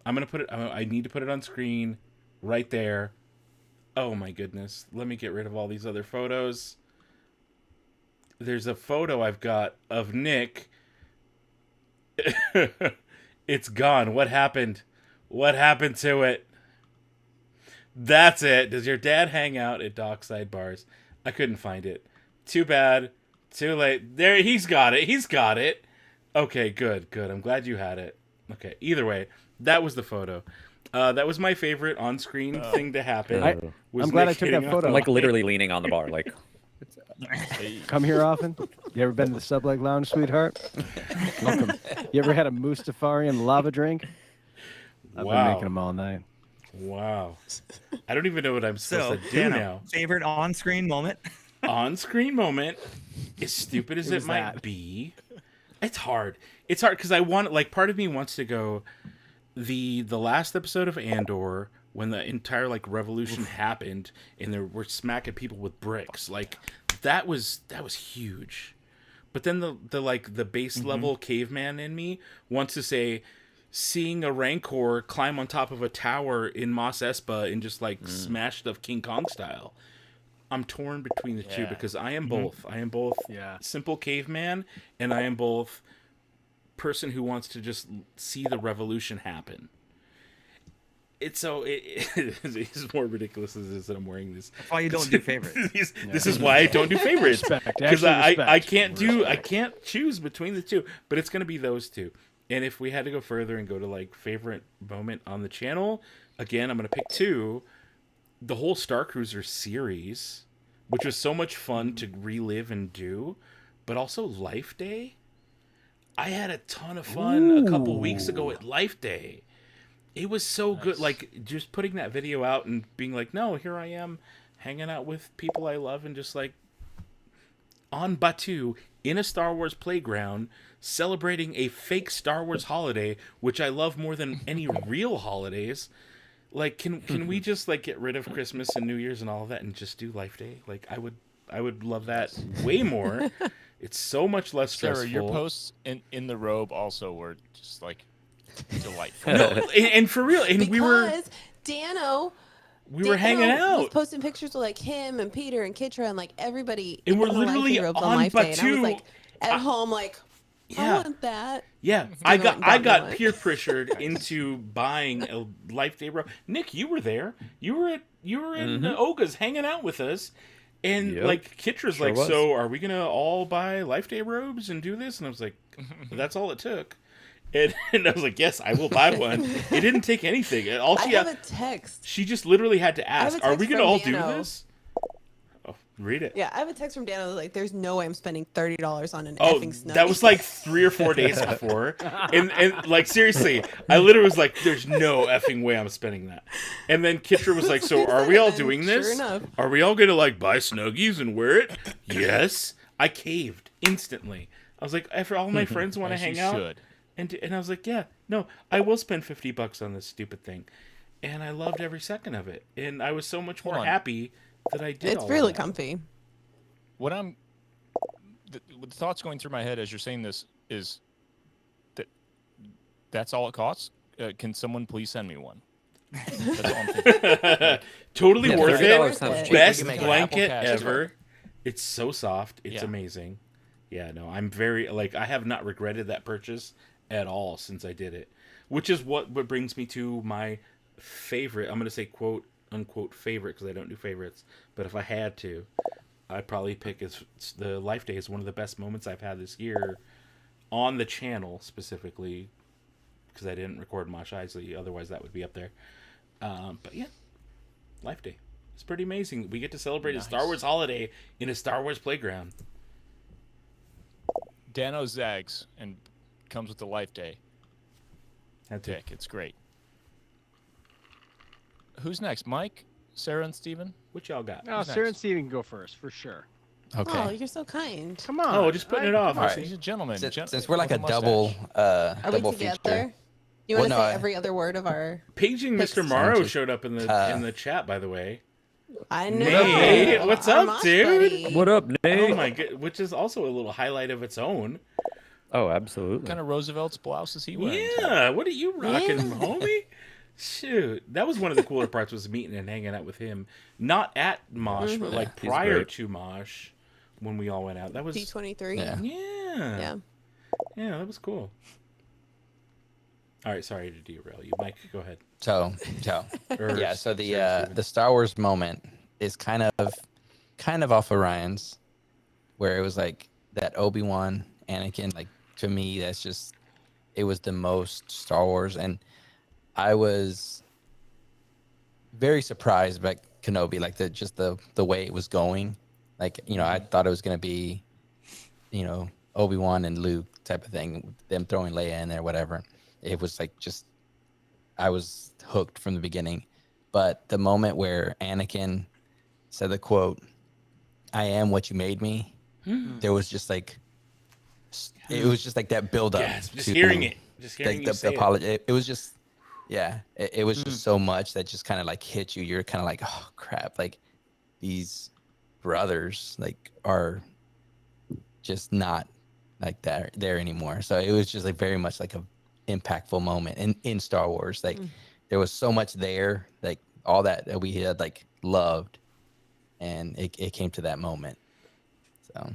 I'm gonna put it. I need to put it on screen, right there. Oh my goodness! Let me get rid of all these other photos. There's a photo I've got of Nick. It's gone. What happened? What happened to it? That's it. Does your dad hang out at dockside bars? I couldn't find it. Too bad. Too late. There, he's got it. He's got it. Okay, good. I'm glad you had it. Okay, either way, that was the photo. That was my favorite on-screen thing to happen. I'm glad I took that photo. I'm like literally leaning on the bar, like. Come here often? You ever been to the Subleg Lounge, sweetheart? Welcome. You ever had a Mustafarian lava drink? I've been making them all night. Wow. I don't even know what I'm supposed to do Dano, now. favorite on-screen moment? On-screen moment, as stupid as it might be, it's hard. It's hard because I want, like, part of me wants to go the last episode of Andor when the entire like revolution happened and we're smacking people with bricks. Like that was huge. But then the base level caveman in me wants to say, seeing a Rancor climb on top of a tower in Mos Espa and just like smash stuff King Kong style. I'm torn between the two because I am both. I am both simple caveman and I am both person who wants to just see the revolution happen. It's it's more ridiculous as it is that I'm wearing this. That's why you don't do favorites. This is why I don't do favorites because I can't choose between the two. But it's gonna be those two. And if we had to go further and go to like favorite moment on the channel, again I'm gonna pick two. The whole Starcruiser series, which was so much fun to relive and do, but also Life Day. I had a ton of fun a couple weeks ago at Life Day. It was so good, like just putting that video out and being like, no, here I am hanging out with people I love and just like on Batuu in a Star Wars playground celebrating a fake Star Wars holiday, which I love more than any real holidays. Like, can we just like get rid of Christmas and New Year's and all of that and just do Life Day? Like, I would love that way more. It's so much less stressful. Sarah, your posts in the robe also were just like delightful. No, and for real, and because Dano were hanging out, was posting pictures of like him and Peter and Kitra and like everybody, and we're in literally robes on Life Day, and I was Batuu. like at home, like I want that. Yeah, I got peer pressured into buying a Life Day robe. Nick, you were there. You were in Oga's hanging out with us. And like Kitra's like, so are we gonna all buy Life Day robes and do this? And I was like, that's all it took. And I was like, yes, I will buy one. It didn't take anything. I have a text. She just literally had to ask, are we gonna all do this? Oh, read it. Yeah, I have a text from Dano like, there's no way I'm spending $30 on an effing Snuggie. That was like 3 or 4 days before. And like seriously, I literally was like, there's no effing way I'm spending that. And then Kitra was like, so are we all doing this? Sure enough. Are we all gonna like buy Snuggies and wear it? Yes. I caved instantly. I was like, if all my friends want to hang out. And I was like, yeah, no, I will spend $50 on this stupid thing. And I loved every second of it. And I was so much more happy that I did. It's really comfy. What the thoughts going through my head as you're saying this is that's all it costs. Can someone please send me one? That's all I'm thinking. Totally worth it. Best Blanket blanket ever. It's so soft. It's amazing. Yeah, no, I'm very like I have not regretted that purchase at all since I did it, which is what brings me to my favorite. I'm gonna say quote unquote favorite because I don't do favorites, but if I had to, I'd probably pick the Life Day is one of the best moments I've had this year on the channel specifically because I didn't record Mosh Eisley, otherwise that would be up there. But yeah, Life Day. It's pretty amazing. We get to celebrate a Star Wars holiday in a Star Wars playground. Dano zags and comes with the Life Day. That's it. It's great. Who's next? Mike, Sarah, and Steven? What y'all got? No, Sarah and Steven can go first for sure. Okay. Oh, you're so kind. Come on. Oh, just putting it off. All right. He's a gentleman. Since we're like a with double Are we double together? feature. You want to Well, no, say every other word of our Paging Picks. Mr. Morrow showed up in the chat, by the way. I know. Nate, what's Our up, Mosh dude? buddy. What up, Nate? Oh my god, which is also a little highlight of its own. Oh, absolutely. What kind of Roosevelt's blouse is he wearing? Yeah, what are you rocking, Yeah. homie? Shoot, that was one of the cooler parts was meeting and hanging out with him. Not at Mosh, but like He's prior great. to Mosh when we all went out. That was D23. Yeah. yeah, Yeah. that was cool. All right, sorry to derail you, Mike. Go ahead. So Or yeah. So Steven. the Star Wars moment is kind of off of Ryan's, where it was like that Obi-Wan Anakin. Like to me, that's just it was the most Star Wars, and I was very surprised by Kenobi, like the way it was going. Like, you know, I thought it was gonna be, you know, Obi-Wan and Luke type of thing, them throwing Leia in there, whatever. It was like just I was hooked from the beginning. But the moment where Anakin said the quote, "I am what you made me," there was just like it was just like that build up. Yes, just to, hearing it, just hearing like you the say apology. It was just, yeah, it was just so much that just kind of like hit you. You're kind of like, oh crap, like these brothers like are just not like that there anymore. So it was just like very much like a impactful moment in Star Wars. Like there was so much there, like all that we had like loved, and it came to that moment. So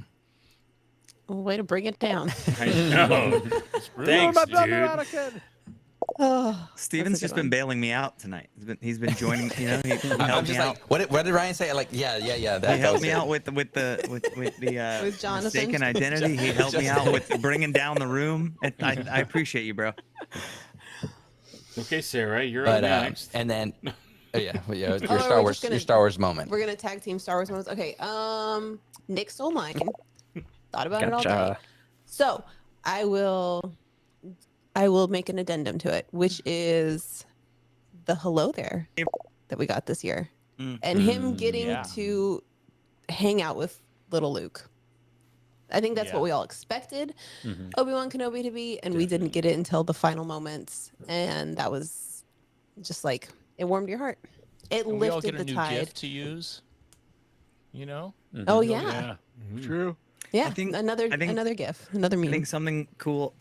Way to bring it down. I know. Thanks, dude. Oh, Steven's just been bailing me out tonight. He's been joining. You know, he I'm helped me just out. like, what did Ryan say? Like, yeah. He That helped was me it. out with the With Jonathan. mistaken identity. He helped me out with bringing down the room. I appreciate you, bro. Okay, Sarah, you're But up next. and then, your we're Star Wars, just gonna- your Star Wars moment. We're gonna tag team Star Wars moments. Okay. Nick stole mine. Thought about it all day. Gotcha. So I will make an addendum to it, which is the hello there that we got this year, and him getting to hang out with little Luke. I think that's what we all expected Obi-Wan Kenobi to be, and we didn't get it until the final moments, and that was just like it warmed your heart. It And we all lifted get a the new tide. gift to use. You know? Oh yeah, True. yeah. I think- another I think- gift, another I meme. think something cool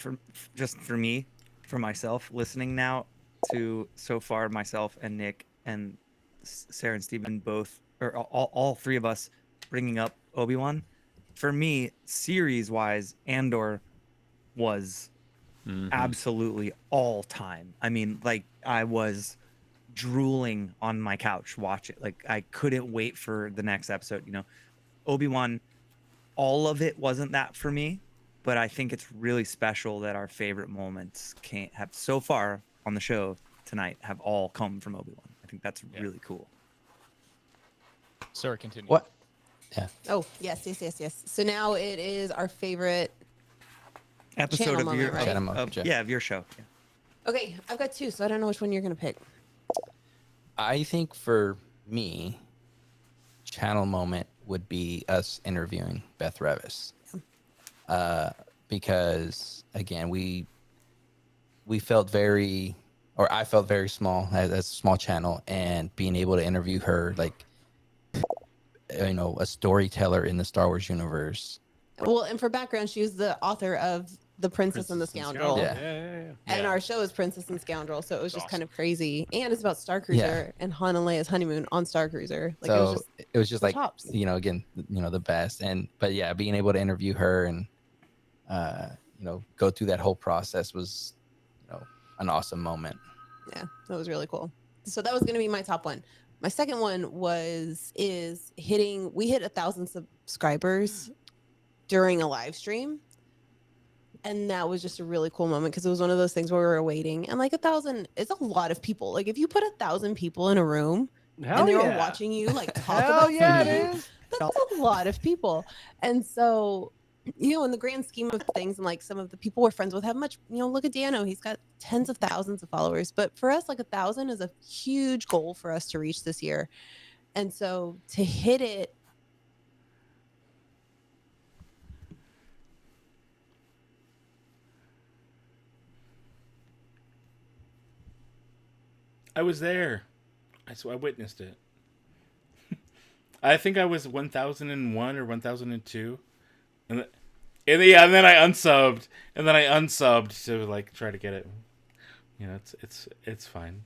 just for me, for myself, listening now to so far myself and Nick and Sarah and Steven both, or all three of us bringing up Obi-Wan. For me, series-wise, Andor was absolutely all time. I mean, like I was drooling on my couch watch it. Like I couldn't wait for the next episode. You know, Obi-Wan, all of it wasn't that for me, but I think it's really special that our favorite moments can't have so far on the show tonight have all come from Obi-Wan. I think that's really cool. Sarah, continue. What? Yeah. Oh yes. So now it is our favorite Episode channel of moment, your right? Channel moment, of your show. Yeah. Okay, I've got two, so I don't know which one you're gonna pick. I think for me, channel moment would be us interviewing Beth Revis. Because again, we felt very, or I felt very small as a small channel, and being able to interview her, like, you know, a storyteller in the Star Wars universe. Well, and for background, she was the author of The Princess and the Scoundrel. Yeah. And our show is Princess and Scoundrel, so it was just kind of crazy. And it's about Starcruiser and Han and Leia's honeymoon on Starcruiser. Like So it was just the like, tops. you know, again, you know, the best. But yeah, being able to interview her and, you know, go through that whole process was, you know, an awesome moment. Yeah, that was really cool. So that was going to be my top one. My second one we hit 1,000 subscribers during a live stream. And that was just a really cool moment because it was one of those things where we were waiting, and like 1,000 is a lot of people. Like if you put 1,000 people in a room and they're all watching you like talk about something, that's a lot of people. And so, you know, in the grand scheme of things, and like some of the people we're friends with have much, you know, look at Dano, he's got tens of thousands of followers. But for us, like 1,000 is a huge goal for us to reach this year. And so to hit it, I was there. I witnessed it. I think I was 1001 or 1002. And then I unsubbed. And then I unsubbed to like try to get it. You know, it's fine.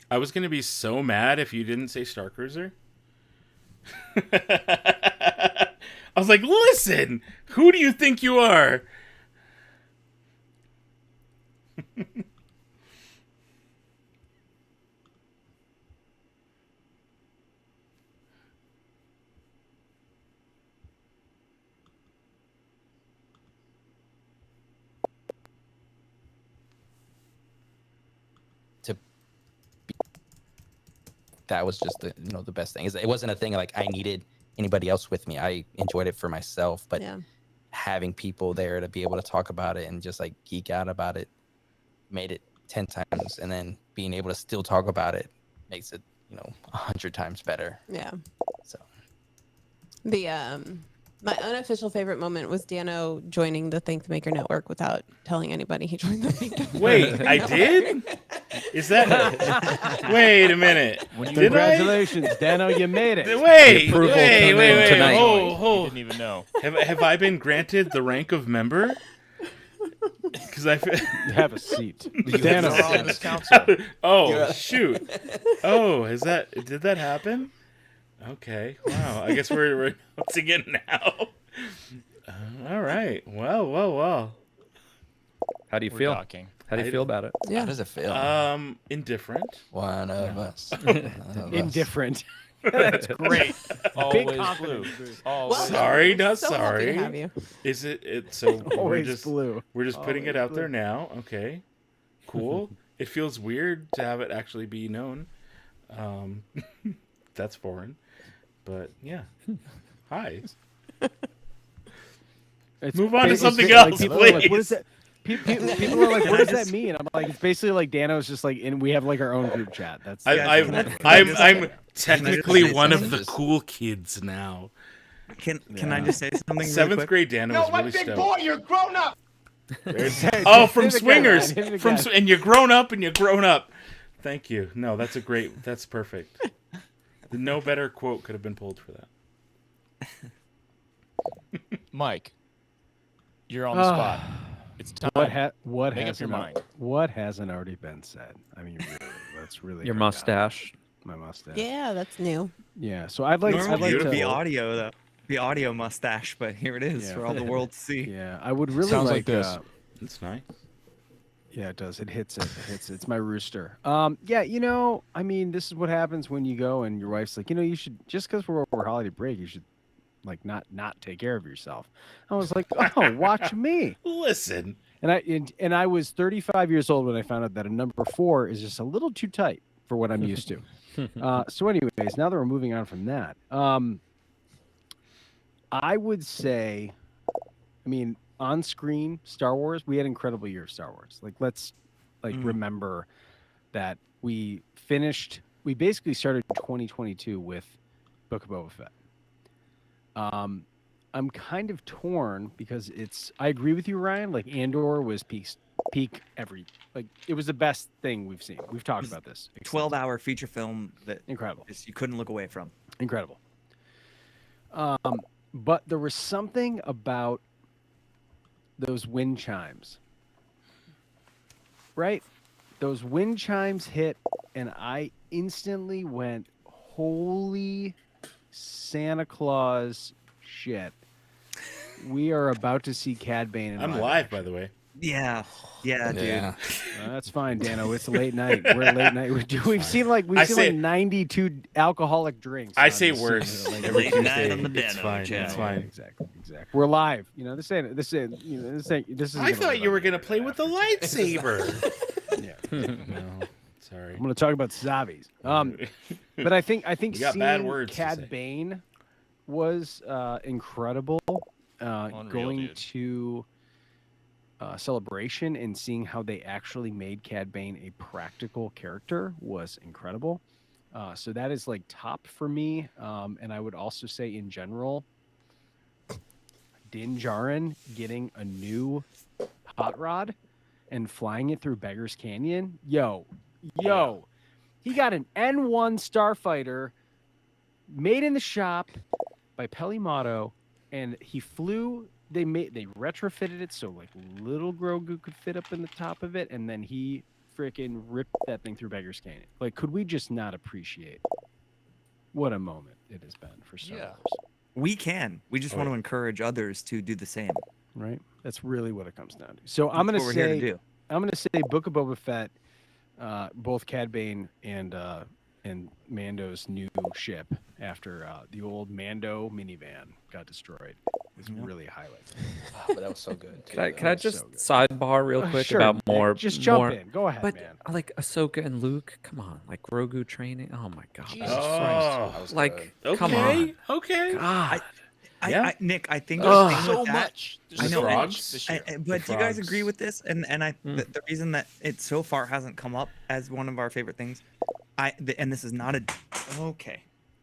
I was gonna be so mad if you didn't say Starcruiser. I was like, listen, who do you think you are? That was just the best thing. It wasn't a thing like I needed anybody else with me. I enjoyed it for myself, but having people there to be able to talk about it and just like geek out about it made it 10 times, and then being able to still talk about it makes it 100 times better. Yeah. So the my unofficial favorite moment was Dano joining the Think the Maker network without telling anybody he joined the Think the Maker Wait, I did? Is that? Wait a minute. Congratulations, Dano, you made it. Wait. tonight. Oh. Didn't even know. Have I been granted the rank of member? Because You have a seat. Dano, Dano. on this council. Oh shoot! Oh, did that happen? Okay. Wow. I guess we're announcing it now. All right. Well. How do you We're feel? docking. How do you feel about it? how does it feel? Indifferent. One of us. Indifferent. That's great. Always confidence blue. boost. Always. Sorry, not so happy sorry. to have you. Is it so? Always blue. We're just putting it Always out there blue. now. Okay. Cool. It feels weird to have it actually be known. That's foreign, but yeah. Hi. Move on to something else, people are like, please. what is that? People are like, what does that mean? I'm like, it's basically like Dano's just like, and we have like our own group chat. That's I'm technically say one of something? the cool kids now. Can I just say something? Really Seventh quick? grade Dano was really stoked. you're grown up. Oh, from Hit it again, Swingers. man, hit it From again. and you're grown up and you're grown up. Thank you. No, that's perfect. No better quote could have been pulled for that. Mike, you're on the spot. It's time. What Make up hasn't your mind. what hasn't already been said? I mean, really, that's really Your come down. mustache. My mustache. Yeah, that's new. Yeah. So I'd like Normally it would be to. audio though. Be audio mustache, but here it is Yeah. for all the world to see. Yeah, I would really Sounds like like this. That's nice. Yeah, it does. It hits it. It hits it. It's my rooster. Yeah, I mean, this is what happens when you go and your wife's like, you should, just because we're over holiday break, you should like not take care of yourself. I was like, oh, watch me. Listen. And I was 35 years old when I found out that a number 4 is just a little too tight for what I'm used to. So anyways, now that we're moving on from that, I would say, I mean, on screen Star Wars, we had an incredible year of Star Wars. Like, let's remember that we basically started 2022 with Book of Boba Fett. I'm kind of torn because I agree with you, Ryan. Like, Andor was peak it was the best thing we've seen. We've talked about this. 12-hour feature film that Incredible. you couldn't look away from. Incredible. But there was something about those wind chimes, right? Those wind chimes hit, and I instantly went, holy Santa Claus shit. We are about to see Cad Bane in I'm live live, action. by the way. Yeah, dude. That's fine, Dano. It's late night. We're late night. We've seen like 92 alcoholic drinks. I on say this, worse. like, Every Late night Tuesday. on the It's Dano fine. channel. It's fine. Exactly. We're live. This is. I thought you were gonna play with the lightsaber. Yeah. No, sorry. I'm going to talk about Zavis. But I think You got bad seeing words to say. Cad Bane was incredible. Going dude. to Celebration and seeing how they actually made Cad Bane a practical character was incredible. So that is like top for me. And I would also say in general, Din Djarin getting a new hot rod and flying it through Beggar's Canyon. Yo, he got an N1 Starfighter made in the shop by Pelimato, and he flew. They retrofitted it so like little Grogu could fit up in the top of it, and then he freaking ripped that thing through Beggar's Canyon. Like, could we just not appreciate what a moment it has been for Star Wars? We can. We just want to encourage others to do the same. Right. That's really what it comes down to. So I'm That's gonna what we're here to say, do. I'm gonna say, Book of Boba Fett, both Cad Bane and Mando's new ship after the old Mando minivan got destroyed is really a highlight. Oh, but that was so good. Too. Can I just sidebar real quick Sure, about Nick, more? just jump more, in. Go ahead, but, man. Like Ahsoka and Luke, come on, like Grogu training. Oh my god, Jesus Christ. Like, come Okay. on. Okay. God. Nick, I think There's the thing so with that- much. I There's know, so and- much this year. but do you guys frogs. agree with this? And the reason that it so far hasn't come up as one of our favorite things, and this is not a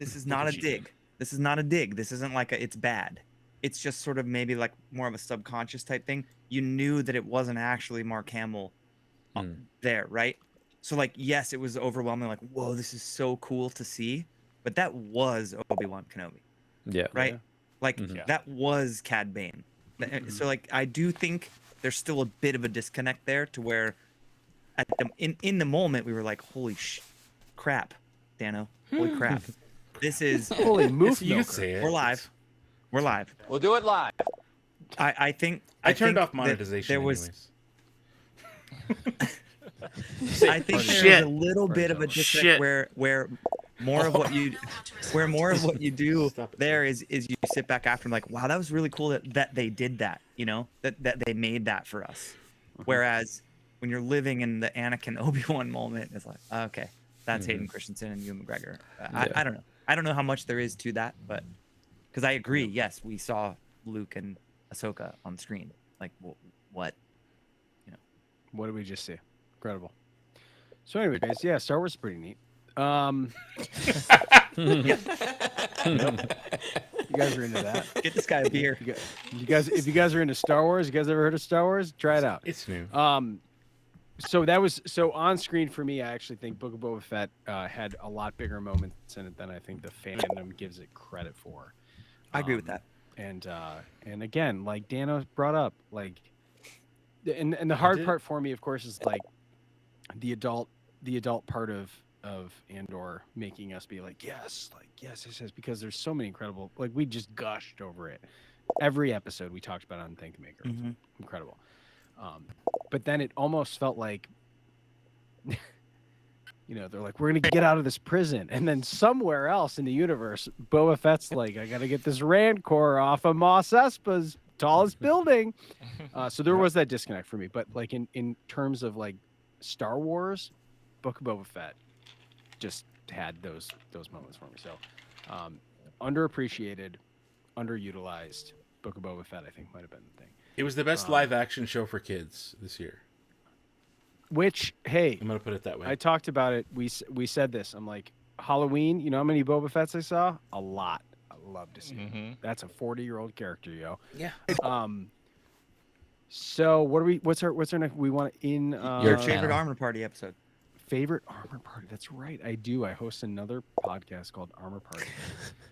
This is not a dig. This is not a dig. This isn't like it's bad. It's just sort of maybe like more of a subconscious type thing. You knew that it wasn't actually Mark Hamill there, right? So like, yes, it was overwhelming. Like, whoa, this is so cool to see. But that was Obi-Wan Kenobi. Yeah. Right. Yeah. Like that was Cad Bane. So like, I do think there's still a bit of a disconnect there to where, at in the moment we were like, holy crap, Dano, holy crap, this is Holy moof You milker. say it. we're live. We're live. We'll do it live. I think I turned think off that monetization. There was, anyways. I think there was Shit. a little bit of a disconnect Shit. where more of what you do there is you sit back after and like, wow, that was really cool that they did that, you know, that they made that for us. Whereas when you're living in the Anakin Obi-Wan moment, it's like, okay, that's Hayden Christensen and Ewan McGregor. I don't know. I don't know how much there is to that, but because I agree, yes, we saw Luke and Ahsoka on screen. Like, what? You know, What did we just see? Incredible. So anyway, guys, yeah, Star Wars is pretty neat. You guys are into that? get this guy a beer. You guys, if you guys are into Star Wars, you guys ever heard of Star Wars? Try it out. It's new. So that was on screen for me. I actually think Book of Boba Fett had a lot bigger moments in it than I think the fandom gives it credit for. I agree with that. And again, like Dano brought up, like, and the hard part for me, of course, is like the adult part of Andor making us be like, yes, because there's so many incredible, like, we just gushed over it. Every episode we talked about on Thank the Maker. It's incredible. But then it almost felt like, you know, they're like, we're going to get out of this prison. And then somewhere else in the universe, Boba Fett's like, I got to get this Rancor off of Mos Espa's tallest building. So there was that disconnect for me. But like in terms of like Star Wars, Book of Boba Fett just had those moments for me. So underappreciated, underutilized Book of Boba Fett, I think, might have been the thing. It was the best live action show for kids this year. Which, hey, I'm gonna put it that way. I talked about it. We said this. I'm like, Halloween, you know how many Boba Fetts I saw? A lot. I love to see it. That's a 40-year-old character, yo. Yeah. So what's our next? We want in Your favorite Armor Party episode. Favorite Armor Party. That's right. I do. I host another podcast called Armor Party.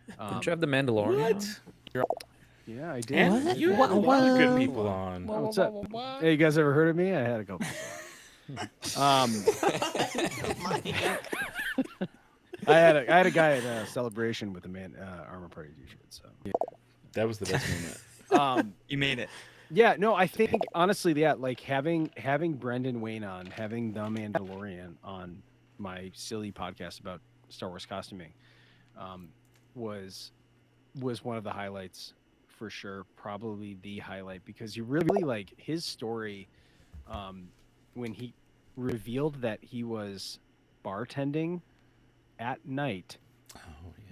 Didn't you have the Mandalorian? What? Yeah, I did. What? You had a lot of good people on. What's up? Hey, you guys ever heard of me? I had a couple. I had a guy at a celebration with a Armor Party t-shirt. So That was the best moment. You made it. yeah, no, I think honestly, yeah, like having Brendan Wayne on, having the Mandalorian on my silly podcast about Star Wars costuming, was one of the highlights for sure. Probably the highlight, because you really like his story. When he revealed that he was bartending at night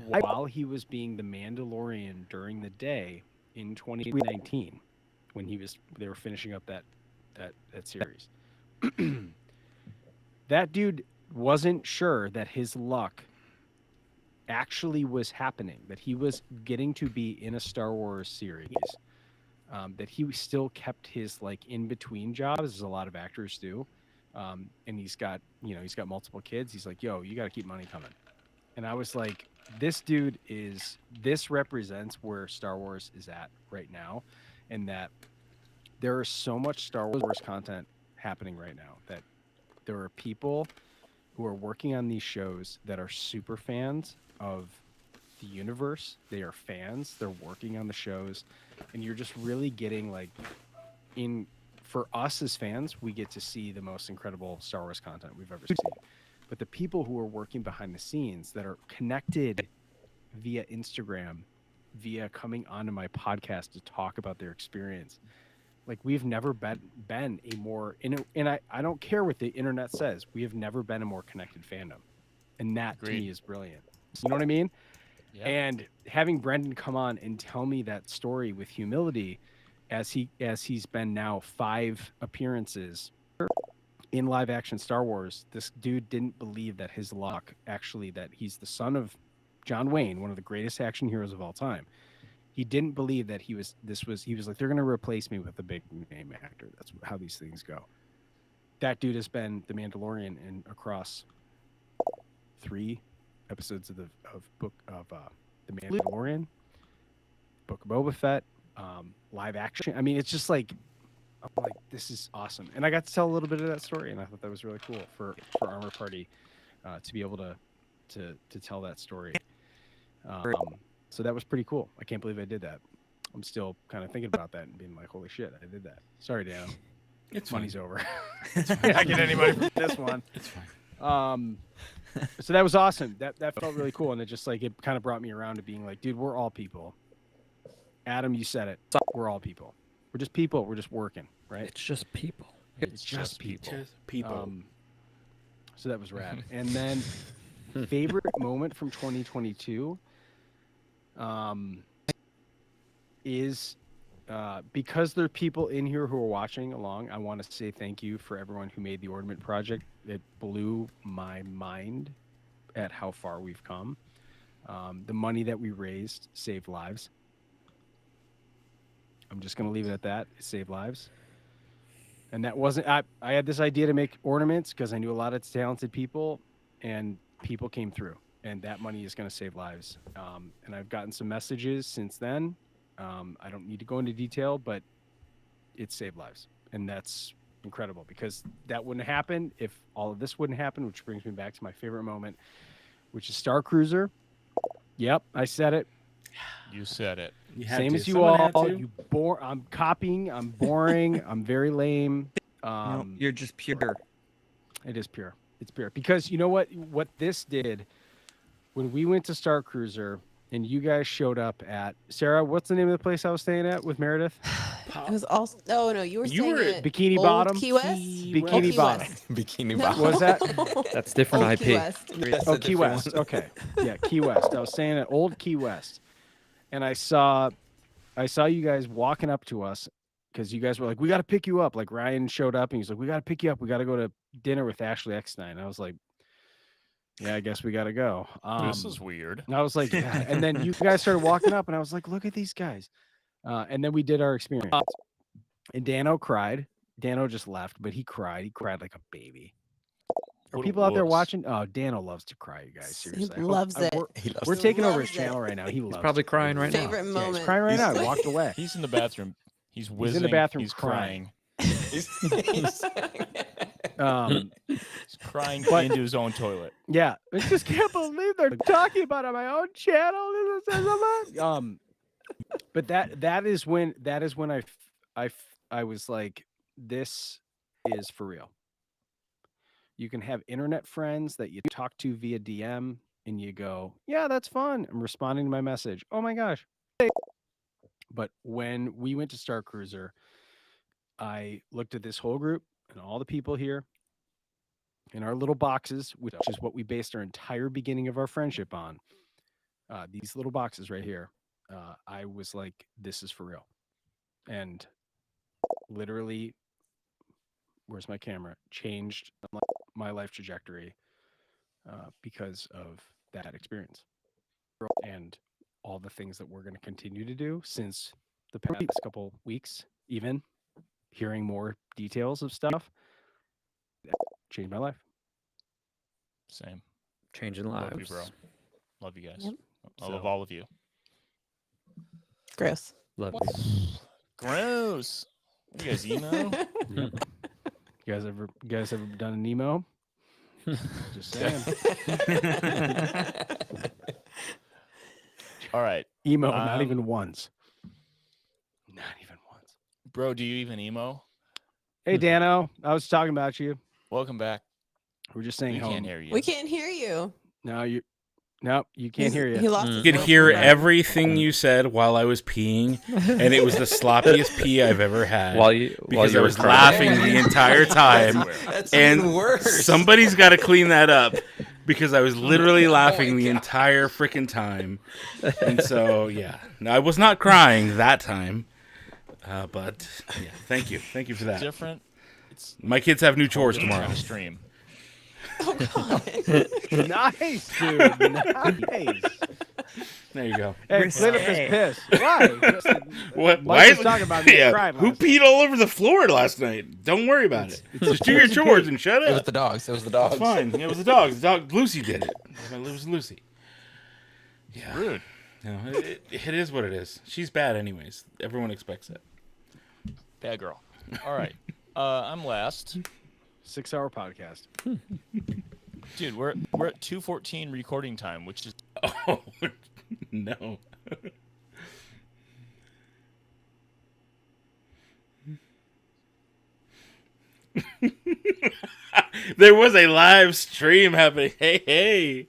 while he was being the Mandalorian during the day in 2019, when they were finishing up that series. That dude wasn't sure that his luck actually was happening, that he was getting to be in a Star Wars series, that he still kept his like in between jobs, as a lot of actors do. And he's got multiple kids. He's like, yo, you got to keep money coming. And I was like, this represents where Star Wars is at right now. And that there is so much Star Wars content happening right now that There are people who are working on these shows that are super fans of the universe. They are fans. They're working on the shows, and you're just really getting like for us as fans, we get to see the most incredible Star Wars content we've ever seen. But the people who are working behind the scenes that are connected via Instagram, via coming onto my podcast to talk about their experience, like we've never been a more, and I don't care what the internet says, we have never been a more connected fandom. And that to me is brilliant. You know what I mean? Yeah. And having Brendan come on and tell me that story with humility, as he's been now 5 appearances in live action Star Wars, this dude didn't believe that his luck, actually, that he's the son of John Wayne, one of the greatest action heroes of all time. He didn't believe that he was like, they're going to replace me with a big name actor. That's how these things go. That dude has been the Mandalorian across 3 episodes of the Mandalorian, Book of Boba Fett, live action. I mean, it's just like, I'm like, this is awesome. And I got to tell a little bit of that story, and I thought that was really cool for Armor Party to be able to tell that story. So that was pretty cool. I can't believe I did that. I'm still kind of thinking about that and being like, holy shit, I did that. Sorry, Dan. It's Money's fine. over. I get any money from this one. It's fine. So that was awesome. That felt really cool, and it just like, it kind of brought me around to being like, dude, we're all people. Adam, you said it. We're all people. We're just people. We're just working, right? It's just people. It's just people. Just people. So that was rad. And then favorite moment from 2022 is because there are people in here who are watching along, I want to say thank you for everyone who made the Ornament Project. It blew my mind at how far we've come. The money that we raised saved lives. I'm just going to leave it at that. It saved lives. And that wasn't, I had this idea to make ornaments because I knew a lot of talented people, and people came through, and that money is going to save lives. And I've gotten some messages since then. I don't need to go into detail, but it saved lives. And that's incredible, because that wouldn't happen if all of this wouldn't happen, which brings me back to my favorite moment, which is Starcruiser. Yep, I said it. You said it. Same as you all. I'm copying. I'm boring. I'm very lame. No, you're just pure. It is pure. It's pure. Because you know what this did when we went to Starcruiser and you guys showed up at, Sarah, what's the name of the place I was staying at with Meredith? It was also, no, you were staying at Bikini Old Bottom. Key West. Bikini Bottom. Bikini No. Bottom. Was that? That's different Old IP. Key West. Oh, Key West. Okay. Yeah, Key West. I was staying at Old Key West. And I saw you guys walking up to us because you guys were like, we got to pick you up. Like Ryan showed up and he's like, we got to pick you up. We got to go to dinner with Ashley Eckstein. And I was like, yeah, I guess we got to go. This is weird. And I was like, yeah. And then you guys started walking up and I was like, look at these guys. And then we did our experience. And Dano cried. Dano just left, but he cried. He cried like a baby. Are people out there watching? Oh, Dano loves to cry, you guys. Seriously. He loves it. We're taking over his channel right now. He loves Probably crying right now. Favorite Yeah, moment. he's crying right now. He walked away. He's in the bathroom. He's whizzing. in the bathroom He's crying. He's crying into his own toilet. Yeah, I just can't believe they're talking about it on my own channel. But that is when I was like, this is for real. You can have internet friends that you talk to via DM and you go, yeah, that's fun. I'm responding to my message. Oh my gosh. But when we went to Starcruiser, I looked at this whole group and all the people here in our little boxes, which is what we based our entire beginning of our friendship on. These little boxes right here. I was like, this is for real. And literally, where's my camera? Changed my life trajectory because of that experience and all the things that we're going to continue to do since the past couple weeks, even hearing more details of stuff that changed my life. Same. Changing lives. Love you, bro. Love you guys. Yep. I love all of you. Gross. Love you. Gross. What are you guys emo? You You guys ever done an emo? Just saying. All right, Emo, not even once. Not even once. bro. Do you even emo? Hey, Dano, I was talking about you. Welcome back. We're just saying We home. can't hear you. We can't hear you. No, you can't hear you. He lost his You could voice hear on that. everything you said while I was peeing, and it was the sloppiest pee I've ever had. Because I was laughing the entire time, That's and even worse. somebody's got to clean that up because I was literally laughing the entire freaking time. And so, yeah, no, I was not crying that time, but yeah, thank you for that. Different. It's My kids have new chores different tomorrow. kind of stream. Nice, dude. Nice. There you go. Hey, clean up this piss. Why? What? Mike was talking about me crying Who last peed all over the floor last night? Don't worry about it. Just do your chores and shut It was up. the dogs. It was the dogs. It's fine. It was the dogs. Lucy did it. It was Lucy. Yeah. Rude. No, it is what it is. She's bad anyways. Everyone expects it. Bad girl. All right. I'm last. 6-hour podcast. Dude, we're at 2:14 recording time, which is Oh no. There was a live stream happening. Hey.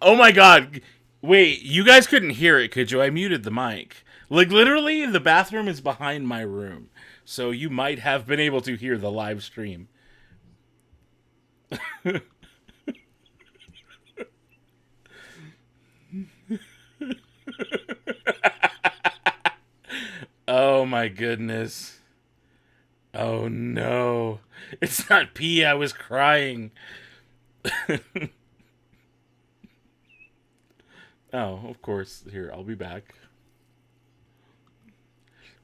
Oh my god. Wait, you guys couldn't hear it, could you? I muted the mic. Like, literally, the bathroom is behind my room. So you might have been able to hear the live stream. Oh my goodness. Oh no. It's not pee, I was crying. Oh, of course. Here, I'll be back.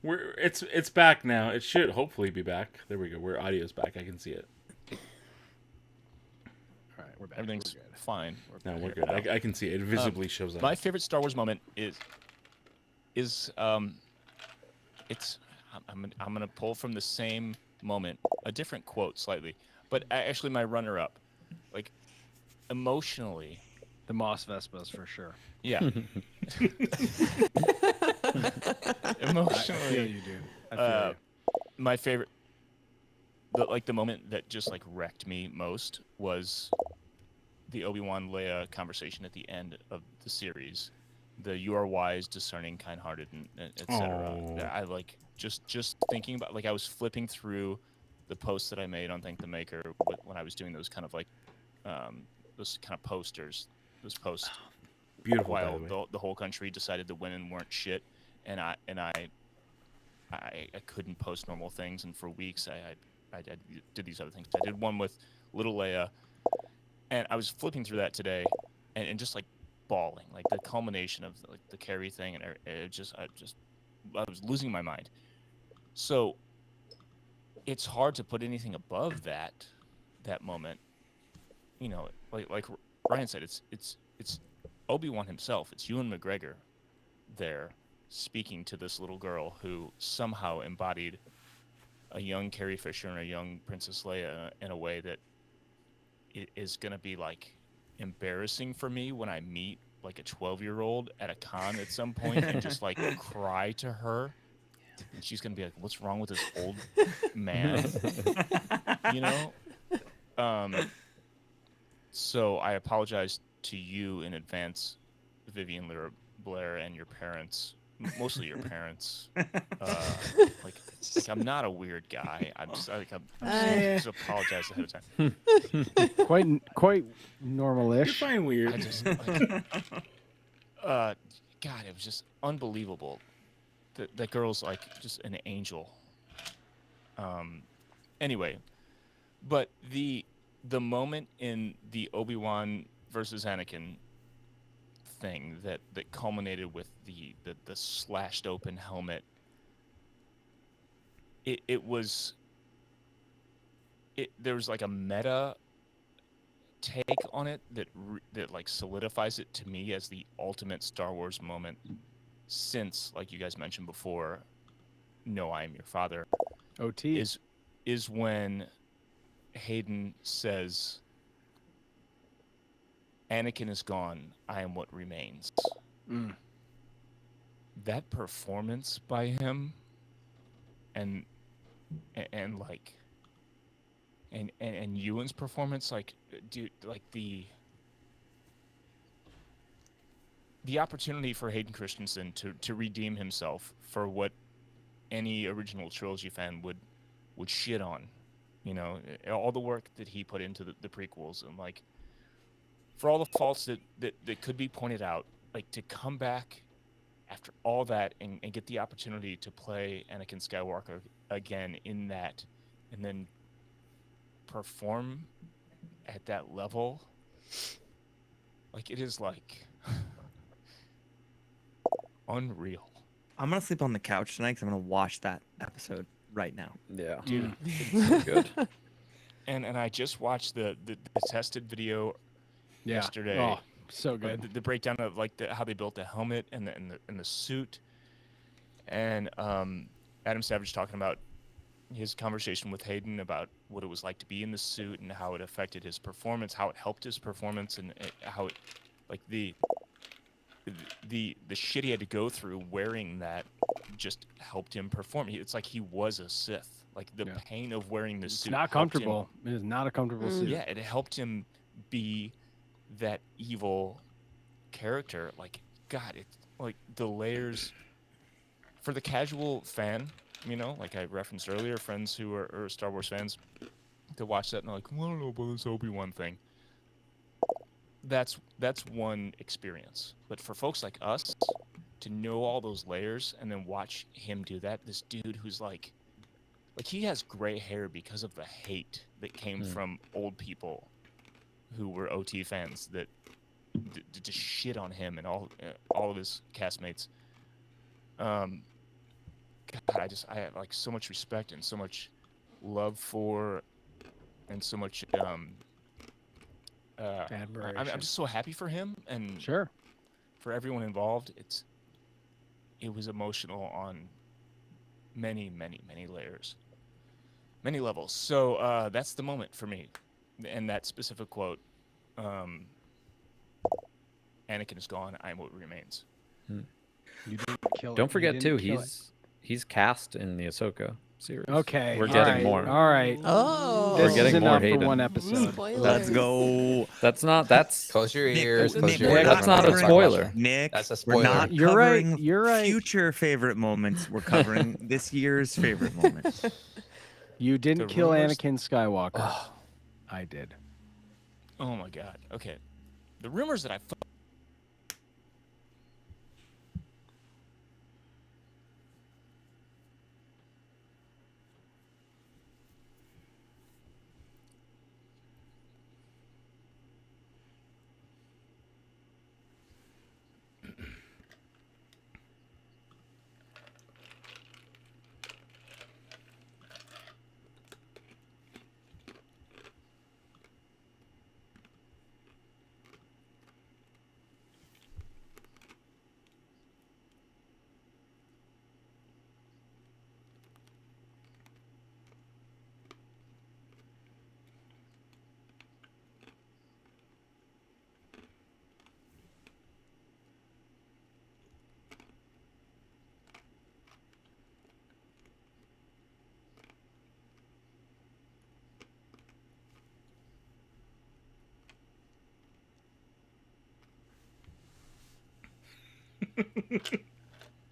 It's back now. It should hopefully be back. There we go. Audio's back. I can see it. All right, we're back. everything's We're good. fine. No, we're good. I can see it. It visibly shows up. My favorite Star Wars moment is it's I'm gonna pull from the same moment, a different quote slightly, but actually my runner-up, like emotionally. The Moss Vespas for sure. Yeah. I feel Emotionally, you, dude. I feel you. my favorite, the moment that just like wrecked me most was the Obi-Wan Leia conversation at the end of the series. The "you are wise, discerning, kind-hearted," and etc. Oh. I like just thinking about, like, I was flipping through the posts that I made on Thank the Maker when I was doing those kind of like those kind of posters, those posts. Beautiful, by While the way. the whole country decided the women weren't shit, and I couldn't post normal things, and for weeks I did these other things. I did one with little Leia, and I was flipping through that today, and just like bawling, like the culmination of like the Carrie thing, and I was losing my mind. So it's hard to put anything above that moment. You know, like Ryan said, it's Obi-Wan himself. It's Ewan McGregor there speaking to this little girl who somehow embodied a young Carrie Fisher and a young Princess Leia in a way that is going to be like embarrassing for me when I meet like a 12-year-old at a con at some point and just like cry to her. And she's going to be like, "What's wrong with this old man?" You know? So I apologize to you in advance, Vivian Blair, and your parents, mostly your parents. Like I'm not a weird guy. I'm just just apologize ahead of time. Quite normal-ish. You're fine weird. I just God, it was just unbelievable. That girl's like just an angel. Anyway, but the moment in the Obi-Wan versus Anakin thing that culminated with the slashed open helmet, there was like a meta take on it that like solidifies it to me as the ultimate Star Wars moment since, like you guys mentioned before, "No, I am your father," OT. is when Hayden says, "Anakin is gone. I am what remains." Mm. That performance by him, and like, and Ewan's performance, like, dude, like the opportunity for Hayden Christensen to redeem himself for what any original trilogy fan would shit on, you know, all the work that he put into the prequels, and like for all the faults that could be pointed out, like to come back after all that and get the opportunity to play Anakin Skywalker again in that, and then perform at that level, like it is like unreal. I'm gonna sleep on the couch tonight because I'm gonna watch that episode right now. Yeah, Dude. it's so good. And I just watched the tested video yesterday. Oh, so good. The breakdown of like how they built the helmet and the suit, and Adam Savage talking about his conversation with Hayden about what it was like to be in the suit and how it affected his performance, how it helped his performance, and how it, like the shit he had to go through wearing that just helped him perform. It's like he was a Sith. Like the pain of wearing the suit. It's not comfortable. It is not a comfortable suit. Yeah, it helped him be that evil character. Like, God, it's like the layers for the casual fan, you know, like I referenced earlier, friends who are Star Wars fans to watch that and they're like, well, I don't know about this Obi-Wan thing. That's one experience. But for folks like us to know all those layers and then watch him do that, this dude who's like he has gray hair because of the hate that came from old people who were OT fans that just shit on him and all of his castmates. God, I have like so much respect and so much love for, and so much admiration. I'm just so happy for him and Sure. for everyone involved. It was emotional on many layers, many levels. So that's the moment for me, and that specific quote. Anakin is gone. I am what remains. You didn't kill it. Don't You forget didn't too, kill it. he's cast in the Ahsoka series. Okay. We're all getting right, more. All right. Oh, We're This getting is more enough for Hayden. one episode. Spoilers. Let's go. That's Close your Nick, ears. Nick, Close your we're ears. That's not a covering- spoiler. Nick, That's a we're spoiler. not You're right, covering you're right. future favorite moments. We're covering this year's favorite moment. You didn't The kill rumors- Anakin Skywalker. I did. Oh my God. Okay. The rumors that I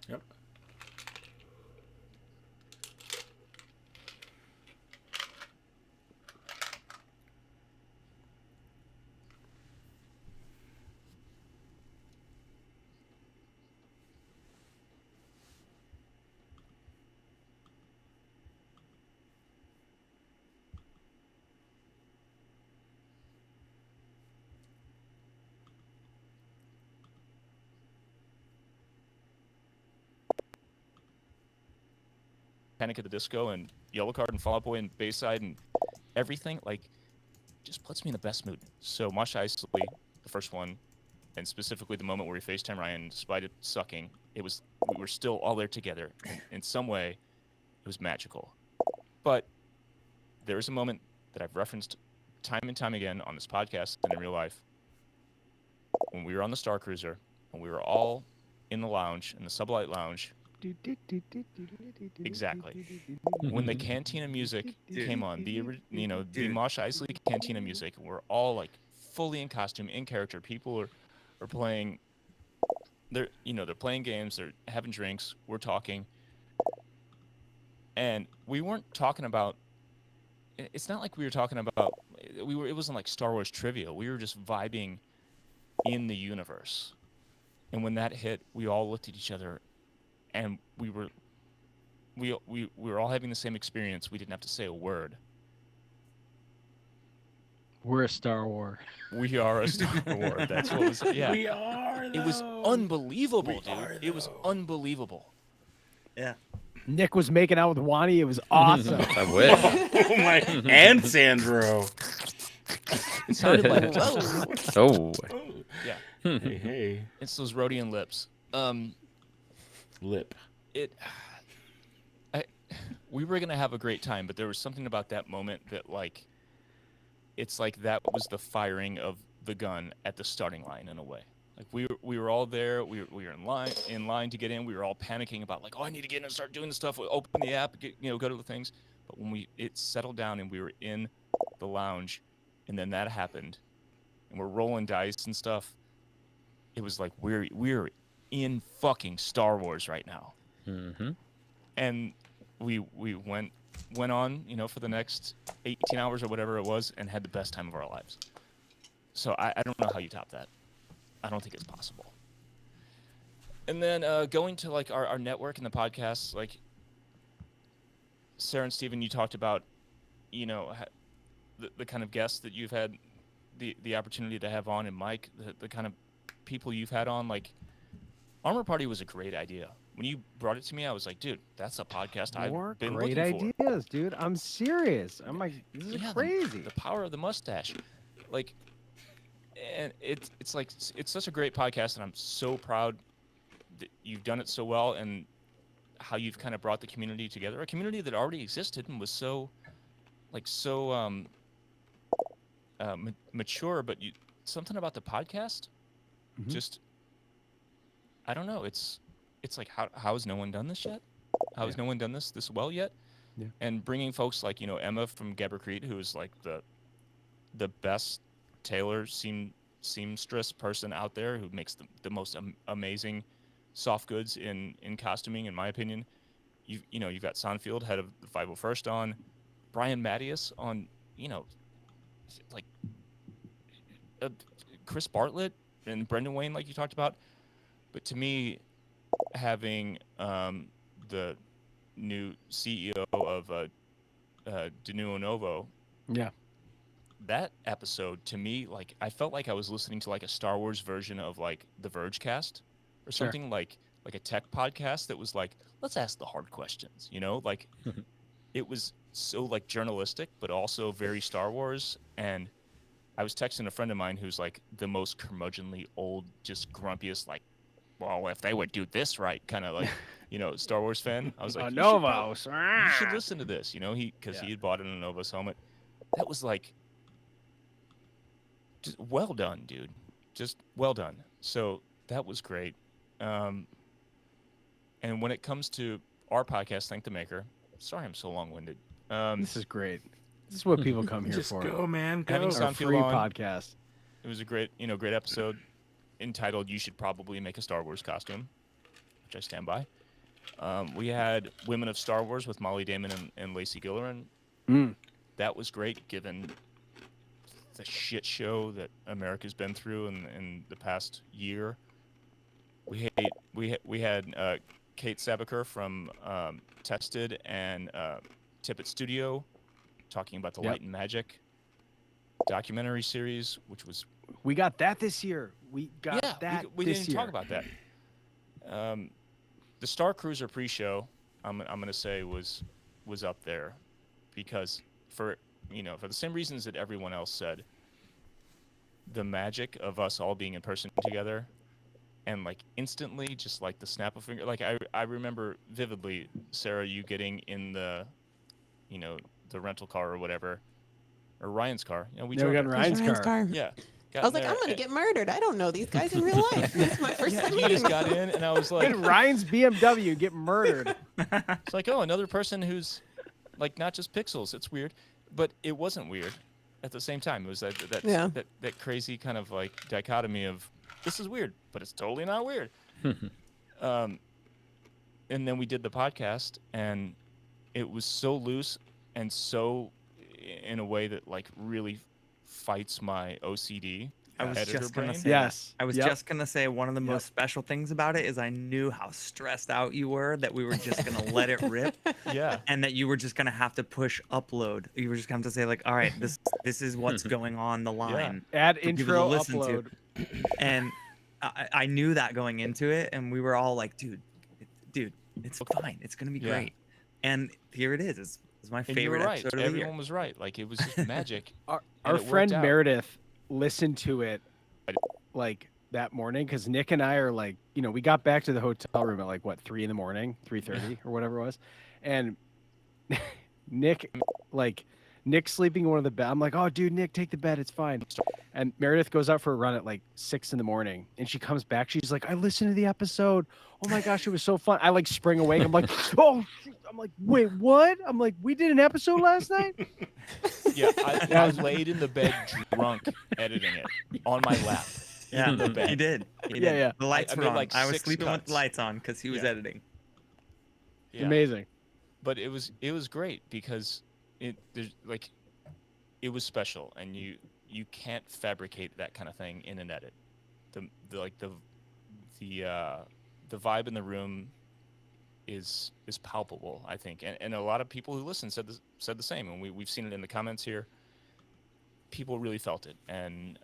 Yep. Panic at the Disco and Yellow Card and Fall Out Boy and Bayside and everything, like, just puts me in the best mood. So Mosh Eisley, the first one, and specifically the moment where we FaceTime Ryan, despite it sucking, we were still all there together in some way, was magical. But there is a moment that I've referenced time and time again on this podcast and in real life, when we were on the Starcruiser and we were all in the lounge, in the sublight lounge. Exactly. When the cantina music came on, the Mosh Eisley cantina music, we're all like fully in costume, in character. People are playing. They're playing games. They're having drinks. We're talking, and we weren't talking about. It's not like we were talking about. It wasn't like Star Wars trivia. We were just vibing in the universe. And when that hit, we all looked at each other, and we were all having the same experience. We didn't have to say a word. We're a Star Wars. We are a Star Wars. That's what was. Yeah. We are. It was unbelievable, dude. It was unbelievable. Yeah. Nick was making out with Wani. It was awesome. I wish. Oh my! And Sandro. It sounded like Oh. yeah. Hey. It's those Rhodian lips. Lip. We were gonna have a great time, but there was something about that moment that it's like that was the firing of the gun at the starting line in a way. Like we were all there. We were in line to get in. We were all panicking about like, oh, I need to get in and start doing the stuff. Open the app, go to the things. But when it settled down and we were in the lounge, and then that happened, and we're rolling dice and stuff. It was like we're in fucking Star Wars right now. Mm-hmm. And we went on, for the next 18 hours or whatever it was, and had the best time of our lives. So I don't know how you top that. I don't think it's possible. And then going to like our network and the podcasts, like Sara and Steven, you talked about, the kind of guests that you've had the opportunity to have on, and Mike, the kind of people you've had on. Like Armor Party was a great idea. When you brought it to me, I was like, dude, that's a podcast I've been great looking for. ideas, dude. I'm serious. I'm like, this is crazy. The power of the mustache. Like, and it's such a great podcast, and I'm so proud that you've done it so well, and how you've kind of brought the community together. A community that already existed and was so mature, but something about the podcast, just, I don't know. It's like, how has no one done this yet? How has no one done this well yet? Yeah. And bringing folks like, Emma from Ghanbarian, who is like the best tailor seamstress person out there, who makes the most amazing soft goods in costuming, in my opinion. You've got Sonfield, head of the 501st, on Brian Mattias on, like Chris Bartlett and Brendan Wayne, like you talked about. But to me, having the new CEO of De Nuevo Novo, that episode, to me, like, I felt like I was listening to like a Star Wars version of like the Vergecast or something, like a tech podcast that was like, let's ask the hard questions, like it was so like journalistic, but also very Star Wars. And I was texting a friend of mine who's like the most curmudgeonly, old, just grumpiest, like, well, if they would do this right, kind of like, Star Wars fan. I was like, Novos. You should listen to this, because he had bought an Novos helmet. That was like, just well done, dude. Just well done. So that was great. And when it comes to our podcast, Thank the Maker, sorry I'm so long-winded. This is great. This is what people come here Just for. go, man. Go. Having Our Sonfield free on, podcast. it was a great episode entitled "You Should Probably Make a Star Wars Costume," which I stand by. We had Women of Star Wars with Molly Damon and Lacey Gillerin. That was great, given the shit show that America's been through in the past year. We had Kate Sabaker from Tested and Tippett Studio talking about the Light and Magic documentary series, which was... We got that this year. We got that we this didn't year. talk about that. The Starcruiser pre-show, I'm going to say, was up there because for the same reasons that everyone else said, the magic of us all being in person together, and like instantly, just like the snap of finger, like I remember vividly Sarah, you getting in the, the rental car or whatever, or Ryan's car. We got drove it. Ryan's car. Yeah. I was like, I'm gonna get murdered. I don't know these guys in real life. It's my first time You meeting just got in, and I was like, In Ryan's BMW, get murdered. it's like, oh, another person who's like not just pixels. It's weird, but it wasn't weird at the same time. It was that crazy kind of like dichotomy of this is weird, but it's totally not weird. And then we did the podcast, and it was so loose and so in a way that like really fights my OCD. I was editor just gonna brain. say Yes. I was just gonna say one of the most special things about it is I knew how stressed out you were that we were just gonna let it rip. Yeah. And that you were just gonna have to push upload. You were just gonna have to say like, all right, this is what's going on the line. Add for people to intro, listen upload. to. And I knew that going into it, and we were all like, dude, it's fine. It's gonna be great. And here it is. It's my And you favorite were right. episode of the Everyone year. was right. Like it was just magic. Our friend Meredith listened to it like that morning because Nick and I are like, we got back to the hotel room at like what 3 a.m, 3:30 or whatever it was, and Nick's sleeping in one of the bed. I'm like, oh dude, Nick, take the bed, it's fine. And Meredith goes out for a run at like 6 a.m, and she comes back. She's like, I listened to the episode. Oh my gosh, it was so fun. I like spring awake. I'm like, oh, shoot. I'm like, wait, what? I'm like, we did an episode last night. Yeah, I laid in the bed drunk editing it on my lap. Yeah, in the bed. he did. Yeah. The lights I were made on. like I was 6 sleeping with cuts. the lights on because he was editing. Yeah. Amazing. But it was great because it was special, and you can't fabricate that kind of thing in an edit. The vibe in the room is palpable, I think, and a lot of people who listen said the same, and we've seen it in the comments here. People really felt it, and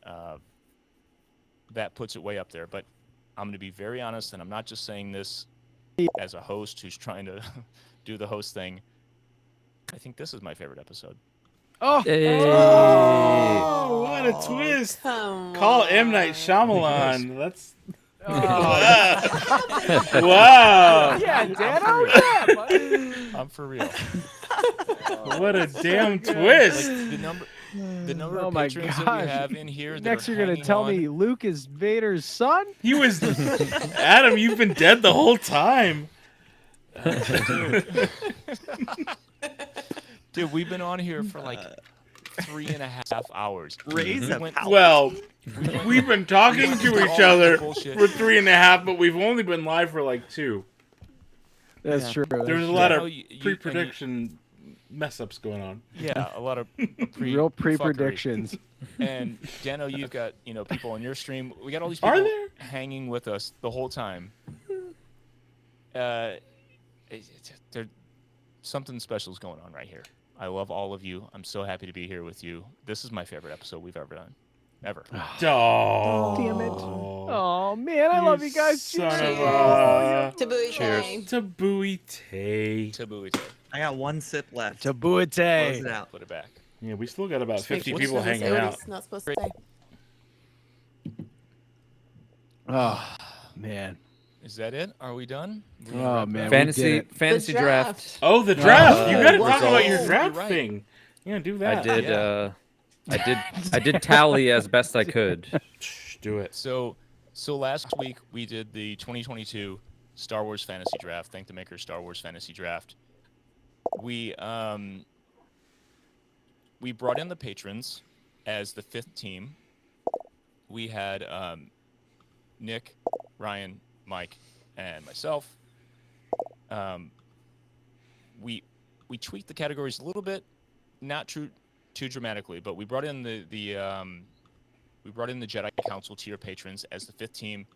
that puts it way up there. But I'm going to be very honest, and I'm not just saying this as a host who's trying to do the host thing. I think this is my favorite episode. Oh, Oh, what a twist! Come Call on. M. Night Shyamalan. That's Oh. wow. Yeah, Dad. Oh yeah, buddy. I'm for real. What a damn twist! Like, the number Oh of my patrons that gosh. we have in here. that Next, are you're gonna hanging tell on. me Luke is Vader's son? He was Adam. You've been dead the whole time. Dude, we've been on here for like 3.5 hours. Raise a pal- Well, we've been talking to each other Bullshit. for 3.5, but we've only been live for like 2. That's true. There's a lot Yeah. of Oh, you- and pre-prediction mess ups going on. Yeah, a lot of Real fuckery. pre-predictions. And Dano, you've got people on your stream. We got all these Are people there? hanging with us the whole time. Something special is going on right here. I love all of you. I'm so happy to be here with you. This is my favorite episode we've ever done, ever. Oh, Damn it. Oh man, I love you guys. son Cheers. of a... Taboo Cheers. Tay. Tabooey Tay. Taboo. I got one sip left. Tabuate. Close it out. Put it back. Yeah, we still got about 50 Make people sure to say hanging what out. he's not supposed to say. Oh man. Is that it? Are we done? Oh man. Fantasy We fantasy The draft. Oh, the draft! You gotta Results. talk about your You're draft right. thing. Yeah, do I that. did. Yeah. I did tally as best I could. Shh, do it. So last week we did the 2022 Star Wars Fantasy Draft. Thank the maker Star Wars Fantasy Draft. We brought in the patrons as the 5th team. We had Nick, Ryan, Mike, and myself. We tweaked the categories a little bit, not too dramatically, but we brought in the Jedi Council tier patrons as the 5th team,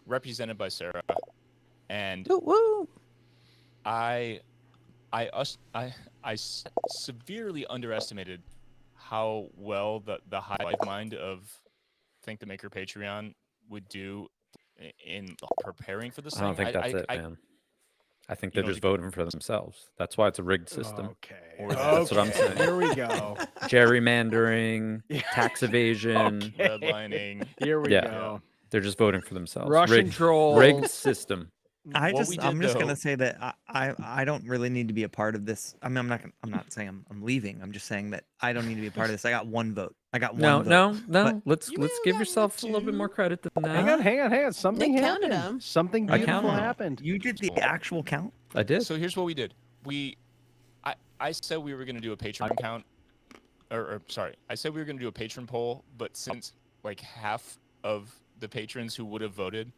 represented by Sara, and Woo woo. I severely underestimated how well the hive mind of Thank the Maker Patreon would do in preparing for this I don't thing. think that's it, man. I think they're know, just voting for themselves. That's why it's a rigged system. Okay. That's what I'm saying. Here we go. Gerrymandering, tax evasion. Redlining. Here we Yeah. go. They're just voting for themselves. Russian rigged, trolls. rigged system. I'm What just we did, though- gonna say that I don't really need to be a part of this. I mean, I'm not saying I'm leaving. I'm just saying that I don't need to be a part of this. I got one vote. I got one vote. No. Let's You may have give gotten yourself a little bit two. more credit than that. Hang on. Something Nick counted happened. them. Something I beautiful counted 'em. happened. You did the actual count. I did. So here's what we did. I said we were going to do a patron count, or sorry, I said we were going to do a patron poll, but since like half of the patrons who would have voted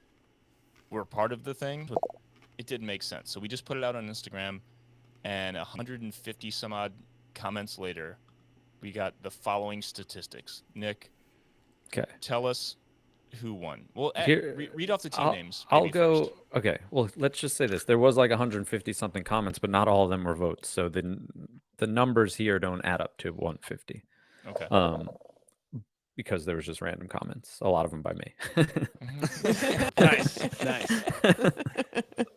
were part of the thing, it didn't make sense. So we just put it out on Instagram, and 150 some odd comments later, we got the following statistics. Nick, Okay. tell us who won. Well, read off the team names. I'll maybe go. first. Okay. Well, let's just say this: there was like 150 something comments, but not all of them were votes. So the numbers here don't add up to 150. Okay. Because there was just random comments, a lot of them by me. Nice.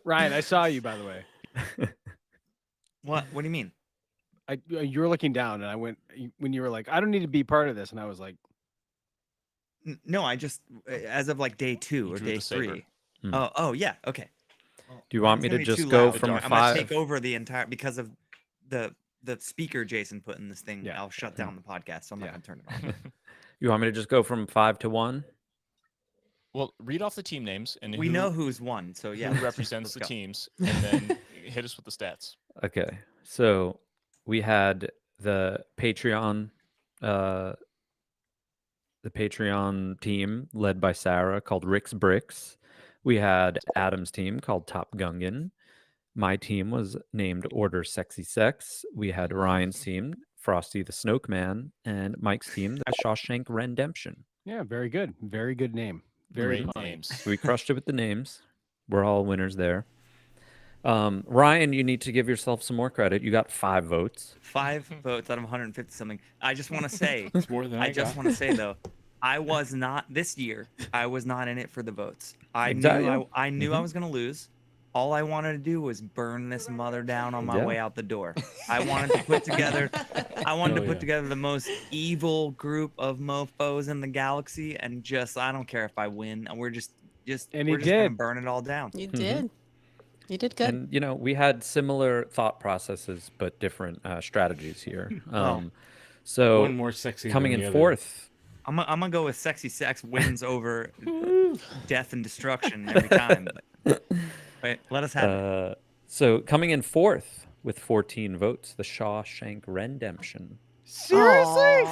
Ryan, I saw you, by the way. What do you mean? You were looking down, and I went when you were like, "I don't need to be part of this," and I was like, No, I just as of like day 2 or drew day the saber. 3. Hmm. Oh yeah, okay. Do you want me It's to gonna be just too go loud. from I'm gonna 5? take over the entire because of the speaker Jason put in this thing. Yeah. I'll shut down the podcast, so I'm not gonna turn it on. You want me to just go from 5 to 1? Well, read off the team names and We who, know who's won, so yeah. who represents the let's go. teams, and then hit us with the stats. Okay. So we had the Patreon team led by Sara called Rick's Bricks. We had Adam's team called Top Gungan. My team was named Order Sexy Sex. We had Ryan's team, Frosty the Snoke Man, and Mike's team, the Shawshank Redemption. "Yeah, very good name, very Great funny." names. We crushed it with the names. We're all winners there. Ryan, you need to give yourself some more credit. You got 5 votes. 5 votes out of 150 something. I just want to say, It's more than I just got. want to say though, I was not this year. I was not in it for the votes. I Exactly. knew I knew I was gonna lose. All I wanted to do was burn this mother down on my Yeah. way out the door. I wanted to put together Oh, yeah. together the most evil group of mofos in the galaxy, and just I don't care if I win. And we're just And we're he just gonna did. burn it all down. You did. You did good. And we had similar thought processes but different strategies here. So One more sexy. coming than in the other. fourth, I'm gonna go with sexy sex wins over death and destruction every time. But, wait, let us have it. so coming in fourth with 14 votes, the Shawshank Redemption. Seriously?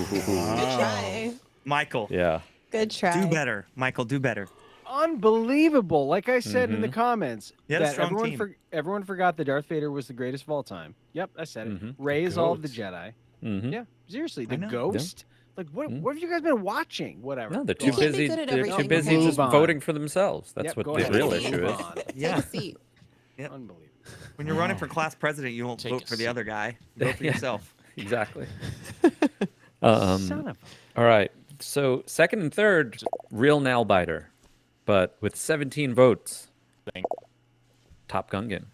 Good try. Michael, Yeah. Good try. do better. Michael, do better. Unbelievable! Like I said in the comments, You had a that strong everyone team. everyone forgot that Darth Vader was the greatest of all time. Yep, I said it. Mhm. Rey is all of the Goats. Jedi. Mm-hmm. Yeah, seriously, I the know. Ghost. Like, what have you guys been watching? Whatever. No, they're Go too on. can't be busy. good at They're too everything, busy okay? just Move on. voting for themselves. That's Yep, what go the ahead. real Move issue is. on. Take Yeah. a seat. Yep. Unbelievable. When you're running for class president, you don't Take vote a for the seat. other guy. Vote for Yeah. yourself. Exactly. Son of All right. So second and third, real nail biter, but with 17 votes, Thank- Top Gungan.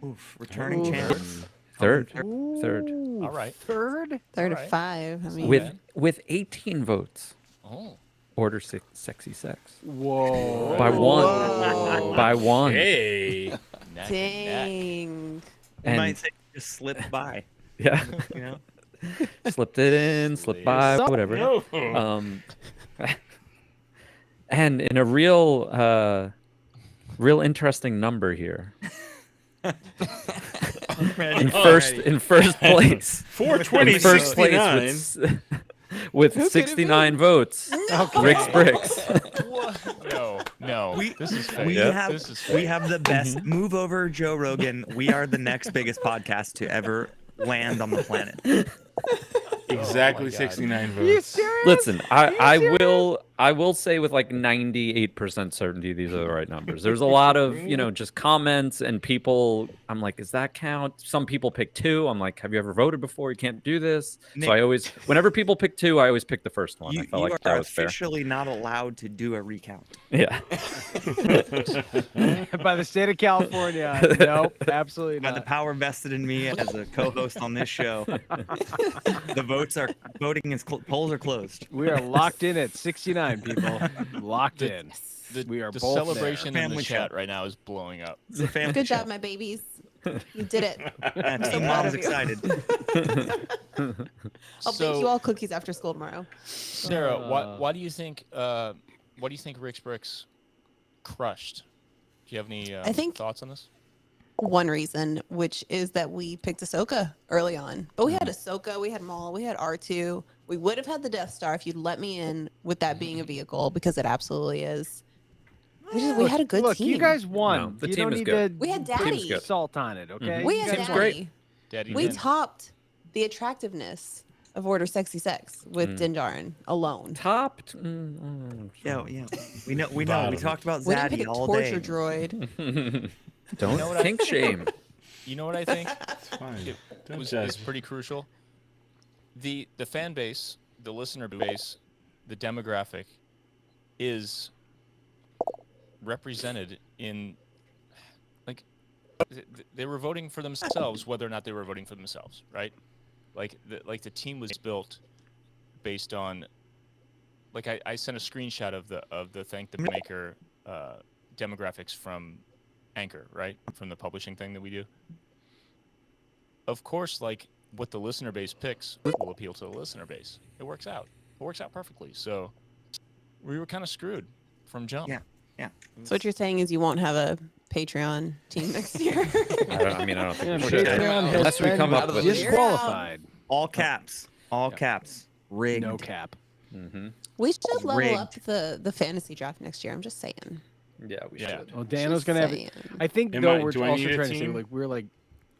Oof, returning Ooh. champions. Third. a. Third. Ooh, All right. Third. Third Alright. of 5. I mean, With 18 votes, Oh. Order Sexy Sex. Whoa. By one. Whoa. By one. Hey. Neck and neck. dang. You And might say just slipped by. yeah, You know. slipped it in, slipped by, whatever. No. And in a real interesting number here. Ready? In first place. 420, In first 69. place with 69 votes. Rick's Bricks. No. This is fake. We This is fake. have the best. Move over, Joe Rogan. We are the next biggest podcast to ever land on the planet. Exactly Oh my God. 69 Are you votes. serious? Listen, Are you serious? I will say with like 98% certainty these are the right numbers. There's a lot of, just comments and people, I'm like, does that count? Some people pick 2. I'm like, have you ever voted before? You can't do this. Nick, So I always, whenever people pick 2, I always pick the first one. I You felt like are that was fair. officially not allowed to do a recount. Yeah. By the state of California. Nope, absolutely By the not. power vested in me as a co-host on this show, the polls are closed. We are locked in at 69 people. Locked in. we are the both celebration in the Family chat show. right now is blowing up. It's a family Good show. job, my babies. You did it. And so Team proud Mom's of you. excited. I'll bake you all cookies after school tomorrow. Sarah, why do you think Rick's Bricks crushed? Do you have any I think- thoughts on this? One reason, which is that we picked Ahsoka early on. But we had Ahsoka, we had Maul, we had R2. We would have had the Death Star if you'd let me in with that being a vehicle, because it absolutely is. We had a good Look, team. you guys won. No, the you team don't is need good. to We had put Daddy. good. salt on it, okay? We You had guys Team's Daddy. great. Daddy We wins. topped the attractiveness of Order Sexy Sex with Din Djarin alone. Topped. Yeah. We know. We Bottom. talked about We didn't pick Zaddy a all torture day. droid. Don't know what I- kink shame. You know what I think? It's fine. It Don't was judge. pretty crucial. The fan base, the listener base, the demographic is represented in, like, they were voting for themselves whether or not they were voting for themselves, right? Like the team was built based on, like, I sent a screenshot of the Thank the Maker demographics from Anchor, right? From the publishing thing that we do. Of course, like, what the listener base picks will appeal to the listener base. It works out. It works out perfectly. So we were kind of screwed from jump. Yeah. So what you're saying is you won't have a Patreon team next year. I don't think Yeah, we should. Patreon has Unless we been come up with disqualified. All caps. All caps. Rigged. No cap. We should level Rigged. up the fantasy draft next year. I'm just saying. Yeah, we Yeah. should. Well, Dano's Just gonna have saying. it. I think Am though I- we're do I also need a trying to say team?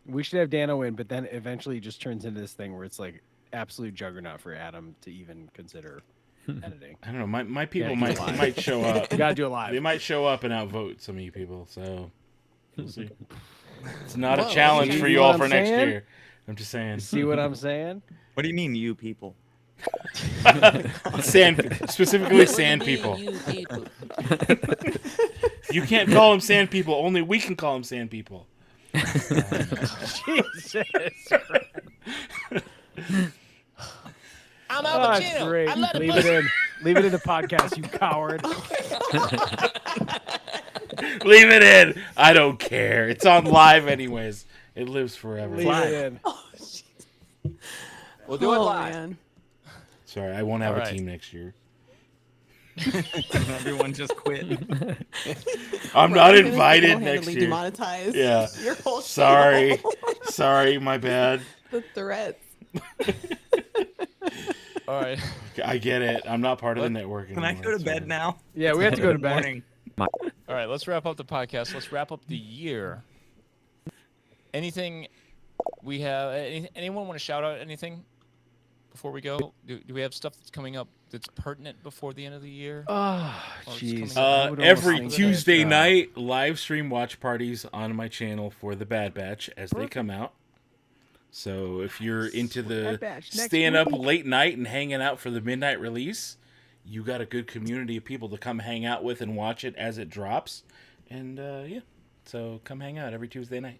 we should have Dano in, but then eventually it just turns into this thing where it's like absolute juggernaut for Adam to even consider editing. I don't know. My people Yeah, might do live. might show up. You gotta do it live. They might show up and outvote some of you people. So we'll see. It's not Whoa, a challenge you for see you what all I'm for next saying? year. I'm just saying. See what I'm saying? What do you mean, you people? Specifically sand people. You can't call them sand people. Only we can call them sand people. Jesus. I'm Al That's Pacino. great. I love the Leave pussy. it in. Leave it in the podcast, you coward. Leave it in. I don't care. It's on live anyways. It lives forever. Leave it in. We'll do it Oh, live. man. Sorry, I won't have All a right. team next year. Everyone just quit. I'm not You're gonna invited single-handedly next year. Demonetize Yeah. your whole Sorry. channel. Sorry, my bad. The threats. All right. I get it. I'm not part of the network Can I anymore. go to It's bed fine. now? Yeah, we have to go to bed. Morning. All right, let's wrap up the podcast. Let's wrap up the year. Anything we have? Anyone want to shout out anything before we go? Do we have stuff that's coming up that's pertinent before the end of the year? Oh, Or it's jeez. coming I would almost Every think Tuesday that, night, live stream watch parties on my channel for the Bad Batch as they come out. So if you're into the Bad Batch next staying up week. late night and hanging out for the midnight release, you got a good community of people to come hang out with and watch it as it drops. And yeah, so come hang out every Tuesday night.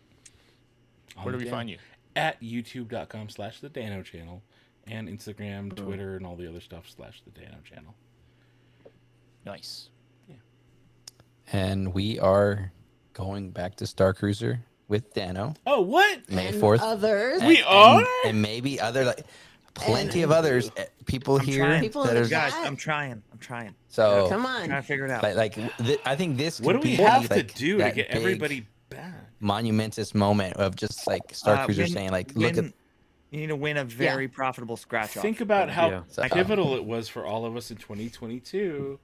Where do we find you? At youtube.com/the Dano channel and Instagram, Twitter, and all the other stuff /the Dano channel. Nice. And we are going back to Starcruiser with Dano Oh, what? May And 4th. Others. We are? And maybe other, like, plenty of And- others. People I'm here trying. People in that the are Guys, chat. I'm trying. so. Come I'm trying on. to figure it out. I think this What do could we be have to like do to that get big everybody back? monumentous moment of just like Starcruiser Win- saying like, win- look at You need to win a very profitable scratch off. Think about how Yeah. pivotal it was for all of us in 2022.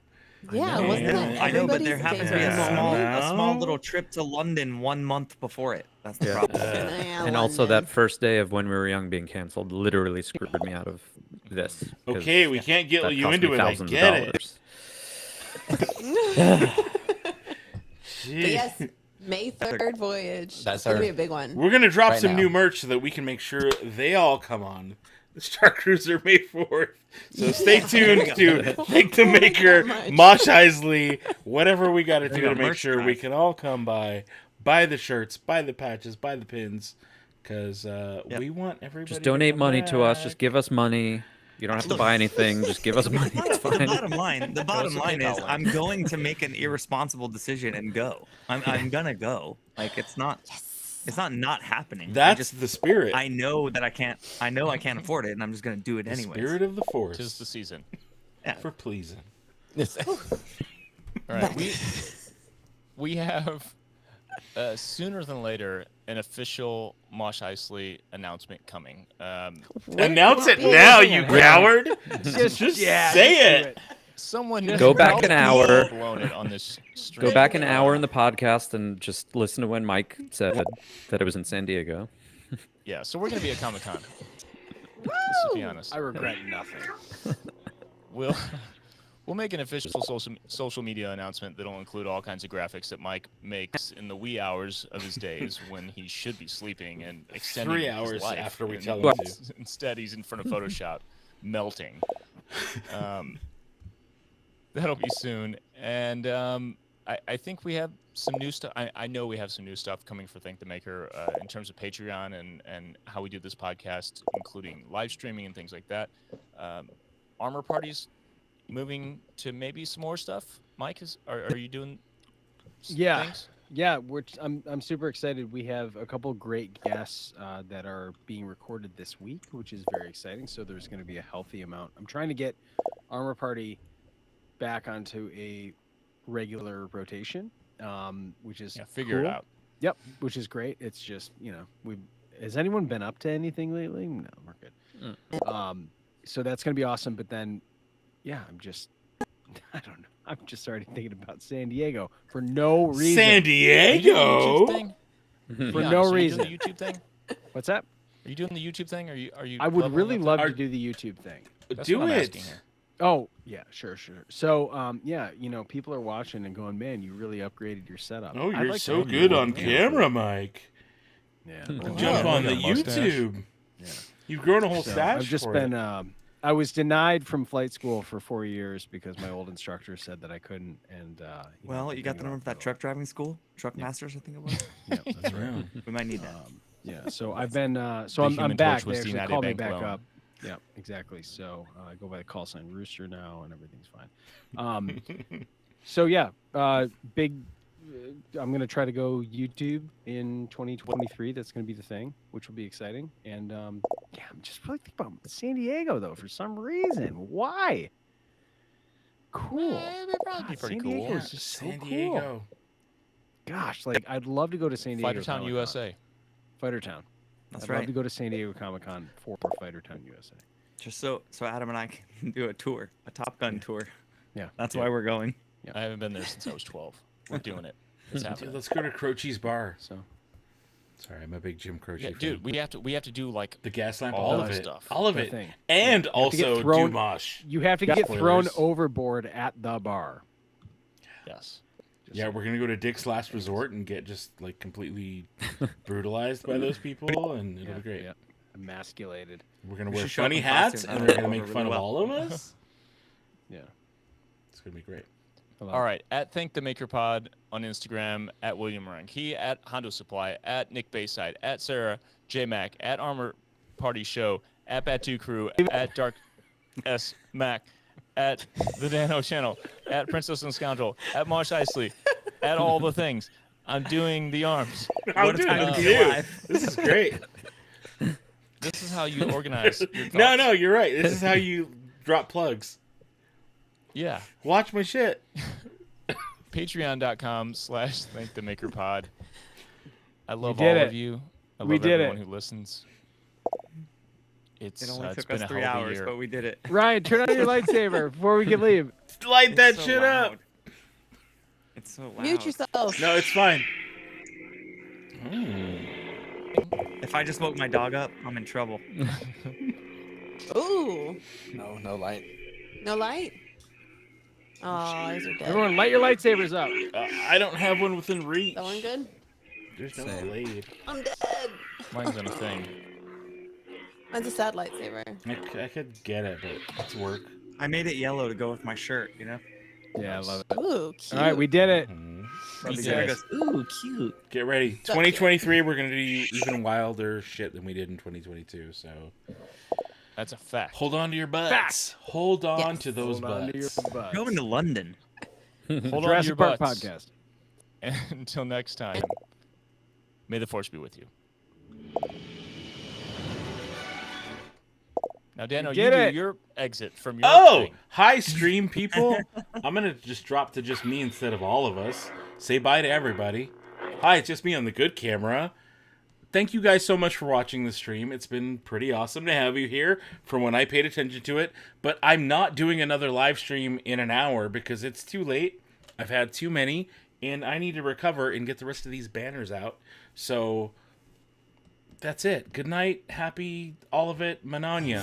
Yeah, know. wasn't that Yeah. I know, but everybody's there happens to be favorite a moment? small little trip to London 1 month before it. That's the problem. Yeah, And also London. that first day of When We Were Young being canceled literally screwed me out of this. 'cause Okay, we can't get that you cost into me it. I thousands of get it. dollars. But Jeez. yes, May 3rd voyage. That's gonna our- be a big one. We're gonna drop Right some now. new merch so that we can make sure they all come on the Star Cruiser May 4th. So stay tuned to Thank the Maker, much. Mosh Eisley, whatever we got to do you go, to make merch sure drive. we can all come by, buy the shirts, buy the patches, buy the pins, because we want everybody. Just donate come money to us. Just back. give us money. You don't have to Look. buy anything. Just give us money. It's The fine. bottom line, the bottom the line PayPal is, link. I'm going to make an irresponsible decision and go. I'm gonna go. Like it's not not happening. That's the spirit. I know that I can't afford it, and I'm just gonna do it The anyways. spirit of the force. Tis the season. Yeah. For pleasing. All right, we have sooner than later an official Mosh Eisley announcement coming. Announce it now, you coward! Just say it. Someone Go back an hour. blown it on this stream. Go back an hour in the podcast and just listen to when Mike said that it was in San Diego. Yeah, so we're gonna be at Comic-Con. Let's be honest. I regret nothing. We'll make an official social media announcement that'll include all kinds of graphics that Mike makes in the wee hours of his days when he should be sleeping and extending 3 his hours life. after we And tell him to. Instead, he's in front of Photoshop, melting. That'll be soon, and I think we have some new stuff. I know we have some new stuff coming for Thank the Maker in terms of Patreon and how we do this podcast, including live streaming and things like that. Armor parties moving to maybe some more stuff. Mike, are you doing things? Yeah, I'm super excited. We have a couple great guests that are being recorded this week, which is very exciting. So there's going to be a healthy amount. I'm trying to get Armor Party back onto a regular rotation, which is figure it cool. out. Yep, which is great. It's just has anyone been up to anything lately? No, we're good. So that's going to be awesome. But then, I don't know. I'm just already thinking about San Diego for no reason. San Diego? For no reason. Are you doing the YouTube thing? What's that? Are you doing the YouTube thing? Are you? I would leveling really up love to- to do the YouTube thing. That's Do what I'm it. asking here. Oh, yeah, sure. So, people are watching and going, man, you really upgraded your setup. Oh, I'd you're like so to- good on camera, Mike. Yeah. Jump on the got a mustache. YouTube. Yeah. You've grown a whole So stash. I've just for been, it. I was denied from flight school for 4 years because my old instructor said that I couldn't. And, Well, you got the number for that truck driving school? Truck Masters, I think it was. Yeah, that's right. We might need that. Yeah, so I've been, The I'm Human back. Torch They was actually denied a called me bank back loan. up. Yeah, exactly. So I go by the call sign Rooster now, and everything's fine. So yeah, big. I'm gonna try to go YouTube in 2023. That's gonna be the thing, which will be exciting. And I'm just really thinking about San Diego though for some reason. Why? Cool. It'd probably be pretty San cool. Diego is just so San cool. Diego. Gosh, like I'd love to go to San Diego. Fighter Town, Comic-Con. USA. Fighter Town. That's I'd right. love to go to San Diego Comic-Con for Fighter Town, USA. Just so Adam and I can do a tour, a Top Gun tour. Yeah. That's why we're going. I haven't been there since I was 12. We're doing it. It's Dude, happening. let's go to Croce's bar. So Sorry, I'm a big Jim Croce Yeah, fan. dude, we have to do like The gas lamp, all all that of it, stuff. all of The it, thing. and to get also thrown- do mosh. you have to get thrown Spoilers. overboard at the bar. yes. Yeah, we're gonna go to Dick's Last Resort and get just like completely brutalized by those people, and it'll be great. Yeah. Emasculated. We're gonna We wear should show up funny in hats, costume. and That'll they're go gonna make over fun really of well. all of us. Yeah. It's gonna be great. All right, at Thank the Maker Pod on Instagram, at William Ranke, at Hondo Supply, at Nick Bayside, at Sara J Mac, at Armor Party Show, at Batu Crew, at Dark S Mac, at the Dano Channel, at Princess and Scoundrel, at Mosh Eisley, at all the things. I'm doing the arms. I'm What a doing time it to be too. alive. This is great. This is how you organize your thoughts. No, you're right. This is how you drop plugs. Yeah. Watch my shit. Patreon.com/ThankTheMakerPod. I love did all it. of you. I We love did everyone it. who listens. It's It only it's took been us a 3 hell of a hours, year. but we did it. Ryan, turn on your lightsaber before we can leave. Light that It's so shit up. loud. It's so loud. Mute yourself. No, it's fine. If I just woke my dog up, I'm in trouble. Ooh, No light. no light. Oh, eyes are dead. Everyone, light your lightsabers up. I don't have one within reach. That one good? There's no Same. blade. I'm dead. Mine's on a thing. Mine's a sad lightsaber. I could get it, but it's work. I made it yellow to go with my shirt, you know? Yeah, I love it. Ooh, cute. All right, we did it. Probably did Sarah it. goes, ooh, cute. Get ready. So 2023, we're gonna do even wilder shit than we did in 2022. So That's a fact. Hold on to your butts. Hold on to those Hold on to your butts. butts. Going to London. Hold on to Jurassic your Park butts. podcast. And until next time, may the force be with you. Now, Dano, you Get do it. your exit from your Oh, thing. hi, stream people. I'm going to just drop to just me instead of all of us. Say bye to everybody. Hi, it's just me on the good camera. Thank you guys so much for watching the stream. It's been pretty awesome to have you here from when I paid attention to it. But I'm not doing another live stream in an hour because it's too late. I've had too many, and I need to recover and get the rest of these banners out. So that's it. Good night. Happy all of it. Mananya.